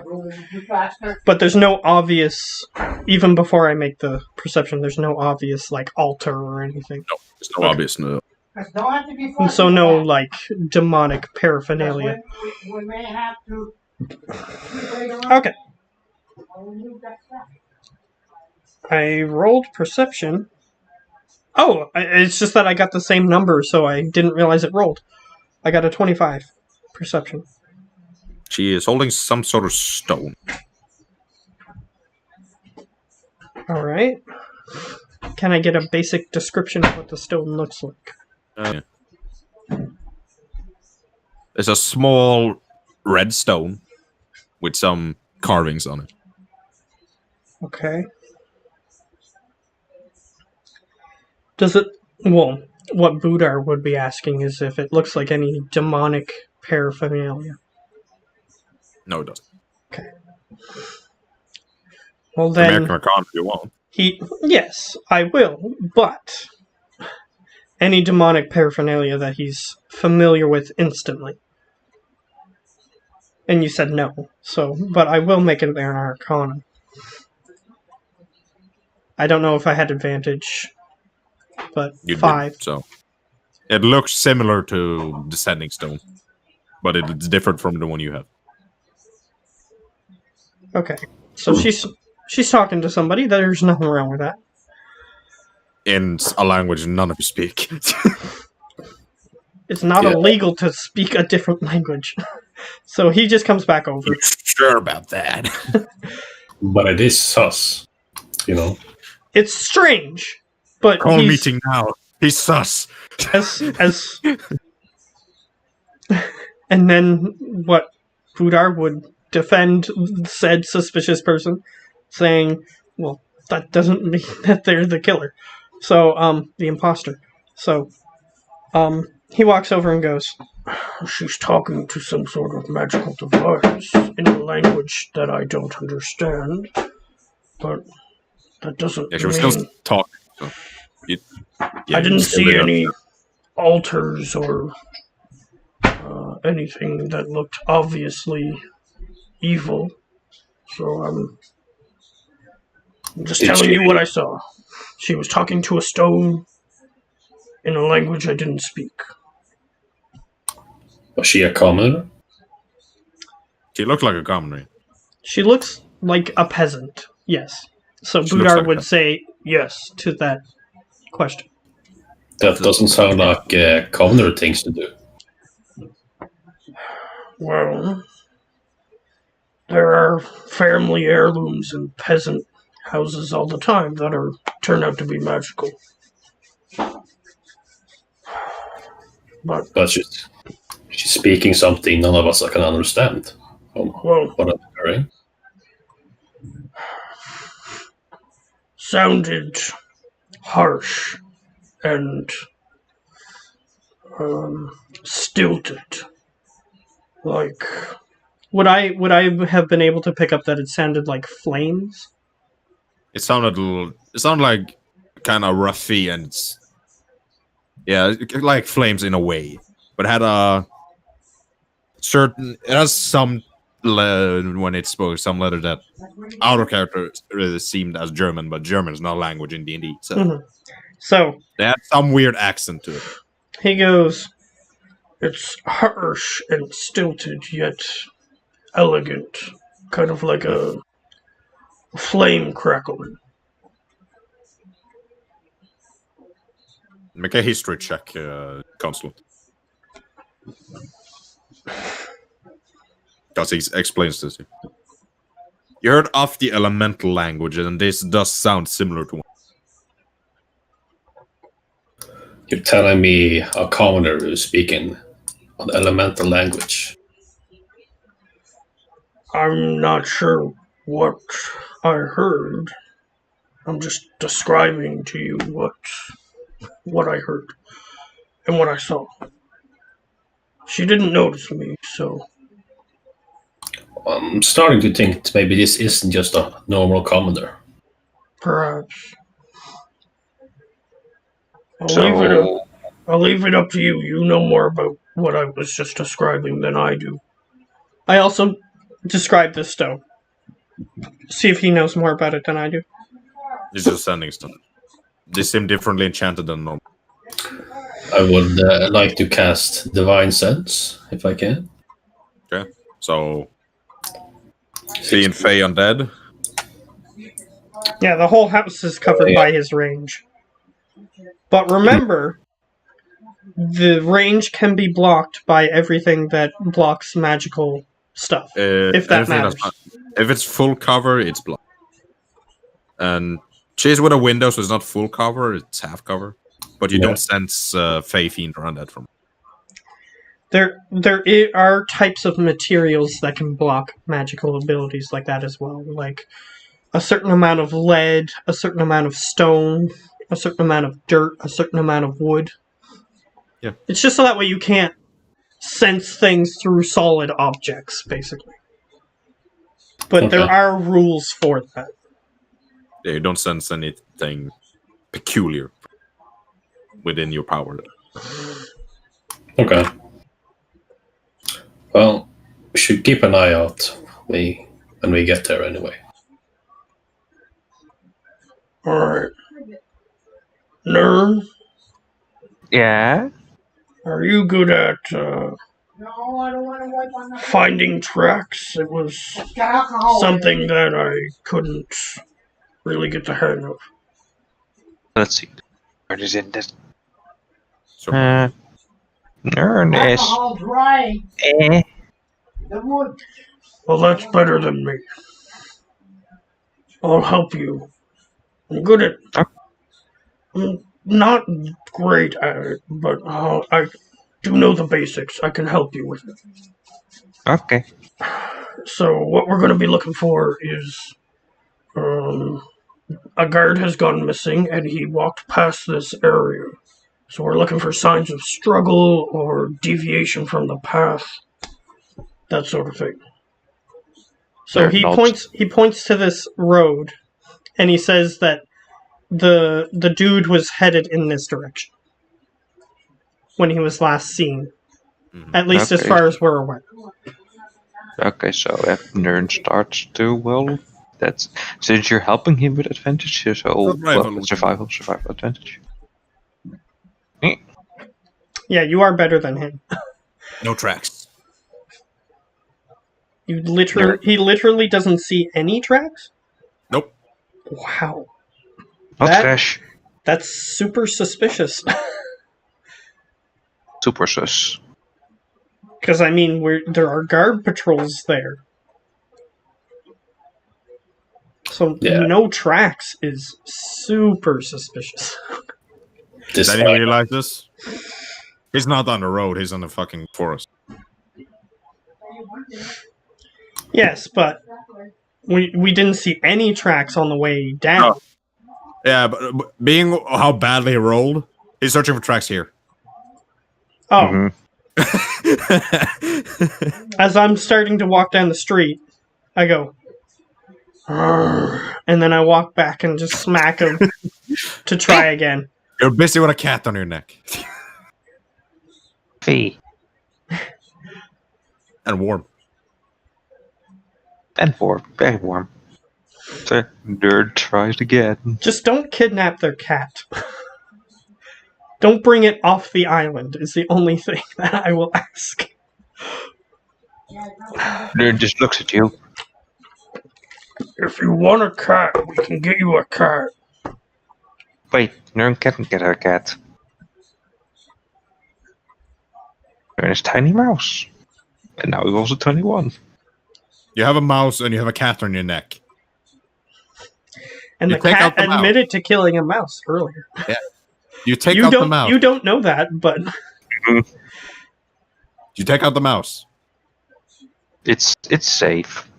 S3: But there's no obvious, even before I make the perception, there's no obvious, like, altar or anything.
S1: No, there's no obvious. No.
S3: And so no, like, demonic paraphernalia.
S5: We may have to.
S3: Okay. I rolled perception. Oh, it's just that I got the same number, so I didn't realize it rolled. I got a 25 perception.
S1: She is holding some sort of stone.
S3: All right. Can I get a basic description of what the stone looks like?
S1: It's a small red stone with some carvings on it.
S3: Okay. Does it? Well, what Buddar would be asking is if it looks like any demonic paraphernalia.
S1: No, it doesn't.
S3: Well,
S1: Give me
S3: then
S1: Arcana if you want.
S3: Yes, I will, but any demonic paraphernalia that he's familiar with instantly. And you said no, but I will make it an Arcana. I don't know if I had advantage, but
S1: You
S3: 5.
S1: didn't, so it looks similar to the Sending Stone, but it's different from the one you have.
S3: Okay, so she's talking to somebody. There's nothing wrong with that.
S1: In a language none of you speak.
S3: It's not
S4: Yeah.
S3: illegal to speak a different language. So he just comes back over.
S1: You're sure about that?
S4: But it is sus, you know.
S3: It's strange, but
S1: Call
S3: he's
S1: meeting now. He's sus.
S3: as and then what Buddar would defend said suspicious person, saying, well, that doesn't mean that they're the killer. So, the imposter. So, he walks over and goes, she's talking to some sort of magical device in a language that I don't understand, but that doesn't
S1: Yeah, she was
S3: mean...
S1: still talking. So
S3: I didn't see any altars or anything that looked obviously evil. So I'm just telling you what I saw. She was talking to a stone in a language I didn't speak.
S4: Was she a commoner?
S1: She looked like a commoner.
S3: She looks like a peasant, yes. So
S1: She looks
S3: Buddar
S1: like
S3: would
S1: a-
S3: say yes to that question.
S4: That doesn't sound like commoner things to do.
S3: Well, there are family heirlooms in peasant houses all the time that turn out to be magical.
S4: But she's speaking something none of us can understand.
S3: Well,
S4: What I'm hearing.
S3: sounded harsh and stilted. Like, would I have been able to pick up that it sounded like flames?
S1: It sounded like kind of roughy and like flames in a way, but had a certain. It has some when it spoke some letter that out of character really seemed as German, but German is not a language in D&D, so
S3: Mhm. So
S1: they had some weird accent to it.
S3: he goes, it's harsh and stilted, yet elegant. Kind of like a flame crackling.
S1: Make a history check, Consulate. Because he explains this. You heard of the elemental language, and this does sound similar to one.
S4: You're telling me a commoner who's speaking an elemental language.
S3: I'm not sure what I heard. I'm just describing to you what I heard and what I saw. She didn't notice me, so
S4: I'm starting to think that maybe this isn't just a normal commoner.
S3: perhaps. I'll
S4: So,
S3: leave it up to you. You know more about what I was just describing than I do. I also described this stone. See if he knows more about it than I do.
S1: It's just sending stuff. They seem differently enchanted than normal.
S4: I would like to cast Divine Sense, if I can.
S1: Okay, so seeing Fey undead.
S3: Yeah, the whole house is covered by his range. But remember, the range can be blocked by everything that blocks magical stuff. If that
S1: anything that's
S3: matters.
S1: not- if it's full cover, it's blocked. And she's with a window, so it's not full cover; it's half cover. But you
S4: Yeah.
S1: don't sense Fey fiend or undead from.
S3: There are types of materials that can block magical abilities like that as well. Like a certain amount of lead, a certain amount of stone, a certain amount of dirt, a certain amount of wood.
S1: Yeah.
S3: It's just so that way you can't sense things through solid objects, basically. But there
S4: Okay.
S3: are rules for that.
S1: Yeah, you don't sense anything peculiar within your power.
S4: Okay. Well, we should keep an eye out when we get there anyway.
S3: Alright. Nern,
S2: Yeah?
S3: are you good at
S5: No, I don't want to wipe on the
S3: finding tracks? It was
S5: alcohol.
S3: something that I couldn't really get the hang of.
S2: Let's see. Where is in this?
S1: So,
S2: Nern is.
S5: Alcohol dry.
S2: Eh.
S5: The wood.
S3: Well, that's better than me. I'll help you. I'm good at. I'm not great at it, but I do know the basics. I can help you with it.
S2: Okay.
S3: So, what we're going to be looking for is. A guard has gone missing and he walked past this area. So, we're looking for signs of struggle or deviation from the path. That sort of thing. So
S2: They're
S3: he
S2: not-
S3: points to this road, and he says that the dude was headed in this direction when he was last seen. At least as
S2: Okay.
S3: far as we're aware.
S2: Okay, so if Nern starts to, well, that's since you're helping him with advantage, so survival advantage.
S3: Yeah, you are better than him.
S1: no tracks.
S3: He literally doesn't see any tracks?
S1: Nope.
S3: Wow.
S2: Not
S3: That-
S2: trash.
S3: That's super suspicious.
S2: Super sus.
S3: Because, I mean, there are guard patrols there. So,
S4: Yeah.
S3: no tracks is super suspicious.
S1: Did he realize this? He's not on the road, he's on the fucking forest.
S3: Yes, but we didn't see any tracks on the way down.
S1: Oh. Yeah, but being how badly he rolled, he's searching for tracks here.
S3: Oh,
S2: Mhm.
S3: as I'm starting to walk down the street, I go, "Arr," and then I walk back and just smack him to try again.
S1: You're busy with a cat on your neck.
S2: Fee.
S1: And warm.
S2: And warm. Very warm. The nerd tries again.
S3: Just don't kidnap their cat. Don't bring it off the island, is the only thing that I will ask.
S2: Nerd just looks at you.
S3: If you want a cat, we can get you a cat.
S2: Wait, Nerd can't get her cat. Nerd is tiny mouse. And now he's also 21.
S1: You have a mouse and you have a cat on your neck.
S3: And
S1: You
S3: the
S1: take
S3: cat
S1: out the mouse.
S3: admitted to killing a mouse earlier.
S1: You take out the mouse.
S3: You don't know that, but
S1: You take out the mouse.
S2: It's safe.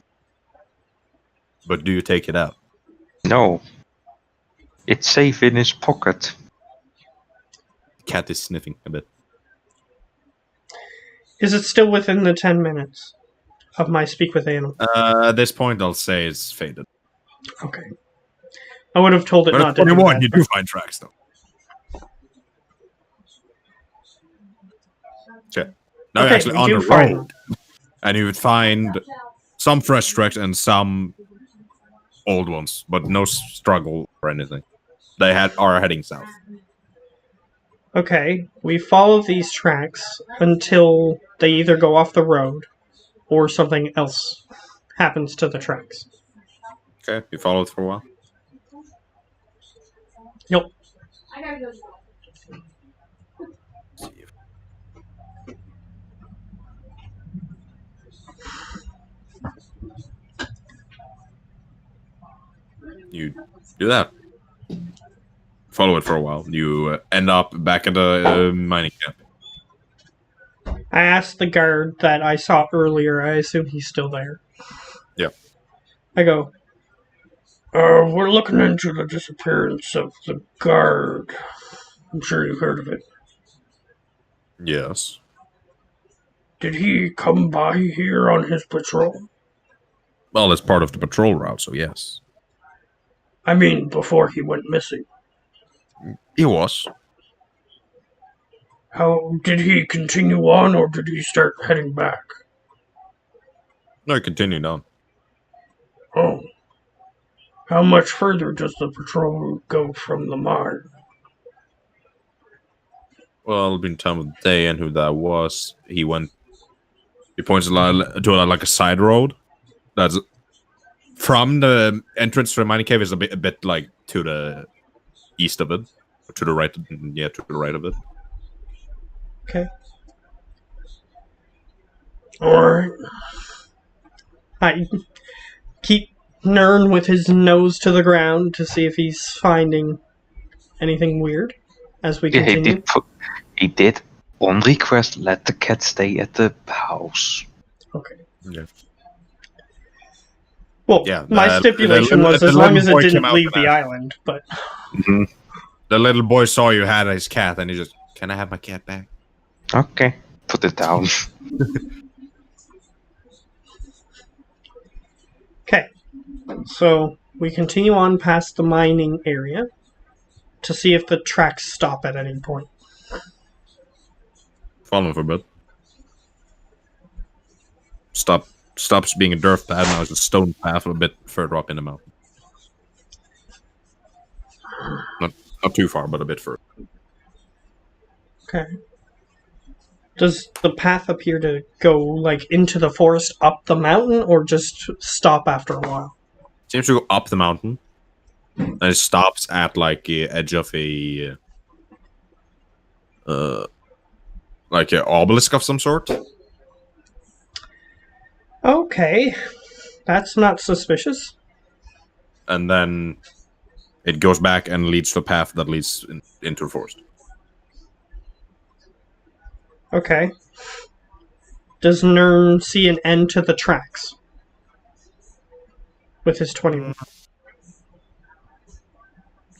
S1: But do you take it out?
S2: No. It's safe in his pocket.
S1: The cat is sniffing a bit.
S3: is it still within the 10 minutes of my speak with animal?
S1: At this point, I'll say it's faded.
S3: Okay. I would have told it
S1: But
S3: not
S1: at
S3: to do
S1: 21,
S3: that.
S1: you do find tracks, though. Okay. Now you're
S3: Okay,
S1: actually
S3: you
S1: on
S3: do
S1: the
S3: find
S1: road. And you would find some fresh tracks and some old ones, but no struggle or anything. They are heading south.
S3: Okay, we follow these tracks until they either go off the road or something else happens to the tracks.
S1: Okay, you followed for a while.
S3: Yep.
S5: I gotta go.
S1: You do that. Follow it for a while. You end up back at the mining camp.
S3: I asked the guard that I saw earlier. I assume he's still there.
S1: Yep.
S3: I go, We're looking into the disappearance of the guard. I'm sure you've heard of it.
S1: Yes.
S3: Did he come by here on his patrol?
S1: Well, it's part of the patrol route, so yes.
S3: I mean, before he went missing.
S1: He was.
S3: How did he continue on, or did he start heading back?
S1: No, he continued on.
S3: Oh. How much further does the patrol route go from the mine?
S1: Well, it'll be time of day and who that was. He points to like a side road. That's from the entrance to the mining cave is a bit like to the east of it. Or to the right, yeah, to the right of it.
S3: Okay. Alright. I keep Nern with his nose to the ground to see if he's finding anything weird as we
S2: Yeah,
S3: continue.
S2: he did, on request, let the cat stay at the house.
S3: Okay.
S1: Yeah.
S3: Well,
S1: Yeah,
S3: my stipulation was as
S1: the
S3: long
S1: little
S3: as it
S1: boy came
S3: didn't
S1: out
S3: leave
S1: and
S3: the
S1: asked-
S3: island, but
S2: Mm-hmm.
S1: The little boy saw you had his cat, and he just, can I have my cat back?
S2: Okay, put it down.
S3: okay. So we continue on past the mining area to see if the tracks stop at any point.
S1: Follow him for a bit. Stops being a dirt path, now it's a stone path a bit further up in the mountain. Not too far, but a bit further.
S3: Okay. Does the path appear to go like into the forest up the mountain or just stop after a while?
S1: Seems to go up the mountain. And it stops at like the edge of a like an obelisk of some sort.
S3: Okay. That's not suspicious.
S1: And then it goes back and leads to a path that leads into the forest.
S3: Okay. Does Nern see an end to the tracks? With his 21.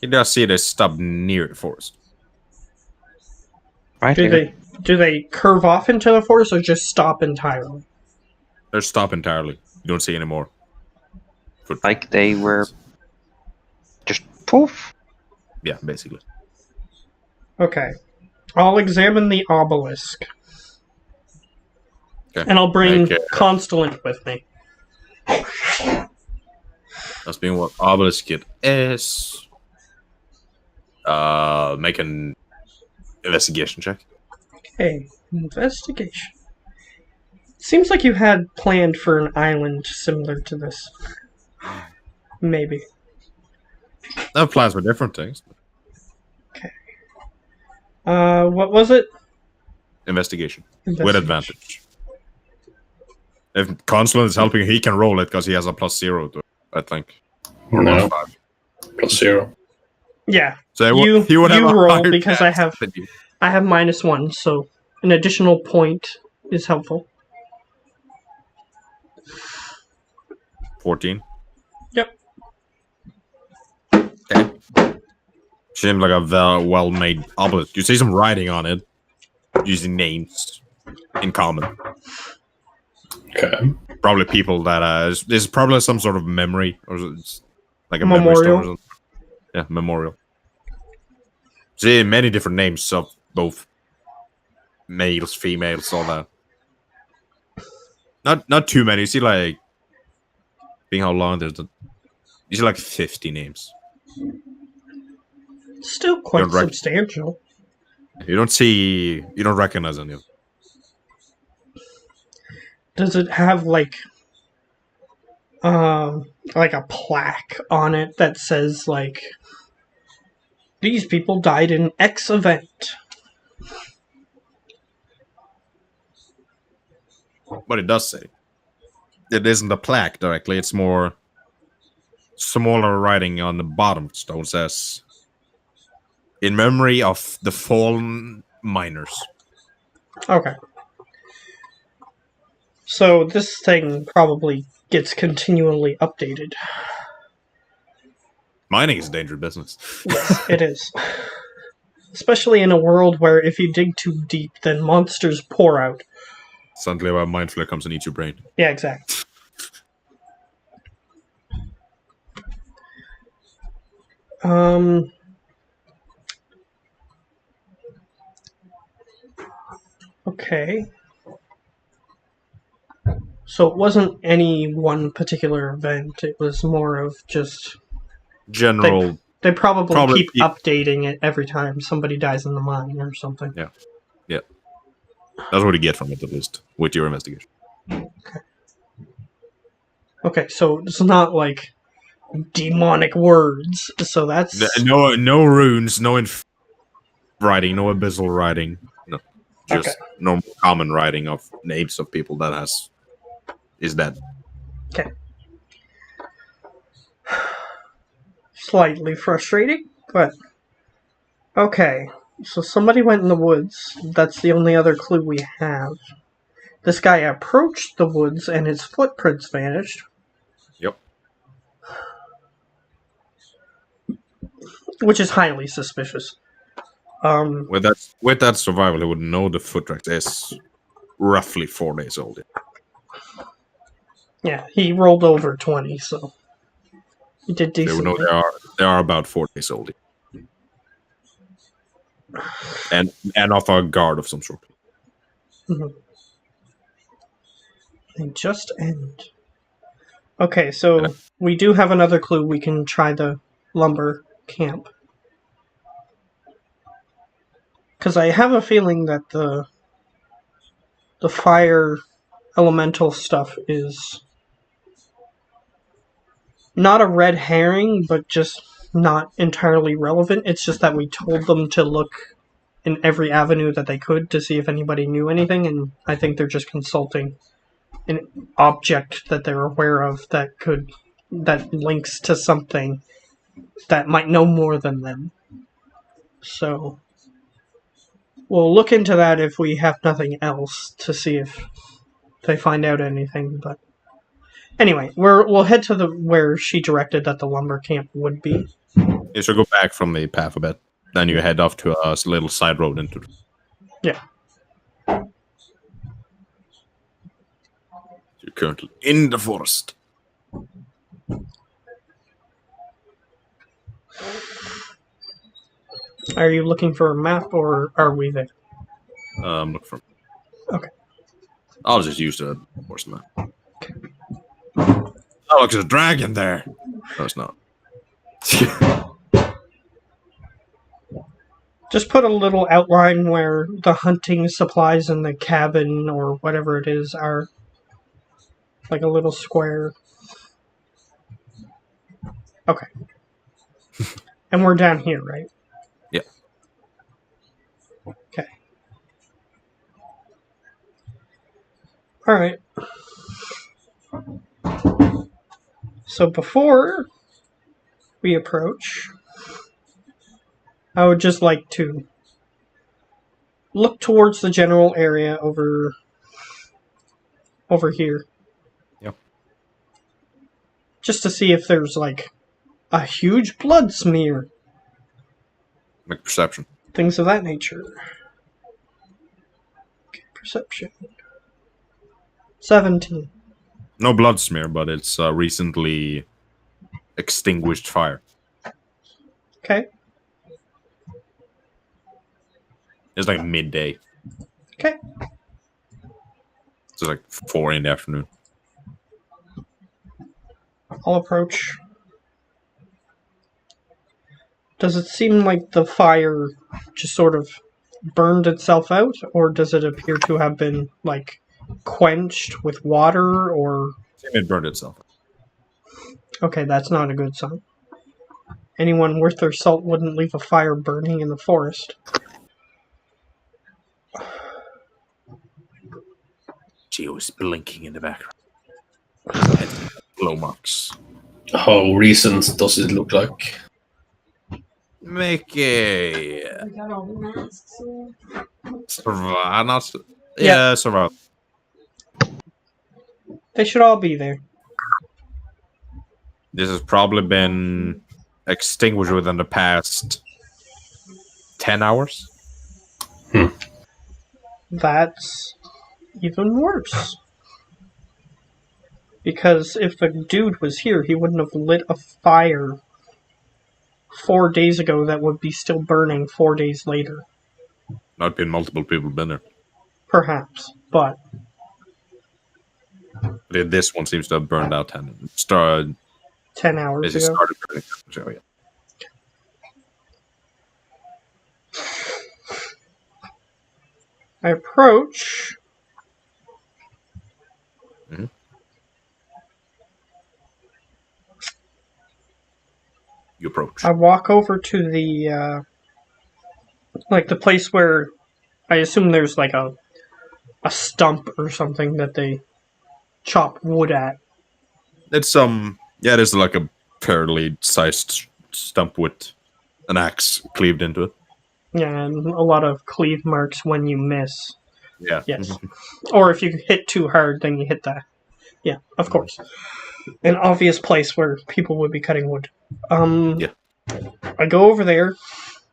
S1: He does see they stop near the forest.
S2: Right
S3: Do
S2: here.
S3: they curve off into the forest or just stop entirely?
S1: They're stop entirely. You don't see any more.
S2: Like they were just poof.
S1: Yeah, basically.
S3: Okay. I'll examine the obelisk.
S1: Okay.
S3: And I'll bring
S1: Make,
S3: Constellant with me.
S1: that's being what obelisk it is. Make an investigation check.
S3: Okay. Investigation. Seems like you had planned for an island similar to this. Maybe.
S1: That applies for different things.
S3: What was it?
S1: Investigation. With
S3: Investigation.
S1: advantage. If Consulate is helping, he can roll it because he has a +0 to it, I think. Or
S4: No.
S1: +5.
S4: +0.
S3: Yeah.
S1: So
S3: You
S1: he would have a
S3: roll
S1: higher
S3: because
S1: chance
S3: I have
S1: than you.
S3: -1, so an additional point is helpful.
S1: 14.
S3: Yep.
S1: Okay. Seems like a well-made obelisk. You see some writing on it, using names in common.
S4: Okay.
S1: Probably people that there's probably some sort of memory or it's like a
S3: Memorial.
S1: memory stone or something. Yeah, memorial. See many different names of both males, females, all that. Not too many. You see like being how long there's you see like 50 names.
S3: Still quite
S1: You're right.
S3: substantial.
S1: You don't recognize any of them.
S3: Does it have like a plaque on it that says like these people died in X event?
S1: But it does say. It isn't a plaque directly, it's more smaller writing on the bottom of the stone says in memory of the fallen miners.
S3: Okay. So this thing probably gets continually updated.
S1: Mining is a dangerous business.
S3: Yes, it is. Especially in a world where if you dig too deep, then monsters pour out.
S1: Suddenly, a mind flare comes and eats your brain.
S3: Yeah, exactly. Okay. So it wasn't any one particular event. It was more of just
S1: General.
S3: they probably
S1: Probably
S3: keep updating it every time somebody dies in the mine or something.
S1: Yeah. That's what you get from it, at least, with your investigation.
S3: Okay, so it's not like demonic words. So that's
S1: No runes, no writing, no abyssal writing. No. Just
S3: Okay.
S1: normal common writing of names of people that is dead.
S3: okay. Slightly frustrating, but okay. So somebody went in the woods. That's the only other clue we have. This guy approached the woods and his footprints vanished.
S1: Yep.
S3: Which is highly suspicious.
S1: With that survival, he would know the foot tracks is roughly 4 days old.
S3: Yeah, he rolled over 20, so he did
S1: They would know
S3: decently.
S1: they are about 4 days old. And off a guard of some sort.
S3: And just end. Okay, so we do have another clue. We can try the lumber camp. Because I have a feeling that the fire elemental stuff is not a red herring, but just not entirely relevant. It's just that we told them to look in every avenue that they could to see if anybody knew anything, and I think they're just consulting an object that they're aware of that links to something that might know more than them. So we'll look into that if we have nothing else to see if they find out anything. But anyway, we'll head to where she directed that the lumber camp would be.
S1: You should go back from the path a bit. Then you head off to a little side road into.
S3: Yeah.
S1: You're currently in the forest.
S3: Are you looking for a map, or are we there?
S1: Look for.
S3: Okay.
S1: I'll just use the horse map. Oh, look, there's a dragon there. No, it's not.
S3: Just put a little outline where the hunting supplies in the cabin or whatever it is are. Like a little square. Okay. And we're down here, right?
S1: Yeah.
S3: Okay. Alright. So before we approach, I would just like to look towards the general area over here.
S1: Yep.
S3: Just to see if there's like a huge blood smear.
S1: Make perception.
S3: Things of that nature. Okay, perception. 17.
S1: No blood smear, but it's recently extinguished fire.
S3: Okay.
S1: It's like midday.
S3: Okay.
S1: It's like 4 in the afternoon.
S3: I'll approach. Does it seem like the fire just sort of burned itself out, or does it appear to have been like quenched with water, or
S1: It burned itself.
S3: okay, that's not a good sign. Anyone worth their salt wouldn't leave a fire burning in the forest.
S1: Geo is blinking in the background. Glow marks.
S4: How recent does it look like?
S1: Make a
S5: We got all the masks in.
S1: survival. Not
S3: Yeah.
S1: survival.
S3: They should all be there.
S1: This has probably been extinguished within the past 10 hours.
S3: That's even worse. Because if the dude was here, he wouldn't have lit a fire 4 days ago that would be still burning 4 days later.
S1: Not been multiple people been there.
S3: Perhaps, but
S1: But this one seems to have burned out 10
S3: hours
S1: as it
S3: ago.
S1: started burning. So, yeah.
S3: I approach.
S1: Mhm. You approach.
S3: I walk over to the the place where I assume there's like a stump or something that they chop wood at.
S1: It's there's like a fairly sized stump with an axe cleaved into it.
S3: Yeah, and a lot of cleave marks when you miss.
S1: Yeah.
S3: Yes. Or if you hit too hard, then you hit that. Yeah, of course. An obvious place where people would be cutting wood.
S1: Yeah.
S3: I go over there,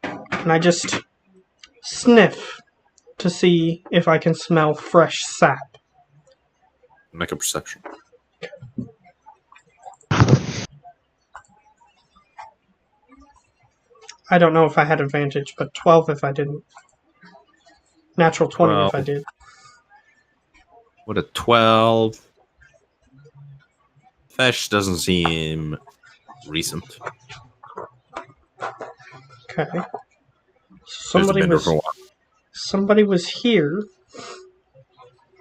S3: and I just sniff to see if I can smell fresh sap.
S1: Make a perception.
S3: I don't know if I had advantage, but 12 if I didn't. Natural 20 if I
S1: 12.
S3: did.
S1: With a 12. Fesh doesn't seem recent.
S3: Okay.
S1: There's been there for a while.
S3: Somebody was here,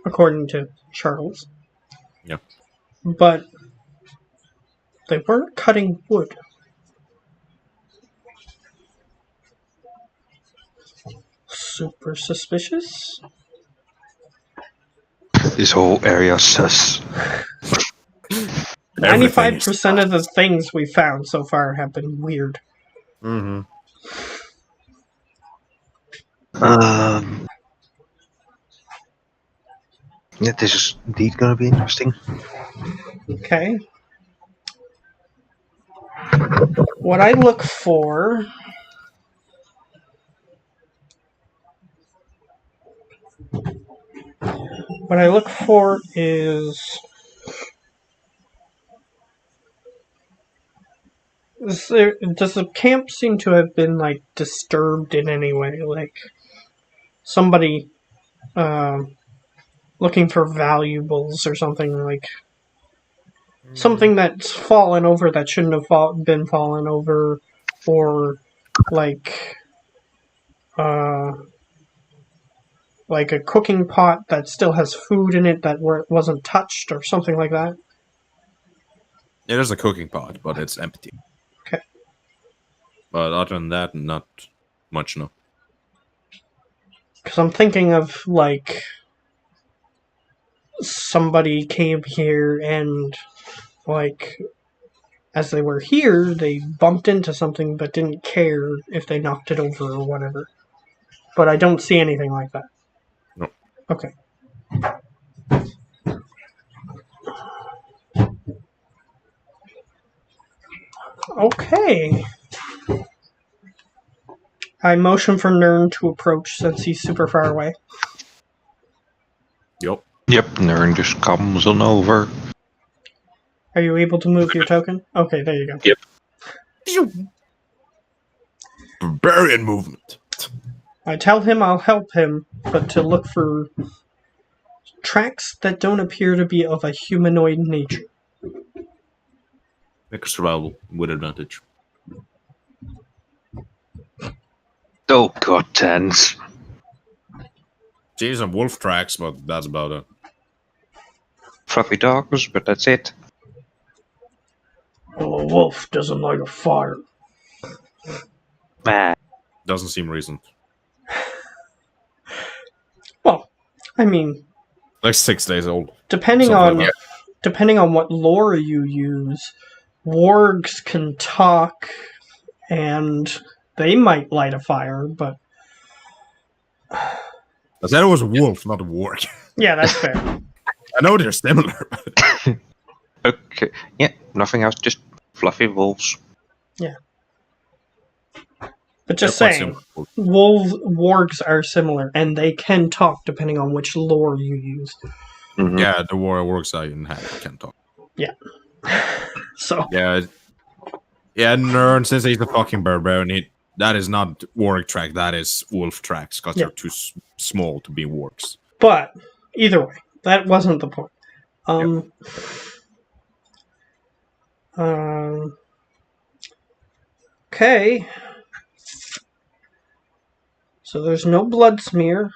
S3: according to Charles.
S1: Yeah.
S3: But they weren't cutting wood. Super suspicious.
S2: This whole area sus.
S3: 95% of the things we found so far have been weird.
S1: Mm-hmm.
S2: Yeah, this is indeed gonna be interesting.
S3: Okay. What I look for. What I look for is. Does the camp seem to have been like disturbed in any way? Like somebody looking for valuables or something, like something that's fallen over that shouldn't have been fallen over, or like like a cooking pot that still has food in it that wasn't touched or something like that.
S1: It is a cooking pot, but it's empty.
S3: Okay.
S1: But other than that, not much, no.
S3: Because I'm thinking of like somebody came here and like as they were here they bumped into something but didn't care if they knocked it over or whatever. But I don't see anything like that.
S1: No.
S3: Okay. Okay. I motion for Nern to approach since he's super far away.
S1: Yep.
S2: Yep, Nern just comes on over.
S3: Are you able to move your token? Okay, there you go.
S1: Yep. Barbarian movement.
S3: I tell him I'll help him, but to look for tracks that don't appear to be of a humanoid nature.
S1: Make a survival with advantage.
S2: Oh god, tens.
S1: See some wolf tracks, but that's about it.
S2: Fluffy dogs, but that's it.
S3: Well, a wolf doesn't like a fire.
S2: Man.
S1: Doesn't seem recent.
S3: Well, I mean,
S1: Like 6 days old.
S3: depending
S1: Something
S3: on
S1: like
S3: depending on what lore you use, wargs can talk, and they might light a fire. But
S1: I said it was a wolf, not a warg.
S3: yeah, that's fair.
S1: I know they're similar.
S2: Okay. Yeah, nothing else, just fluffy wolves.
S3: Yeah. But just
S1: They're quite
S3: saying,
S1: similar.
S3: wargs are similar, and they can talk depending on which lore you use.
S4: Mhm.
S1: Yeah, the wargs I can talk.
S3: So,
S1: Yeah, Nern, since he's a fucking barbarian, that is not warg track, that is wolf tracks, because
S3: Yeah.
S1: they're too small to be wargs.
S3: but either way, that wasn't the point. Um, okay. So there's no blood smear.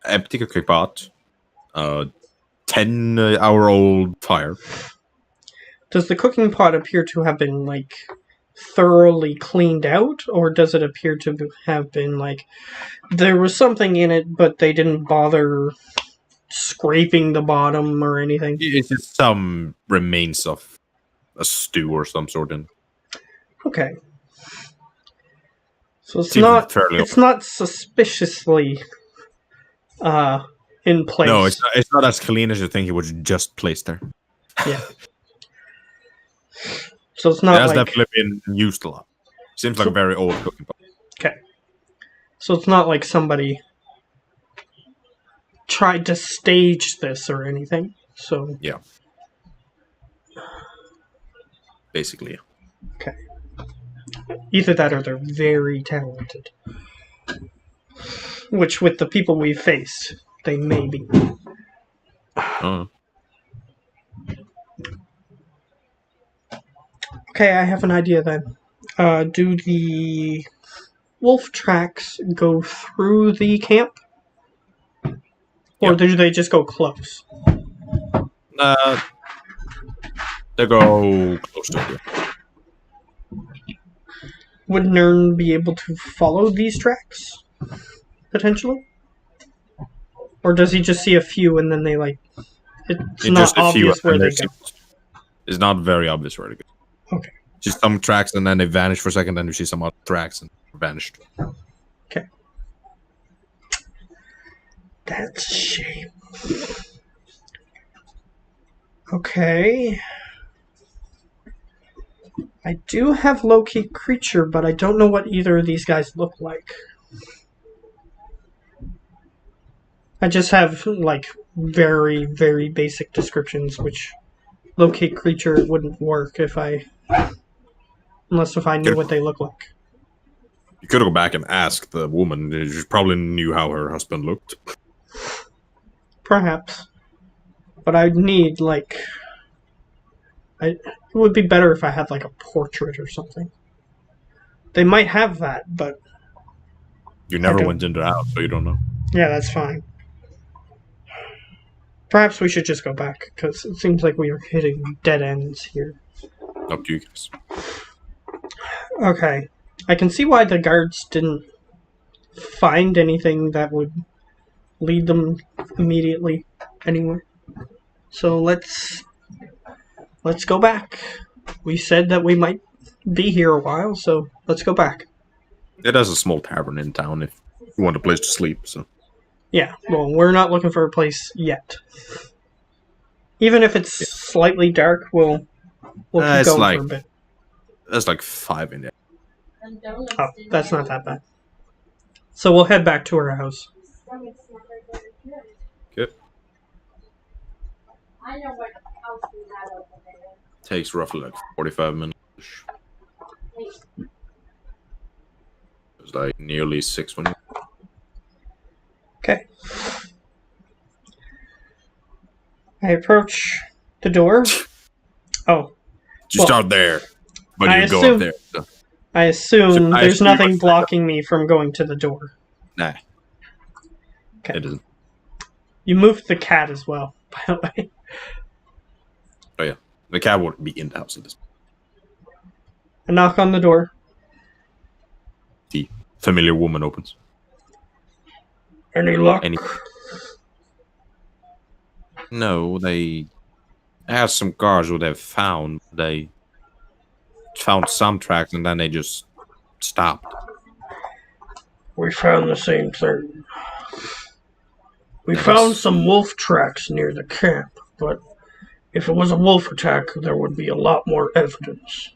S1: Empty cooking pot. 10-hour-old fire.
S3: Does the cooking pot appear to have been, like, thoroughly cleaned out? Or does it appear to have been, like, there was something in it, but they didn't bother scraping the bottom or anything?
S1: It's just some remains of a stew or some sort. And
S3: Okay. So it's
S1: Seems
S3: not
S1: fairly
S3: it's not suspiciously in place.
S1: no, it's not as clean as you think. It was just placed there.
S3: Yeah. So it's
S1: It
S3: not
S1: has
S3: like
S1: definitely been used a lot. Seems like a very old cooking pot.
S3: okay. So it's not like somebody tried to stage this or anything. So
S1: Basically.
S3: either that or they're very talented. Which with the people we've faced, they may be.
S1: Oh.
S3: Okay, I have an idea then. Do the wolf tracks go through the camp? Or
S1: Yep.
S3: do they just go close?
S1: They go close to it.
S3: Would Nern be able to follow these tracks? Potentially? Or does he just see a few and then they like... It's
S1: It's
S3: not
S1: just a few,
S3: obvious where
S1: and
S3: they
S1: there's-
S3: go.
S1: It's not very obvious where to go.
S3: Okay.
S1: Just some tracks and then they vanish for a second, then you see some other tracks and vanished.
S3: That's a shame. Okay. I do have low-key creature, but I don't know what either of these guys look like. I just have, like, very, very basic descriptions, which low-key creature wouldn't work if I... Unless if I knew what they look like.
S1: You could go back and ask the woman. She probably knew how her husband looked.
S3: Perhaps. But I'd need, like... it would be better if I had, like, a portrait or something. They might have that, but...
S1: You never
S3: don't-
S1: went into the house, so you don't know.
S3: Yeah, that's fine. Perhaps we should just go back, because it seems like we are hitting dead ends here.
S1: Up to you guys.
S3: Okay. I can see why the guards didn't find anything that would lead them immediately anywhere. So let's go back. We said that we might be here a while, so let's go back.
S1: It has a small tavern in town if you want a place to sleep, so.
S3: Yeah, well, we're not looking for a place yet. Even if it's slightly dark, we'll keep
S1: It's
S3: going
S1: like-
S3: for a bit.
S1: There's like 5 in there.
S3: Oh, that's not that bad. So we'll head back to our house.
S1: Okay.
S5: I know what house we had over there.
S1: Takes roughly like 45 minutes. It's like nearly 6 when you...
S3: Okay. I approach the door. Oh,
S1: You
S3: Well,
S1: start there, but
S3: I
S1: you go
S3: assume-
S1: up there. So.
S3: I assume
S1: I
S3: there's
S1: assume
S3: nothing
S1: it's-
S3: blocking me from going to the door.
S1: Nah.
S3: Okay.
S1: It isn't.
S3: You moved the cat as well, by the way.
S1: Oh yeah. The cat won't be in the house at this point.
S3: I knock on the door.
S1: The familiar woman opens.
S3: Any luck?
S1: Any... No, they asked some guards what they've found. They found some tracks and then they just stopped.
S3: We found the same thing. We
S1: Nice.
S3: found some wolf tracks near the camp, but If it was a wolf attack, there would be a lot more evidence.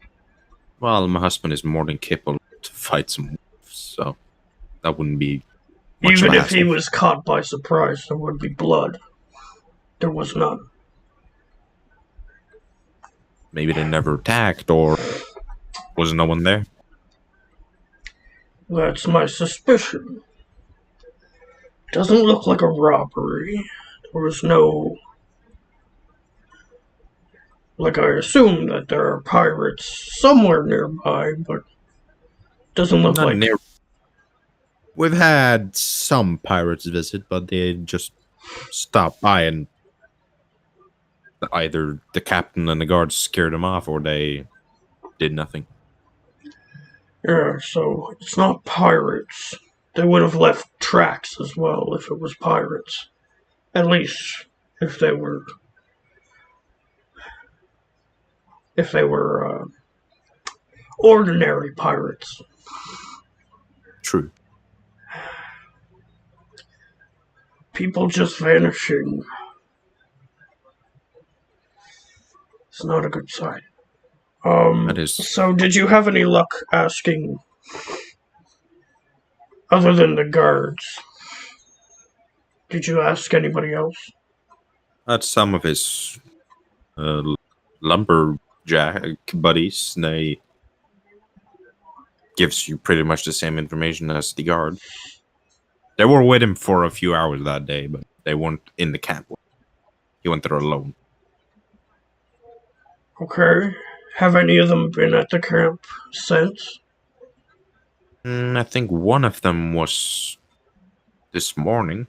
S1: Well, my husband is more than capable to fight some wolves, so that wouldn't be much
S3: Even
S1: of a
S3: if he
S1: hassle.
S3: was caught by surprise, there would be blood. There was none.
S1: Maybe they never attacked, or was no one there?
S3: That's my suspicion. Doesn't look like a robbery. There was no... Like, I assume that there are pirates somewhere nearby, but doesn't look
S1: Not
S3: like...
S1: near. We've had some pirates visit, but they just stopped by and either the captain and the guards scared them off, or they did nothing.
S3: Yeah, so it's not pirates. They would have left tracks as well if it was pirates. At least if they were... ordinary pirates.
S1: True.
S3: People just vanishing. It's not a good sign.
S1: That is.
S3: So did you have any luck asking, other than the guards, did you ask anybody else?
S1: That's some of his lumberjack buddies. They gives you pretty much the same information as the guard. They were with him for a few hours that day, but they weren't in the camp. He went there alone.
S3: Okay. Have any of them been at the camp since?
S1: I think one of them was this morning.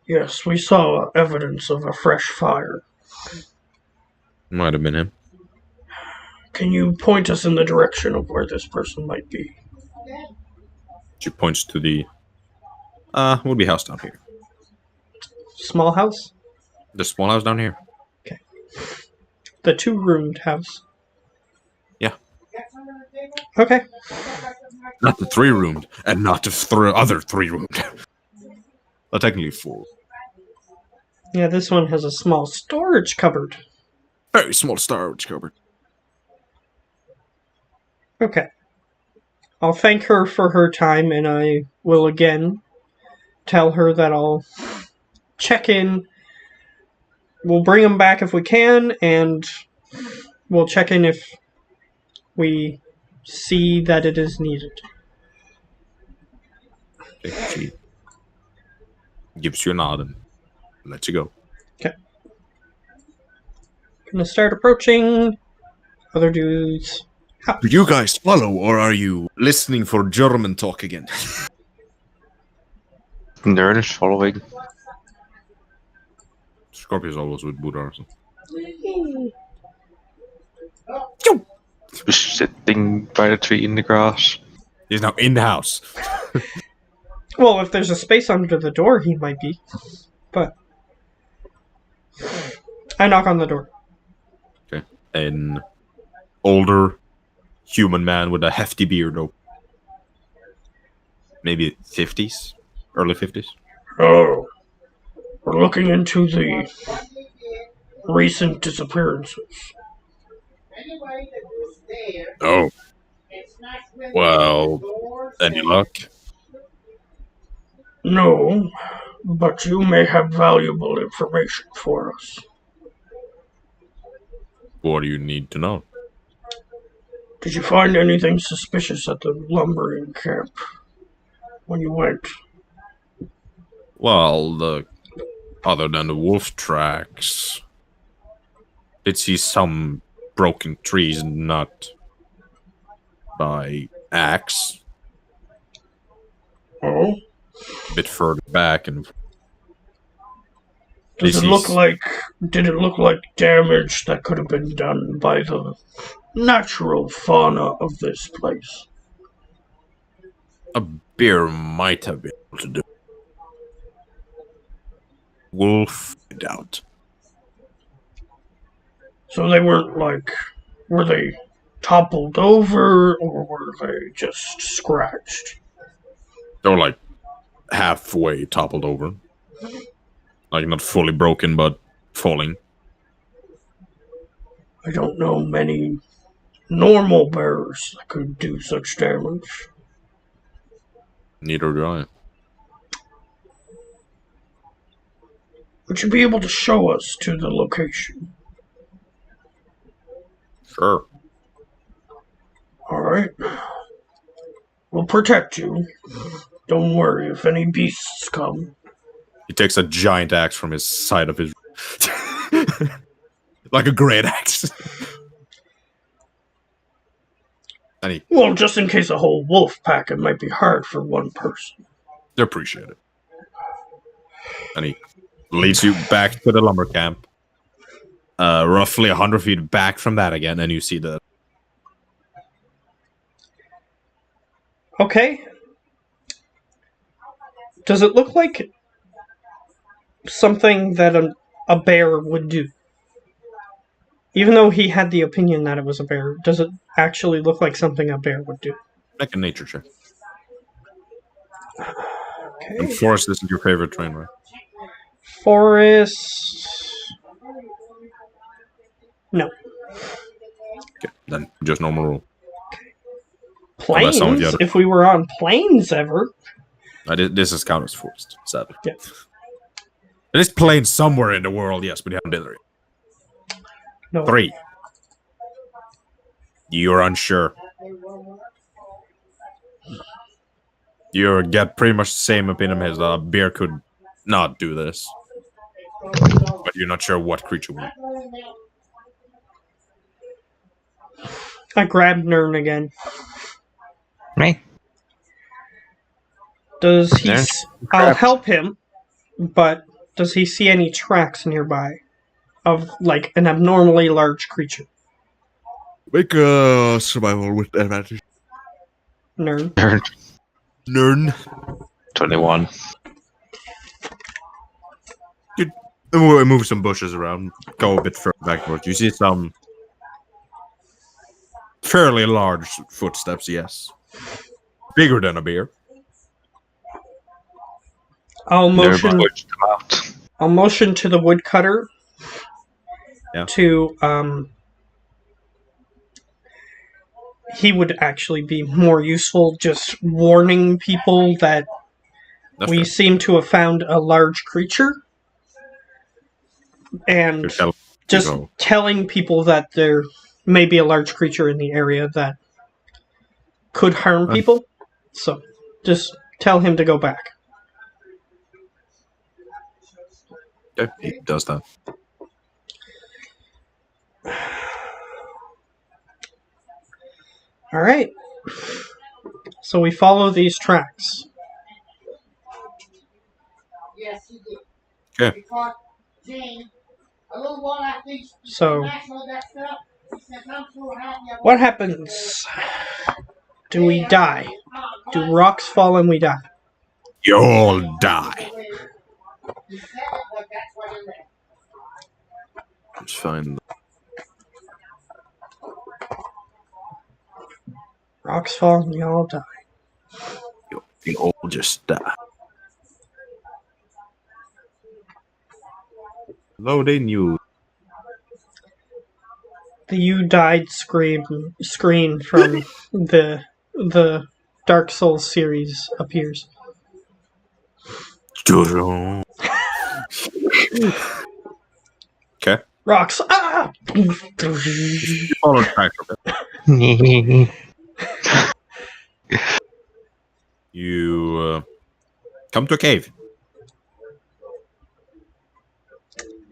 S3: Yes, we saw evidence of a fresh fire.
S1: Might have been him.
S3: Can you point us in the direction of where this person might be?
S1: She points to the would be house down here.
S3: Small house?
S1: The small house down here.
S3: The 2-roomed house.
S1: Yeah.
S3: Okay.
S1: Not the 3-roomed, and not the other 3-roomed. Well, technically 4.
S3: Yeah, this one has a small storage cupboard.
S1: Very small storage cupboard.
S3: Okay. I'll thank her for her time, and I will again tell her that I'll check in. We'll bring him back if we can, and we'll check in if we see that it is needed.
S1: Okay, she gives you a nod and lets you go.
S3: Gonna start approaching other dudes.
S1: Do you guys follow, or are you listening for German talk again?
S2: Nerd is following.
S1: Scorpio's always with Buddar. So.
S2: Just sitting by the tree in the grass.
S1: He's now in the house.
S3: Well, if there's a space under the door, he might be. But I knock on the door.
S1: Okay. An older human man with a hefty beard, though. Maybe 50s? Early 50s?
S3: Oh, we're looking into the recent disappearances.
S1: Oh. Well, any luck?
S3: No, but you may have valuable information for us.
S1: What do you need to know?
S3: Did you find anything suspicious at the lumbering camp when you went?
S1: Well, other than the wolf tracks, did see some broken trees, not by axe.
S3: Oh?
S1: A bit further back, and
S3: Did
S1: This
S3: it look
S1: is-
S3: like damage that could have been done by the natural fauna of this place?
S1: a bear might have been able to do. Wolf, I doubt.
S3: So they weren't were they toppled over or were they just scratched?
S1: They were like halfway toppled over. Like not fully broken, but falling.
S3: I don't know many normal bears that could do such damage.
S1: Neither do I.
S3: Would you be able to show us to the location?
S1: Sure.
S3: Alright. We'll protect you. Don't worry if any beasts come.
S1: He takes a giant axe from his side of his... like a great axe. And he...
S3: Well, just in case a whole wolf pack, it might be hard for one person.
S1: They appreciate it. And he leads you back to the lumber camp. Roughly 100 feet back from that again, and you see the...
S3: Okay. Does it look like something that a bear would do? Even though he had the opinion that it was a bear, does it actually look like something a bear would do?
S1: Like a nature check.
S3: Okay.
S1: And forest isn't your favorite terrain, right?
S3: Forest. No.
S1: Okay, then just normal rule.
S3: Plains?
S1: some of the other-
S3: If we were on plains ever.
S1: This is counted as forest, sadly.
S3: Yeah.
S1: There is plains somewhere in the world, yes, but you haven't been there.
S3: No.
S1: 3. You're unsure. You get pretty much the same opinion as a bear could not do this. But you're not sure what creature would.
S3: I grabbed Nern again.
S2: Me?
S3: Does he...
S2: Nern?
S3: I'll help him, but does he see any tracks nearby of, like, an abnormally large creature?
S1: Make a survival with advantage.
S3: Nern.
S1: Nern.
S2: 21.
S1: We'll move some bushes around. Go a bit further backwards. You see some fairly large footsteps, yes. Bigger than a bear.
S3: I'll motion...
S2: Pushed them out.
S3: I'll motion to the woodcutter
S1: Yeah.
S3: to, he would actually be more useful just warning people that
S1: That's
S3: we
S1: fair.
S3: seem to have found a large creature. And
S1: You're telling
S3: just
S1: people.
S3: telling people that there may be a large creature in the area that could harm people. So, just tell him to go back.
S1: Okay, he does that.
S3: Alright. So we follow these tracks.
S5: Yes, he did.
S1: Okay.
S5: Because Jane, a little while after he
S3: So,
S5: smashed all that stuff, he said, I'm so happy I
S3: what happens? Do we die? Do rocks fall and we die?
S1: You all die.
S5: He said it, but that's what he read.
S1: It's fine.
S3: Rocks fall and we all die.
S1: You all just die. Loading news.
S3: The "you died" screen from the Dark Souls series appears.
S1: Okay.
S3: Rocks! Ah!
S1: Follow track of it. You come to a cave.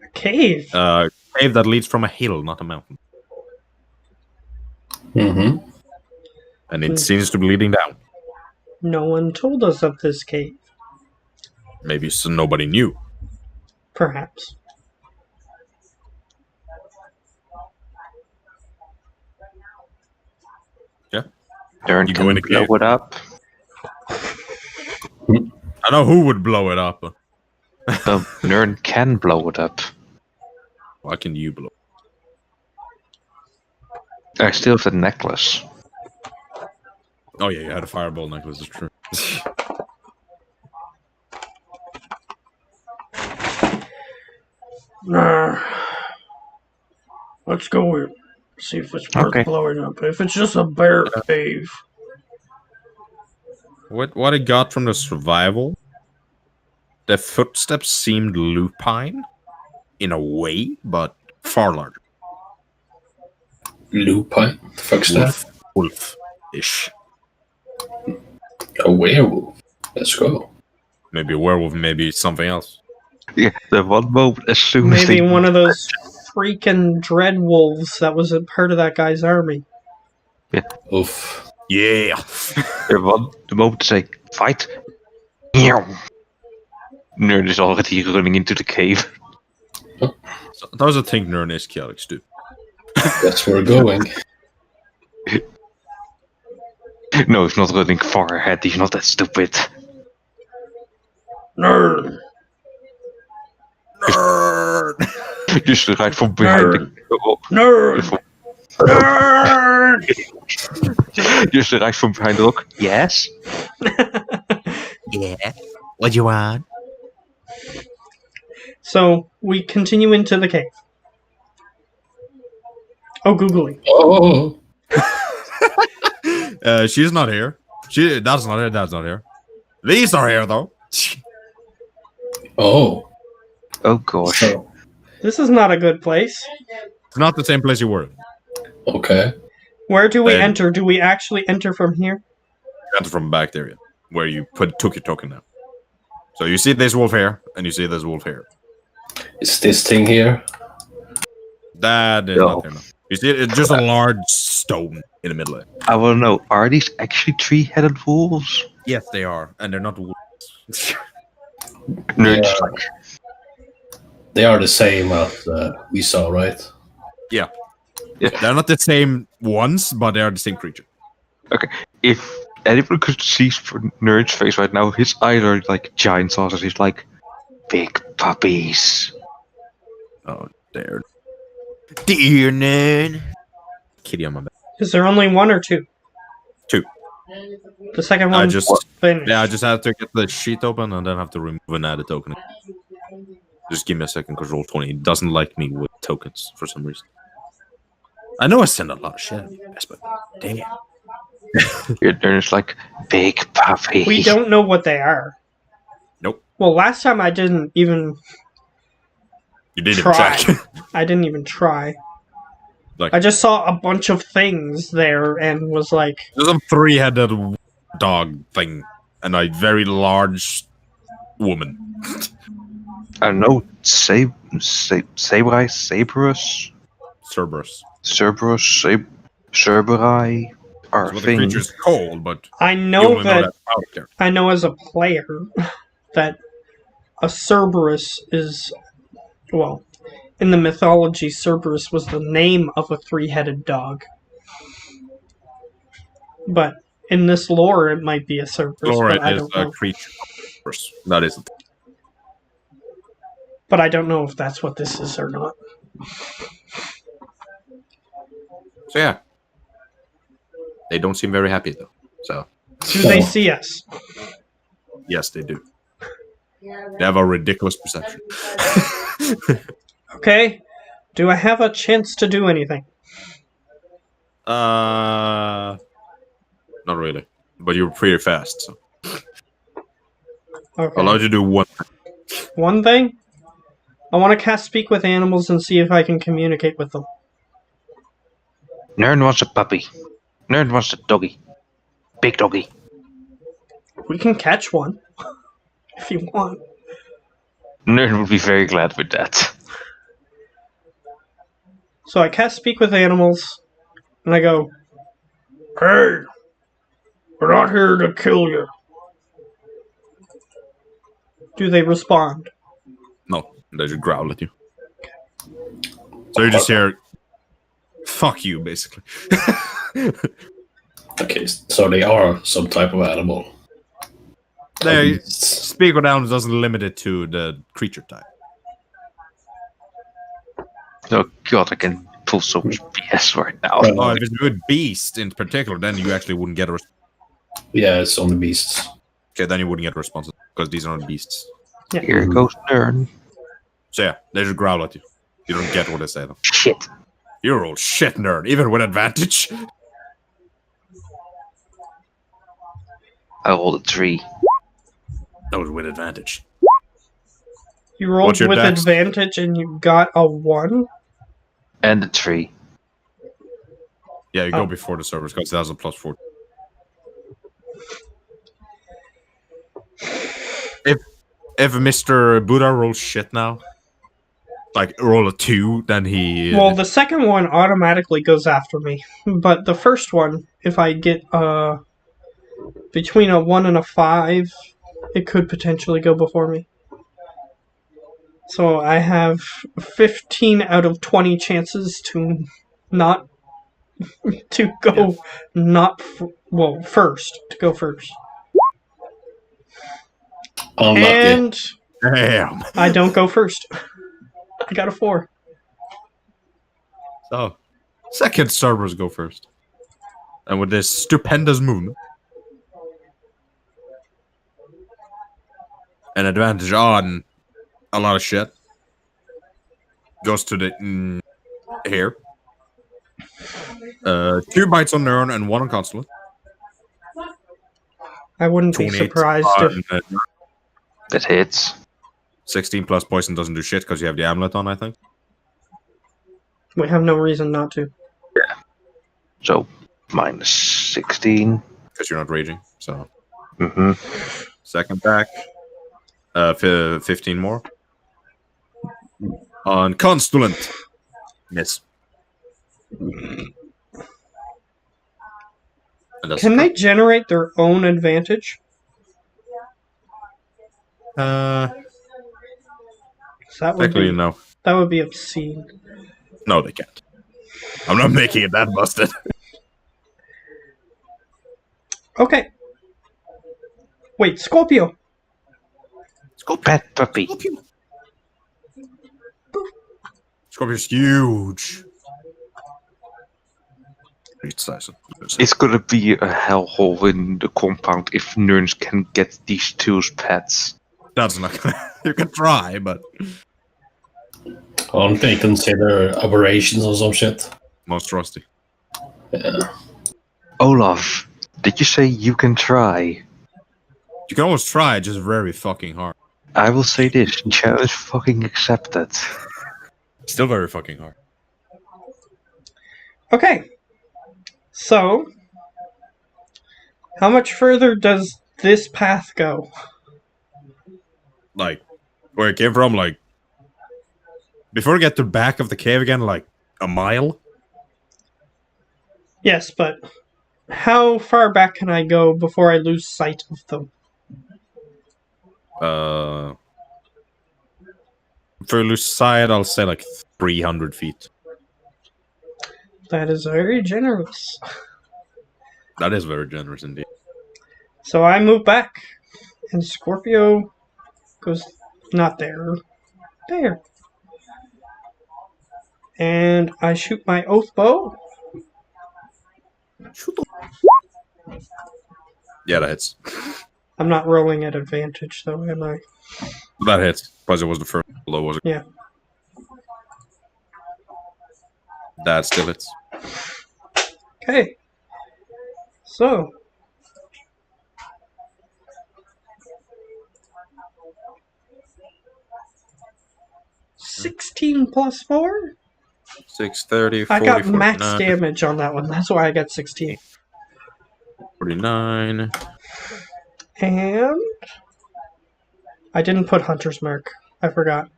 S3: A cave.
S1: Cave that leads from a hill, not a mountain.
S4: Mm-hmm.
S1: And it seems to be leading down.
S3: No one told us of this cave.
S1: Maybe so nobody knew.
S3: Perhaps.
S2: Darren
S1: You go in
S2: can
S1: the
S2: blow
S1: cave.
S2: it up.
S1: I know who would blow it up.
S2: Nern can blow it up.
S1: Why can you blow?
S2: I still have the necklace.
S1: Oh yeah, you had a fireball necklace. It's true.
S3: Nah. Let's go in. See if it's worth
S2: Okay.
S3: blowing up. If it's just a bear cave.
S1: What I got from the survival, the footsteps seemed lupine in a way, but far larger.
S4: Lupine? The fuck's that?
S1: Wolf-ish.
S4: A werewolf. Let's go.
S1: Maybe a werewolf, maybe something else.
S2: Yeah, the one moment as soon as
S3: Maybe
S2: they
S3: one of those freaking dread wolves that was a part of that guy's army.
S4: Oof.
S1: Yeah.
S2: the moment they say fight, meow. Nerd is already running into the cave.
S1: So those are things Nern is chaotic too.
S4: That's where we're going.
S2: No, he's not running far ahead. He's not that stupid.
S3: Nerd!
S1: Nerd.
S2: Just right from behind the.
S3: Nerd! Nerd!
S2: Just right from behind the rock. Yes.
S1: Yeah. What you want?
S3: So, we continue into the cave. Oh, googly.
S4: Oh,
S1: She's not here. That's not here. That's not here. These are here though.
S4: oh.
S2: Oh gosh.
S4: So,
S3: This is not a good place.
S1: It's not the same place you were.
S4: okay.
S3: Where do we
S1: Then-
S3: enter? Do we actually enter from here?
S1: Got from back there, yeah, where you took your token now. So you see this wolf here, and you see this wolf here.
S4: Is this thing here?
S1: That is
S2: No.
S1: not there now. You see, it's just a large stone in the middle of it.
S2: I want to know: are these actually three-headed wolves?
S1: Yes, they are, and they're not wolves.
S2: Nerd
S4: Yeah.
S2: is like,
S4: They are the same as we saw, right?
S1: They're not the same ones, but they are the same creature.
S2: if anyone could see Nerd's face right now, his eyes are like giant saucers. He's like big puppies.
S1: Oh, there. Dear Nan. Kitty on my back.
S3: Is there only one or two?
S1: Two.
S3: The second
S1: I
S3: one
S1: just,
S3: finished.
S1: yeah, I just have to get the sheet open and then have to remove an added token. Just give me a second, because Roll20 doesn't like me with tokens for some reason. I know I send a lot of shit, but damn.
S2: Nerd's like big puppy.
S3: We don't know what they are.
S1: Nope.
S3: Well, last time I didn't even
S1: You didn't
S3: try.
S1: even check.
S3: I didn't even try.
S1: Like-
S3: I just saw a bunch of things there and was like,
S1: There's a three-headed dog thing and a very large woman.
S2: I don't know. Saberus,
S1: Cerberus.
S2: Cerberai are
S1: So what the
S2: thing.
S1: creature's called, but
S3: I
S1: you
S3: know
S1: only know
S3: that
S1: that out there.
S3: I know as a player that a Cerberus is, well, in the mythology, Cerberus was the name of a three-headed dog. But in this lore, it might be a Cerberus,
S1: Flora
S3: but I
S1: is
S3: don't
S1: a
S3: know.
S1: creature. That is it.
S3: But I don't know if that's what this is or not.
S1: So yeah. They don't seem very happy though. So
S3: Do they see us?
S1: yes, they do. They have a ridiculous perception.
S3: Okay. Do I have a chance to do anything?
S1: Not really. But you're pretty fast, so
S3: Okay.
S1: I'll allow you to do one.
S3: One thing? I want to cast Speak with Animals and see if I can communicate with them.
S2: Nerd wants a puppy. Nerd wants a doggy. Big doggy.
S3: We can catch one. If you want.
S2: Nerd would be very glad with that.
S3: So I cast Speak with Animals, and I go, "Hey, we're not here to kill you." Do they respond?
S1: No, they just growl at you. So you just hear, "Fuck you," basically.
S4: Okay, so they are some type of animal.
S1: They speak down doesn't limit it to the creature type.
S2: Oh god, I can pull so much BS right now.
S1: Oh, if it's a good beast in particular, then you actually wouldn't get a response.
S4: Yeah, it's on the beasts.
S1: Okay, then you wouldn't get a response because these are not beasts.
S2: Here goes Nerd.
S1: So yeah, they just growl at you. You don't get what they say though.
S2: Shit.
S1: You rolled shit, nerd, even with advantage.
S2: I rolled a 3.
S1: That was with advantage.
S3: You rolled
S1: What's your
S3: with
S1: dex?
S3: advantage and you got a 1?
S2: And a 3.
S1: Yeah, you go
S3: Oh.
S1: before the servers because that was a plus 4. If Mr. Buddha rolls shit now, like roll a 2, then he.
S3: Well, the second one automatically goes after me. But the first one, if I get between a 1 and a 5, it could potentially go before me. So I have 15 out of 20 chances to not to go first to go first.
S4: Unlucky.
S3: And
S1: Damn.
S3: I don't go first. I got a 4.
S1: So, second servers go first. And with this stupendous movement, an advantage on a lot of shit, goes to the here. 2 bites on Neuron and 1 on Consulate.
S3: I wouldn't be
S1: 28
S3: surprised
S1: on,
S3: if
S2: That hits.
S1: 16 plus poison doesn't do shit because you have the amulet on, I think.
S3: we have no reason not to.
S2: So, minus 16.
S1: Because you're not raging. So,
S2: Mm-hmm.
S1: second back. 15 more. On Consulate. Miss. And that's
S3: Can they generate their own advantage?
S1: Uh,
S3: 'Cause that would
S1: technically,
S3: be
S1: no.
S3: that would be obscene.
S1: No, they can't. I'm not making it that busted.
S3: Okay. Wait, Scorpio.
S2: Pet puppy.
S1: Scorpio's huge.
S2: It's gonna be a hellhole in the compound if nerds can get these two's pets.
S1: That's not gonna. You can try, but
S4: Aren't they consider aberrations or some shit?
S1: monstrosity.
S4: Yeah.
S2: Olaf, did you say you can try?
S1: You can always try, just very fucking hard.
S2: I will say this, challenge fucking accepted.
S1: Still very fucking hard.
S3: Okay. So, how much further does this path go?
S1: Like, where it came from, like, before we get to the back of the cave again, like, a mile?
S3: Yes, but how far back can I go before I lose sight of them?
S1: For loose side, I'll say, like, 300 feet.
S3: That is very generous.
S1: That is very generous indeed.
S3: So I move back, and Scorpio goes not there. There. And I shoot my oath bow.
S1: Yeah, that hits.
S3: I'm not rolling at advantage, though, am I?
S1: That hits. Because it was the first blow, was it?
S3: Yeah.
S1: That still hits.
S3: Okay. So. $16 plus 4?
S1: 630,
S3: I
S1: 40,
S3: got max
S1: 49,
S3: damage on that one. That's why I got 16.
S1: 49.
S3: And I didn't put Hunter's Mark. I forgot.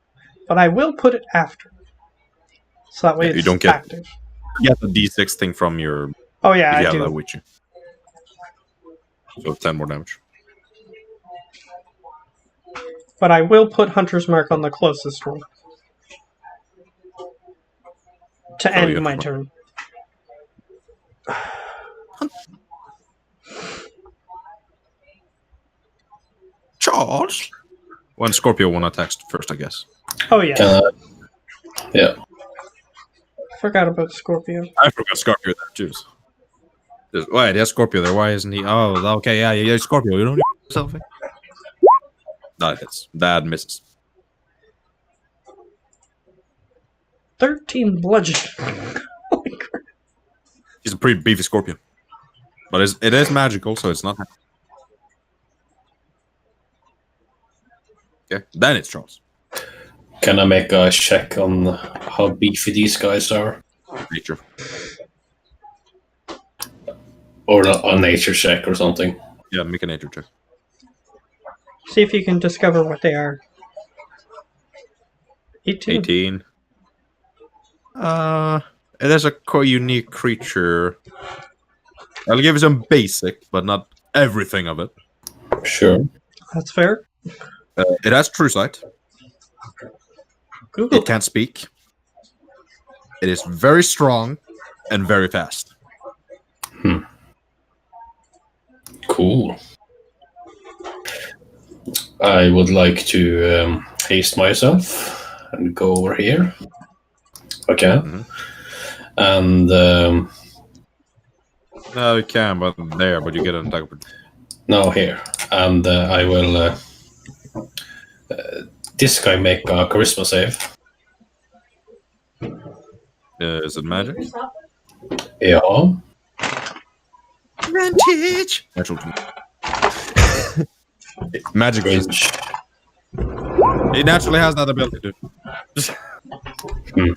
S3: But I will put it after. So that way
S1: Yeah, you
S3: it's
S1: don't get-
S3: active.
S1: You get the D6 thing from your.
S3: Oh yeah,
S1: If you
S3: I
S1: have that
S3: do.
S1: with you. So 10 more damage.
S3: But I will put Hunter's Mark on the closest one. To
S1: Oh,
S3: end
S1: yeah.
S3: my turn.
S1: Charge! When Scorpio won attacks first, I guess.
S3: Oh yeah.
S4: Yeah.
S3: Forgot about Scorpio.
S1: I forgot Scorpio there, too. Wait, there's Scorpio there. Why isn't he? Oh, okay, yeah, Scorpio. You don't need selfie. That hits. That misses.
S3: 13 bludgeoning.
S1: a pretty beefy scorpion. But it is magical, so it's not. Okay, then it's Charles.
S4: Can I make a check on how beefy these guys are?
S1: Nature.
S4: Or a nature check or something?
S1: Yeah, make a nature check.
S3: See if you can discover what they are. 18.
S1: 18. It is a quite unique creature. I'll give you some basic, but not everything of it.
S4: Sure.
S3: That's fair.
S1: It has true sight.
S3: Google.
S1: It can't speak. It is very strong and very fast.
S4: Cool. I would like to haste myself and go over here. Okay. And
S1: No, you can, but there, but you get an attack.
S4: now here. And I will. This guy make a charisma save.
S1: Is it magic?
S4: Yeah.
S1: Advantage! Natural 20. Magic range.
S4: Range.
S1: It naturally has that ability, dude.
S4: And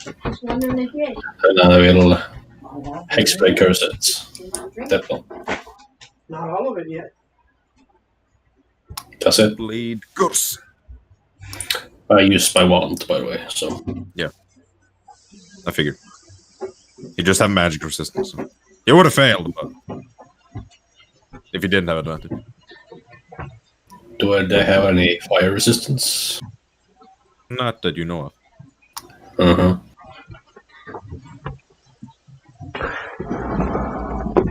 S4: then I will hexbreak curse it. That one.
S3: Not all of it yet.
S4: That's it.
S1: Bleed curse.
S4: I used my wand, by the way. So
S1: I figured. You just have magic resistance. You would have failed, but if you didn't have advantage.
S4: do they have any fire resistance?
S1: Not that you know of.
S4: Uh-huh.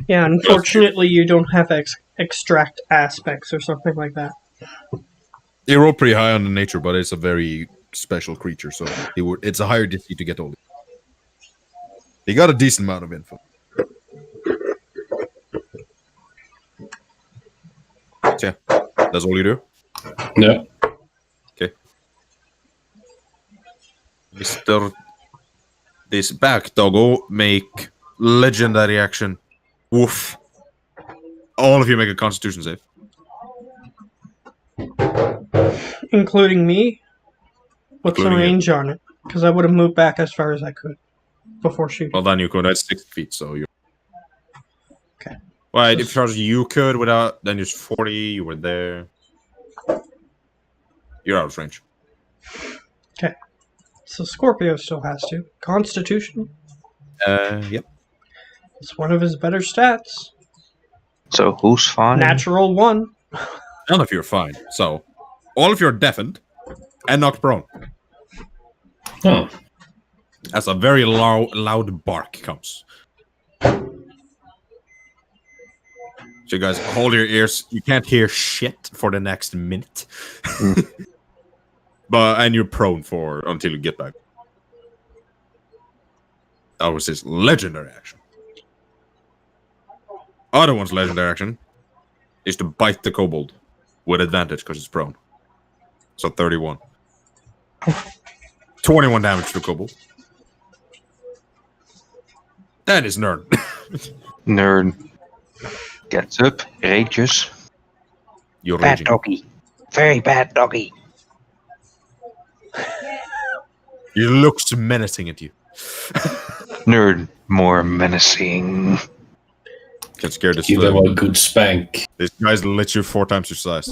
S3: Yeah, unfortunately, you don't have extract aspects or something like that.
S1: They roll pretty high on the nature, but it's a very special creature, so it's a higher DC to get all. They got a decent amount of info. So, yeah, that's all you do.
S4: Yeah.
S1: Okay. Mr. This back doggo make legendary action. Woof. All of you make a Constitution save.
S3: Including me? What's the
S1: Including you.
S3: range on it? Because I would have moved back as far as I could before shooting.
S1: Well, then you could. That's 6 feet, so you're.
S3: Okay.
S1: Well, if you could without, then it's 40. You were there. You're out of range.
S3: Okay. So Scorpio still has to. Constitution?
S1: Yep.
S3: It's one of his better stats.
S2: So who's fine?
S3: Natural 1.
S1: None of you are fine. So, all of you are deafened and knocked prone.
S4: Oh.
S1: As a very loud bark comes. So you guys hold your ears. You can't hear shit for the next minute. And you're prone for until you get back. That was his legendary action. Other one's legendary action is to bite the kobold with advantage because it's prone. So 31. 21 damage to the kobold. That is nerd.
S2: Nerd gets up, rages.
S1: You're
S2: Bad
S1: raging.
S2: doggy. Very bad doggy.
S1: He looks menacing at you.
S2: Nerd more menacing.
S1: Get scared this
S4: Give them a good spank.
S1: This guy's literally 4 times your size.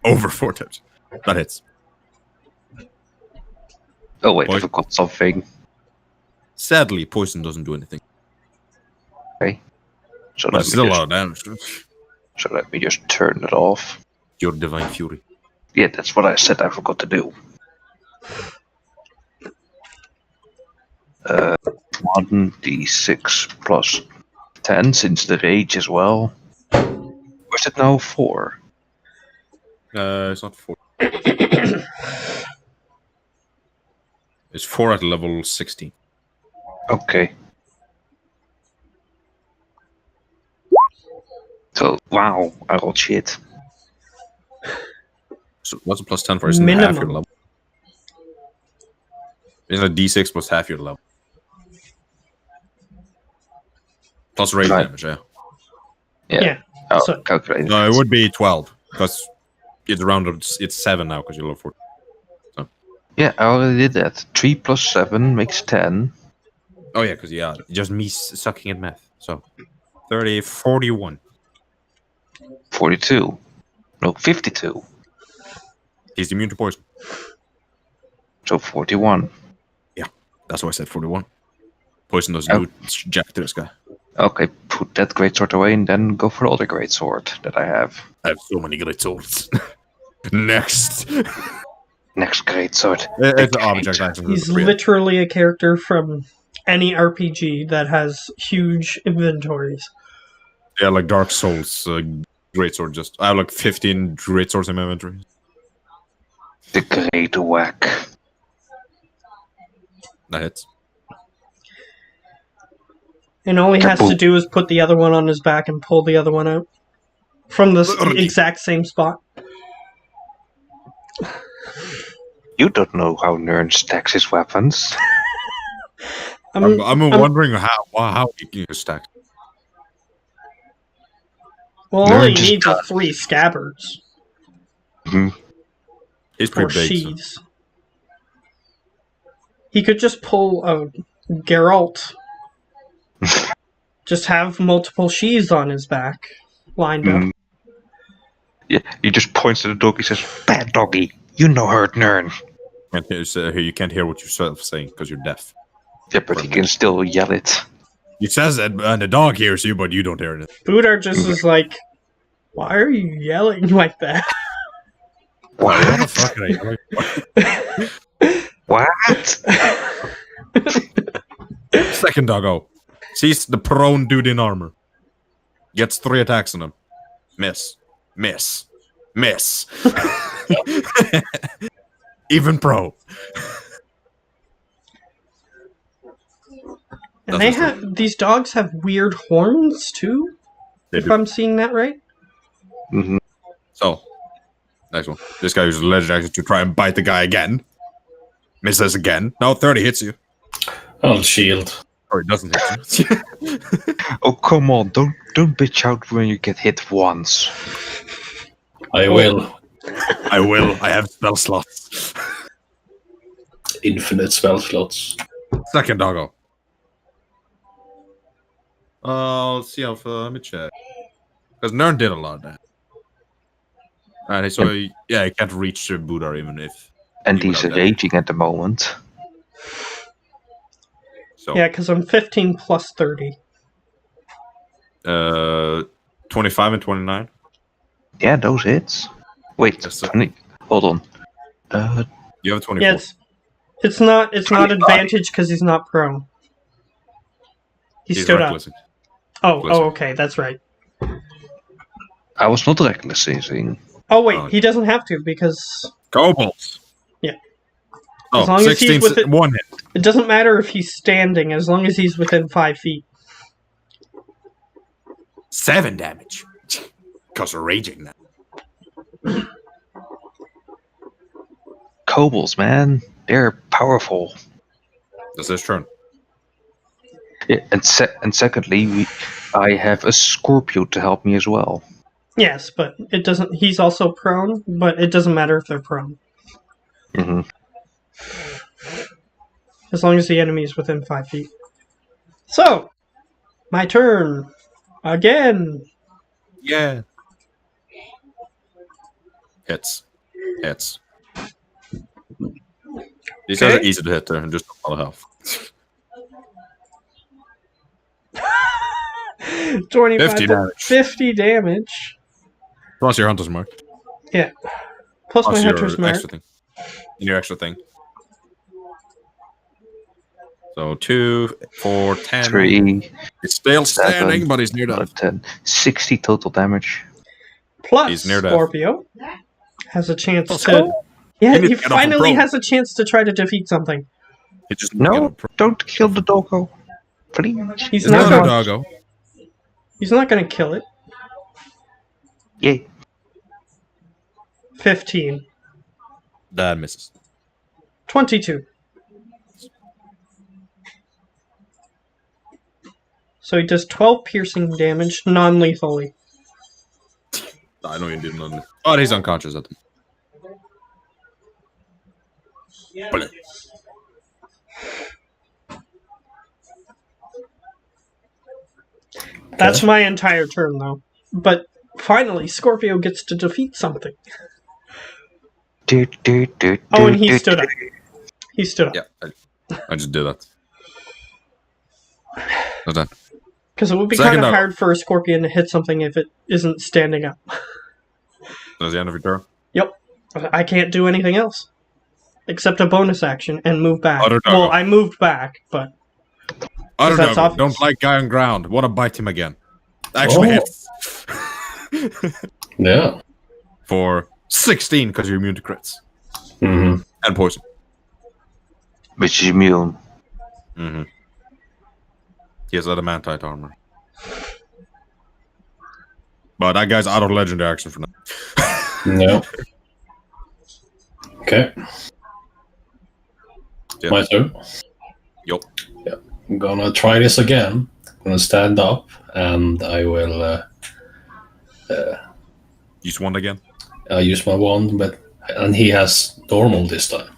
S1: Over 4 times. That hits.
S2: Oh wait,
S1: Boy.
S2: I forgot something.
S1: Sadly, poison doesn't do anything.
S2: So
S1: But
S2: let,
S1: it's still a
S2: me
S1: lot
S2: just,
S1: of damage.
S2: so let me just turn it off.
S1: Your divine fury.
S2: Yeah, that's what I said I forgot to do. 1d6 plus 10 since the rage as well. Or is it now 4?
S1: It's not 4. It's 4 at level 16.
S2: Okay. So, wow, I rolled shit.
S1: So what's a plus 10 for? Isn't it half your
S3: Minimum.
S1: level? Isn't it d6 plus half your level? Plus rage
S2: Right.
S1: damage, yeah.
S3: Yeah.
S2: Oh,
S3: So-
S2: calculated.
S1: No, it would be 12, because it's rounded, it's 7 now, because you level 4.
S2: Yeah, I already did that. 3 plus 7 makes 10.
S1: Oh yeah, because just me sucking at math. So 30, 41.
S2: 42. No, 52.
S1: He's immune to poison.
S2: So 41.
S1: That's why I said 41. Poison doesn't
S2: Oh.
S1: do jack to this guy.
S2: Okay, put that greatsword away and then go for the other greatsword that I have.
S1: I have so many great swords. Next.
S2: Next greatsword.
S1: It's an object item.
S3: He's literally a character from any RPG that has huge inventories.
S1: Yeah, like Dark Souls. Great sword. Just I have like 15 great swords in my inventory.
S2: The Great Whack.
S1: That hits.
S3: And all he has to
S2: Kaboom.
S3: do is put the other one on his back and pull the other one out. From the exact same spot.
S2: You don't know how Nern stacks his weapons.
S1: I'm wondering how he can stack.
S3: Well, all
S2: Nerd
S3: he
S2: just
S3: needs is 3 scabbards.
S1: He's
S3: Or
S1: pretty big. So.
S3: sheaths. He could just pull a Geralt. Just have multiple sheaths on his back. Lined up.
S2: Yeah, he just points at the dog. He says, "Bad doggy, you know hurt Nern."
S1: You can't hear what you're saying because you're deaf.
S2: Yeah, but he can still yell it.
S1: He says it, and the dog hears you, but you don't hear it.
S3: Buddar just is like, why are you yelling like that?
S1: What the fuck are you?
S2: What?
S1: Second doggo. Sees the prone dude in armor. Gets 3 attacks on him. Miss. Miss. Miss. Even pro.
S3: And they have these dogs have weird horns too.
S1: They
S3: If
S1: do.
S3: I'm seeing that right.
S1: So, next one. This guy uses legendary action to try and bite the guy again. Misses again. No, 30 hits you.
S4: I'll shield.
S1: Or it doesn't hit you.
S2: Oh, come on! Don't bitch out when you get hit once.
S4: I will.
S1: I will. I have spell slots.
S4: Infinite spell slots.
S1: Second doggo. Let's see how let me check. Because Nern did a lot of that. Alright, so he can't reach Buddha even if.
S2: And
S1: he would
S2: he's
S1: have that.
S2: raging at the moment.
S1: So,
S3: Yeah, because I'm 15 plus 30.
S1: 25 and 29.
S2: Yeah, those hits. Wait,
S1: Yes, sir.
S2: 20. Hold on.
S1: You have a 24.
S3: Yeah, it's not
S2: 25.
S3: advantage because he's not prone. He
S1: He's
S3: stood up.
S1: reckless.
S3: Oh,
S1: Listen.
S3: okay, that's right.
S2: I was not reckless anything.
S3: Oh wait,
S1: Oh.
S3: he doesn't have to because
S1: Kobolds.
S3: Yeah.
S1: Oh,
S3: As long as he's
S1: 16,
S3: within-
S1: 1 hit.
S3: it doesn't matter if he's standing as long as he's within 5 feet.
S1: 7 damage. Because we're raging now.
S2: Kobolds, man. They're powerful.
S1: That's his turn.
S2: Yeah, and secondly, I have a Scorpio to help me as well.
S3: Yes, but it doesn't. He's also prone, but it doesn't matter if they're prone
S2: hmm
S3: as long as the enemy is within 5 feet. So, my turn again.
S1: Yeah. Hits. Hits. These guys are
S3: Okay.
S1: easy to hit there and just a lot of health.
S3: 25
S1: 50
S3: to
S1: damage.
S3: 50 damage.
S1: Plus your hunter's mark.
S3: Yeah. Plus my
S1: Plus your
S3: hunter's mark.
S1: extra thing. Your extra thing. So 2, 4, 10.
S2: 3,
S1: He's still
S2: 7,
S1: standing, but he's near death.
S2: 10, 60 total damage.
S3: Plus
S1: He's near death.
S3: Scorpio has a chance
S1: Let's
S3: to.
S1: go.
S3: Yeah,
S1: He needs
S3: he
S1: to get off the
S3: finally
S1: throne.
S3: has a chance to try to defeat something.
S1: He just
S2: No, don't kill the doggo. Please.
S3: He's
S1: There's
S3: not
S1: another
S3: going.
S1: doggo.
S3: He's not going to kill it.
S2: Yeah.
S3: 15.
S1: That misses.
S3: 22. So he does 12 piercing damage, non-lethally.
S1: I know you didn't know. Oh, he's unconscious at the moment.
S3: That's my entire turn, though. But finally, Scorpio gets to defeat something. Oh, and he stood up. He stood up.
S1: Yeah, I just did that. What's that?
S3: Because it would be
S1: Second
S3: kind of
S1: up.
S3: hard for a Scorpion to hit something if it isn't standing up.
S1: That's the end of your turn.
S3: Yep. I can't do anything else. Except a bonus action and move back.
S1: Other doggo.
S3: Well, I moved back, but...
S1: Other
S3: that's
S1: doggo,
S3: obvious.
S1: don't like guy on ground. Want to bite him again. Actually hits.
S4: Yeah.
S1: For 16, because you're immune to crits.
S4: Mm-hmm.
S1: And poison.
S2: Which is immune.
S1: Mm-hmm. He has adamantite armor. But that guy's out of legendary action for now.
S4: No. Okay.
S1: Yeah.
S4: My turn.
S1: Yup.
S4: Yeah. I'm gonna try this again. I'm gonna stand up and I will
S1: Use one again.
S4: use my wand, and he has normal this time.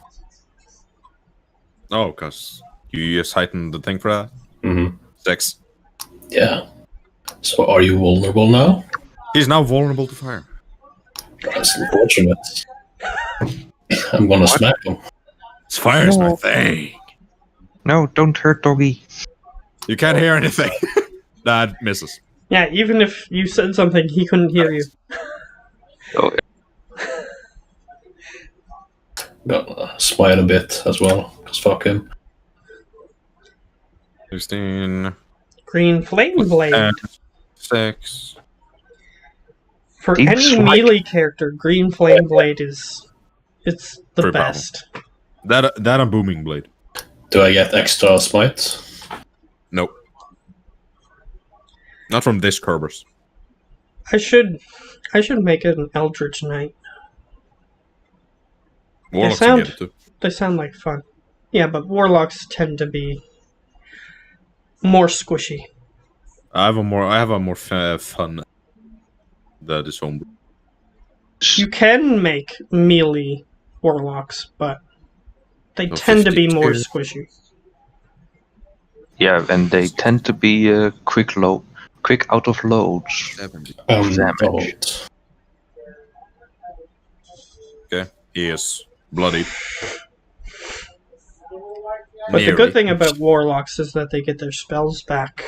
S1: Oh, because you just heightened the thing for that.
S4: Mm-hmm.
S1: 6.
S4: Yeah. So are you vulnerable now?
S1: He's now vulnerable to fire.
S4: That's unfortunate. I'm gonna smack him.
S1: Fire's my thing.
S2: No, don't hurt doggy.
S1: You can't hear anything. That misses.
S3: Yeah, even if you said something, he couldn't hear you.
S2: Oh,
S4: Gonna smite a bit as well, because fuck him.
S1: 16.
S3: Green Flame Blade.
S1: 6.
S3: For
S2: Deep
S3: any
S2: Strike.
S3: melee character, Green Flame Blade it's the
S1: Pretty
S3: best.
S1: That and Booming Blade.
S4: Do I get extra smite?
S1: Nope. Not from this Kerberos.
S3: I should make it an Eldritch Knight.
S1: Warlocks
S3: sound-
S1: can get it too.
S3: They sound like fun. Yeah, but warlocks tend to be more squishy.
S1: I have a more fun. That is home.
S3: You can make melee warlocks, but they
S1: So
S3: tend to be more
S1: 52.
S3: squishy.
S2: yeah, and they tend to be quick out of loads.
S1: 70.
S2: Damage.
S4: Don't.
S1: Okay. He is bloody.
S3: But the good thing about warlocks is that they get their spells back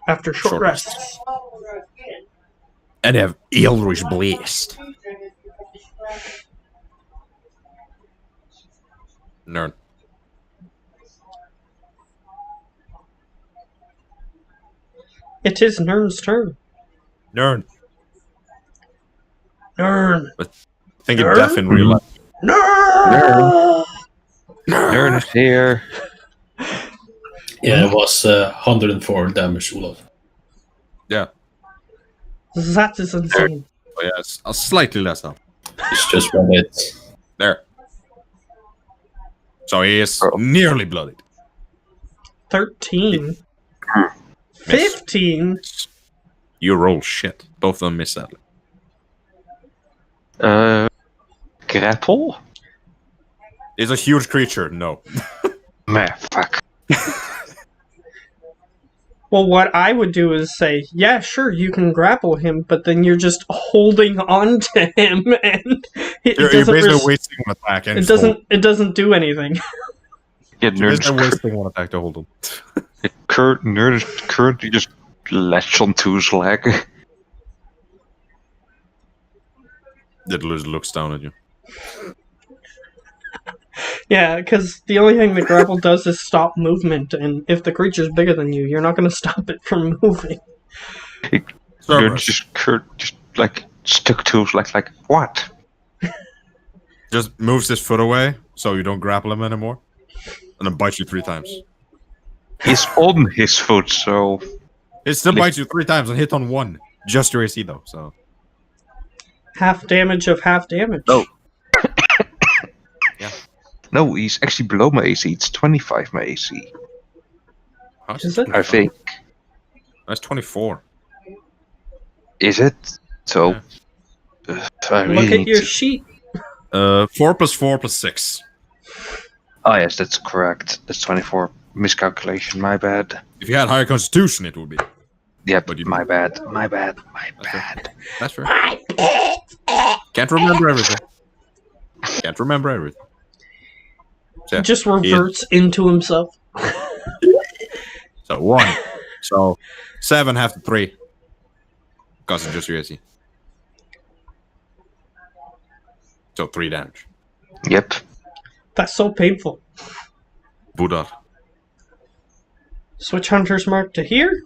S3: after short
S1: Short
S3: rests.
S1: And they have Eldritch Blast. Nerd.
S3: It is Nern's turn.
S1: Nerd.
S3: Nern.
S1: Think of
S3: Nerd?
S1: death in real life.
S3: Nern!
S2: Nern is here.
S4: Yeah, it was 104 damage, Olaf.
S1: Yeah.
S3: That is insane.
S1: Oh, yeah, it's slightly less now.
S4: It's just one hit.
S1: There. So he is
S2: Oh.
S1: nearly bloodied.
S3: 13.
S1: Miss.
S3: 15.
S1: You roll shit. Both of them miss sadly.
S2: Grapple?
S1: It's a huge creature. No.
S2: Meh, fuck.
S3: Well, what I would do is say, yeah, sure, you can grapple him, but then you're just holding on to him, and it
S1: You're
S3: doesn't
S1: basically
S3: res-
S1: wasting one attack. And
S3: it doesn't do anything.
S2: Yeah,
S1: You're
S2: Nern's
S1: basically wasting one attack to hold him.
S2: Nern is currently just latched onto his leg.
S1: That looks down at you.
S3: Yeah, because the only thing the grapple does is stop movement, and if the creature's bigger than you, you're not going to stop it from moving.
S2: Nern
S1: Cerberus
S2: just like stuck to his leg, like what?
S1: just moves his foot away so you don't grapple him anymore, and then bites you 3 times.
S2: He's on his foot, so
S1: It still bites you 3 times and hit on 1. Just your AC though. So
S3: Half damage of half damage.
S2: No. no, he's actually below my AC. It's 25 my AC,
S1: how much
S3: Is it?
S2: I think.
S1: That's 24.
S2: Is it? So, I really
S3: Look at
S2: need
S3: your
S2: to...
S3: sheet.
S1: 4 plus 4 plus 6.
S2: Oh yes, that's correct. That's 24. Miscalculation, my bad.
S1: If you had higher constitution, it would be.
S2: Yep,
S1: But you
S2: my
S1: don't.
S2: bad. My bad. My
S1: That's fair.
S2: bad.
S1: That's fair. Can't remember everything. Can't remember everything. So,
S3: He just reverts into himself.
S1: So 1. So 7 half to 3. Because it's just USC. So 3 damage.
S2: Yep.
S3: That's so painful.
S1: Buddar.
S3: Switch Hunter's Mark to here.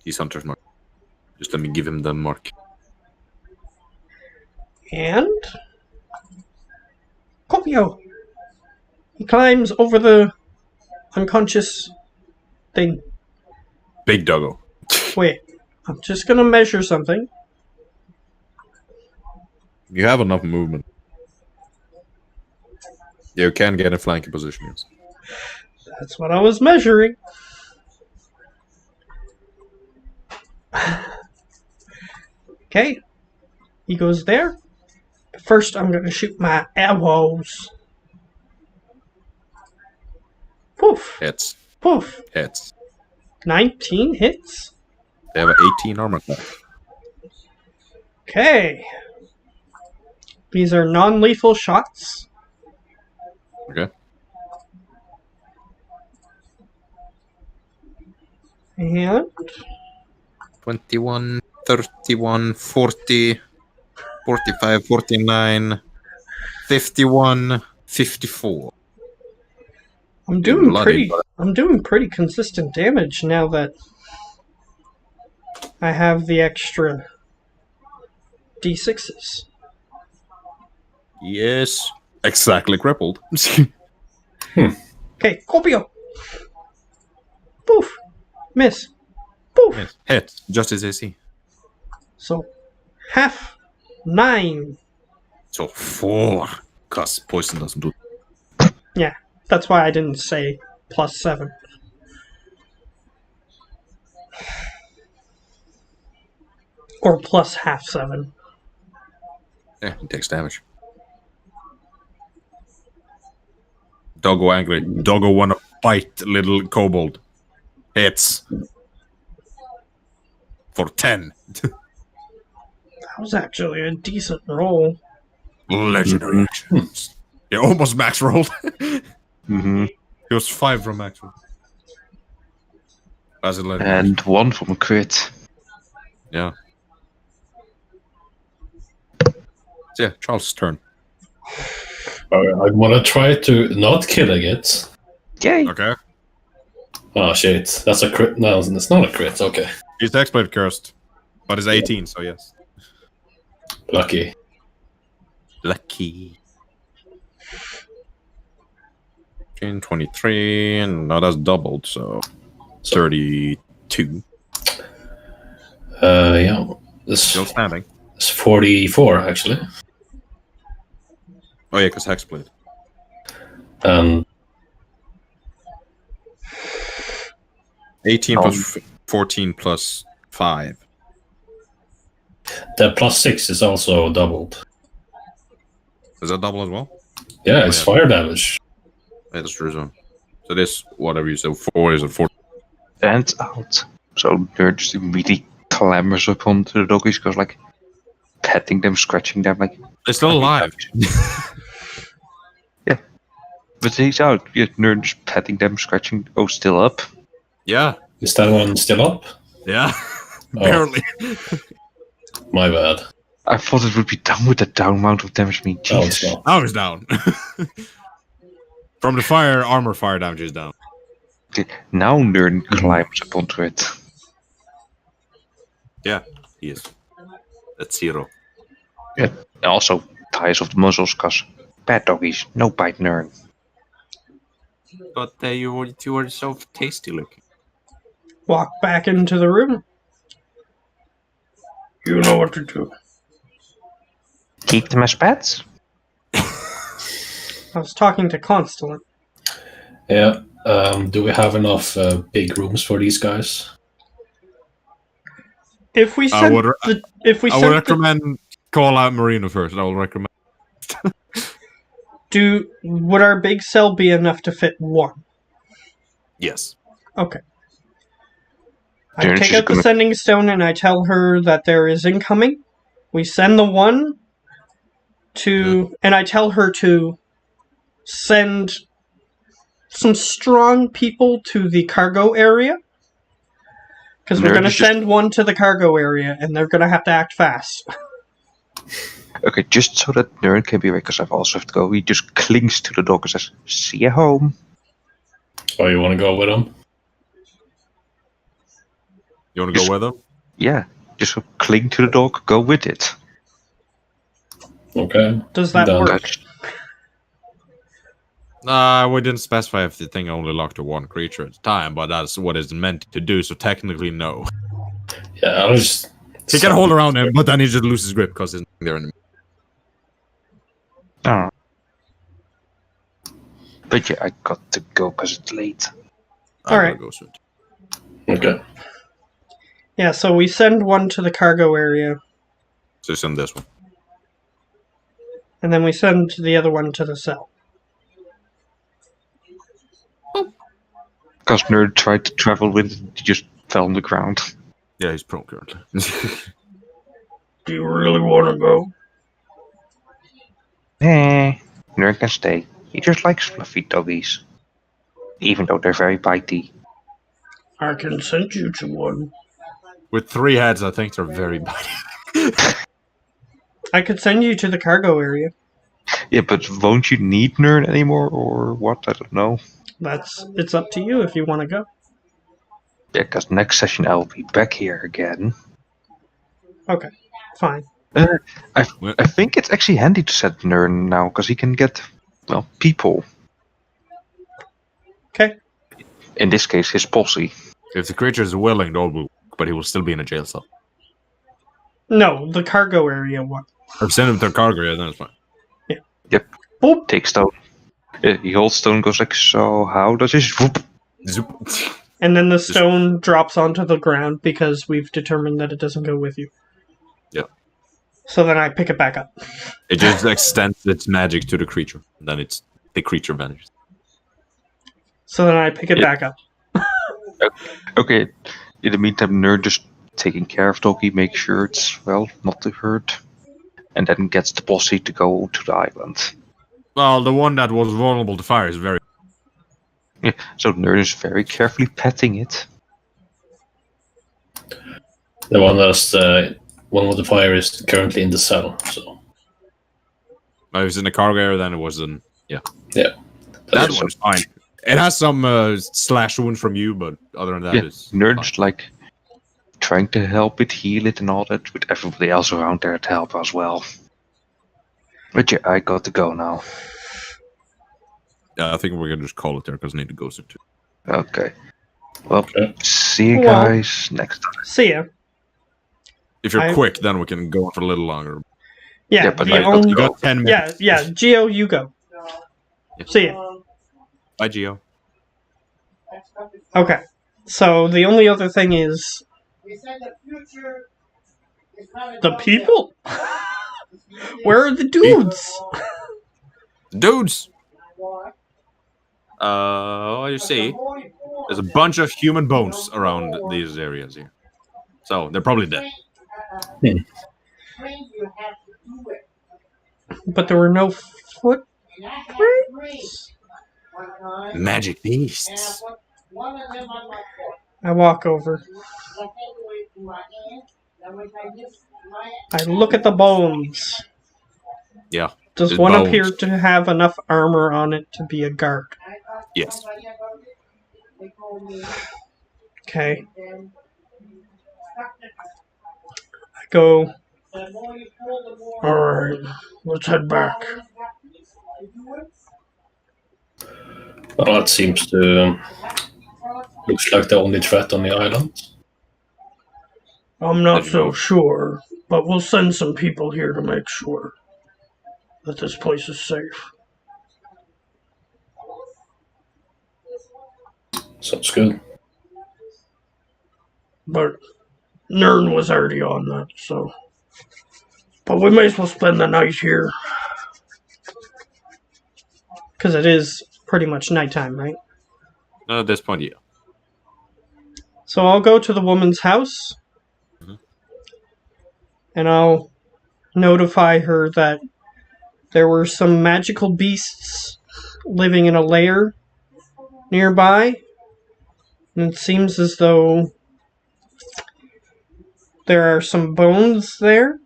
S1: He's Hunter's Mark. Just let me give him the mark.
S3: And... Copio! He climbs over the unconscious thing.
S1: Big doggo.
S3: Wait, I'm just gonna measure something.
S1: You have enough movement. You can get in flanking position, yes.
S3: That's what I was measuring. Okay. He goes there. First, I'm gonna shoot my arrows. Poof.
S1: Hits.
S3: Poof.
S1: Hits.
S3: 19 hits.
S1: They have 18 armor class.
S3: Okay. These are non-lethal shots.
S1: Okay.
S3: And
S1: 21, 31, 40, 45, 49, 51, 54.
S3: I'm doing
S1: Bloody,
S3: pretty consistent damage now that I have the extra D6s.
S1: Yes. Exactly crippled.
S3: Okay, Copio. Poof. Miss. Poof.
S1: Yes. Hit. Just as AC.
S3: So, half 9.
S1: So 4. Because poison doesn't do.
S3: Yeah, that's why I didn't say plus 7. Or plus half 7.
S1: Yeah, he takes damage. Doggo angry. Doggo wanna bite little kobold. Hits. For 10.
S3: That was actually a decent roll.
S1: Legendary actions. Yeah, almost max rolled.
S2: Mm-hmm.
S1: It was 5 from max roll. As a legendary.
S2: And 1 from a crit.
S1: Yeah. So yeah, Charles' turn.
S4: I want to try to not killing it.
S2: Yay!
S1: Okay.
S4: Oh shit, that's a crit. No, it's not a crit. Okay,
S1: He's exploit cursed. But it's 18, so yes.
S4: lucky.
S1: Lucky. 23, and now that's doubled, so 32.
S4: Yeah, this
S1: Still standing.
S4: is 44 actually.
S1: Oh yeah, because Hexblade.
S4: And
S1: 18 plus 14 plus 5.
S4: the plus 6 is also doubled.
S1: Is that double as well?
S4: Yeah, it's
S1: yeah.
S4: fire damage.
S1: Yeah, that's true. So this, whatever you said, 4 is a 4.
S2: And out. So they're just immediately clambers up onto the doggies, goes like petting them, scratching them, like.
S1: It's still alive.
S2: Yeah. But he's out. Yeah, they're just petting them, scratching. Oh, still up.
S1: Yeah.
S4: Is that one still up?
S1: Yeah.
S4: Oh.
S1: Barely.
S4: My bad.
S2: I thought it would be done with the down amount of damage. Me,
S4: Oh, it's
S2: Jesus.
S4: not.
S1: Now he's down. From the fire, armor fire damage is down.
S2: Okay, now Nern climbs up onto it.
S1: Yeah, he is. That's 0.
S2: Yeah. And also ties off the muzzles, cause bad doggies, no bite Nern.
S1: But you were so tasty looking.
S3: Walk back into the room. You know what to do.
S2: Keep them as pets.
S3: I was talking to Constellant.
S4: Yeah. Do we have enough big rooms for these guys?
S3: If we
S1: I
S3: sent
S1: would,
S3: if we
S1: I would
S3: sent the,
S1: recommend call out Marino first. I would recommend.
S3: would our big cell be enough to fit one?
S1: Yes.
S3: Okay. I
S2: Then
S3: take
S2: she's
S3: out the
S2: gonna-
S3: sending stone and I tell her that there is incoming. We send the one to, and I tell her to send some strong people to the cargo area. Because we're
S2: Nerd
S3: going to
S2: is just-
S3: send one to the cargo area and they're going to have to act fast.
S2: Okay, just so that Nerd can be away, because I've also have to go, he just clings to the dog and says, "See you home."
S4: Or you want to go with him?
S1: You want to go
S2: Just-
S1: with them?
S2: Yeah, just cling to the dog, go with it.
S4: Okay.
S3: Does that
S4: Done.
S3: work?
S2: That's-
S1: We didn't specify if the thing only locked to one creature at a time, but that's what it's meant to do. So technically, no.
S4: Yeah, I'll just.
S1: He can hold around him, but then he just loses grip because he's not there anymore.
S2: Oh. But yeah, I got to go because it's late.
S1: I
S3: Alright.
S1: gotta go soon.
S4: Okay.
S3: Yeah, so we send one to the cargo area
S1: So send this one.
S3: and then we send the other one to the cell.
S2: Because Nerd tried to travel with it, he just fell on the ground.
S1: Yeah, he's prone currently.
S3: Do you really want to go?
S2: Nerd can stay. He just likes fluffy doggies. Even though they're very bitey.
S3: I can send you to one.
S1: With 3 heads, I think they're very bad.
S3: I could send you to the cargo area.
S2: Yeah, but won't you need Nerd anymore, or what? I don't know.
S3: It's up to you if you want to go.
S2: Yeah, because next session I'll be back here again.
S3: Okay, fine.
S2: I think it's actually handy to set Nerd now, because he can get, well, people.
S3: Okay.
S2: In this case, his posse.
S1: If the creature is willing, they'll move, but he will still be in a jail cell.
S3: No, the cargo area one.
S1: Or send him to a cargo area, then it's fine.
S3: Boop.
S2: Take stone. He holds stone, goes like, so how does this... Whoop.
S1: Zoop.
S3: And then the stone drops onto the ground because we've determined that it doesn't go with you.
S1: Yep.
S3: So then I pick it back up.
S1: It just extends its magic to the creature. Then the creature vanishes.
S3: So then I pick it back up.
S2: Okay, in the meantime, Nerd just taking care of Doggy, make sure it's, well, not too hurt. And then gets the posse to go to the island.
S1: Well, the one that was vulnerable to fire is very...
S2: Yeah, so Nerd is very carefully petting it.
S4: The one that's one with the fire is currently in the cell. So
S1: If it was in the cargo area, then it was in... Yeah.
S4: yeah,
S1: That one's fine. It has some slash wound from you, but other than that,
S2: Yeah,
S1: it's
S2: Nerd's
S1: fine.
S2: like trying to help it, heal it, and all that, with everybody else around there to help as well. But yeah, I got to go now.
S1: Yeah, I think we're gonna just call it there because I need to go soon too.
S2: Okay. Well,
S4: Okay.
S2: see you
S3: Well-
S2: guys next time.
S3: See ya.
S1: If you're
S3: I-
S1: quick, then we can go on for a little longer.
S3: Yeah,
S2: Yeah, but
S3: the
S2: I got
S3: only,
S1: You got 10 minutes.
S3: yeah, Geo, you go. See ya.
S1: Bye, Gio.
S3: Okay. So the only other thing is
S5: We said the future is not
S3: the
S5: about
S3: people.
S5: them.
S3: Where are the dudes?
S1: Dudes!
S5: What?
S1: What you see, there's a bunch of human bones around these areas here. So, they're probably dead.
S5: Train you have to do it.
S3: But there were no foot.
S5: And I had three one time.
S1: Magic
S5: And I
S1: beasts.
S5: put one of them on my foot.
S3: I walk over.
S5: Left hand away from my hand. Then when I just my
S3: I look at the bones.
S1: Yeah.
S3: Does
S1: There's
S3: one
S1: bones.
S3: appear to have enough armor on it to be a guard?
S5: I thought
S1: Yes.
S5: somebody about it. They told me
S3: Okay.
S5: then stuck the
S3: I go.
S5: the more you pull the more
S3: Alright, let's head back.
S5: always got to do it.
S4: Well, that seems to looks like the only threat on the island.
S3: I'm not
S1: Did you
S3: so
S1: know?
S3: sure, but we'll send some people here to make sure that this place is safe.
S4: Sounds good.
S3: But Nern was already on that, so. But we may as well spend the night here. Because it is pretty much nighttime, right?
S1: At this point, yeah.
S3: So I'll go to the woman's house.
S1: Mhm.
S3: And I'll notify her that there were some magical beasts living in a lair nearby. And it seems as though there are some bones there.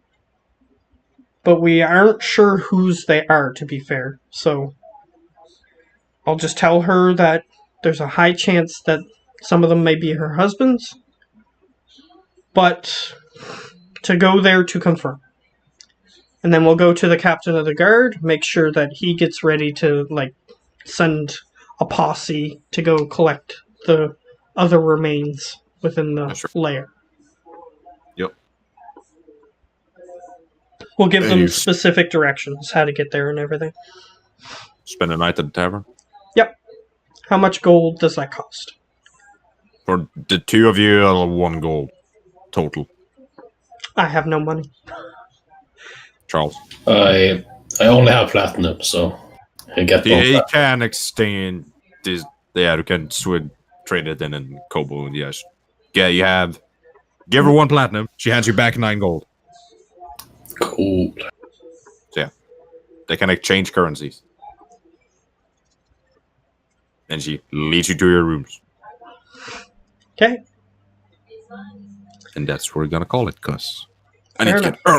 S3: But we aren't sure whose they are, to be fair. So I'll just tell her that there's a high chance that some of them may be her husband's. But to go there to confirm. And then we'll go to the captain of the guard, make sure that he gets ready to, send a posse to go collect the other remains within the
S1: Sure.
S3: lair.
S1: Yep.
S3: We'll give
S1: And
S3: them
S1: you
S3: specific directions, how to get there and everything.
S1: spend the night at the tavern.
S3: How much gold does that cost?
S1: For the two of you, 1 gold total.
S3: I have no money.
S1: Charles.
S4: I only have platinum, so I get both.
S1: He can exchange this. Yeah, you can trade it in Kobo. Yes. Yeah, you have. Give her 1 platinum. She hands you back 9 gold.
S4: Cool.
S1: So yeah, they can exchange currencies. And she leads you to your rooms.
S3: Okay.
S1: And that's what we're gonna call it, cuz. I
S3: Fair
S1: need to
S3: enough.
S1: get early.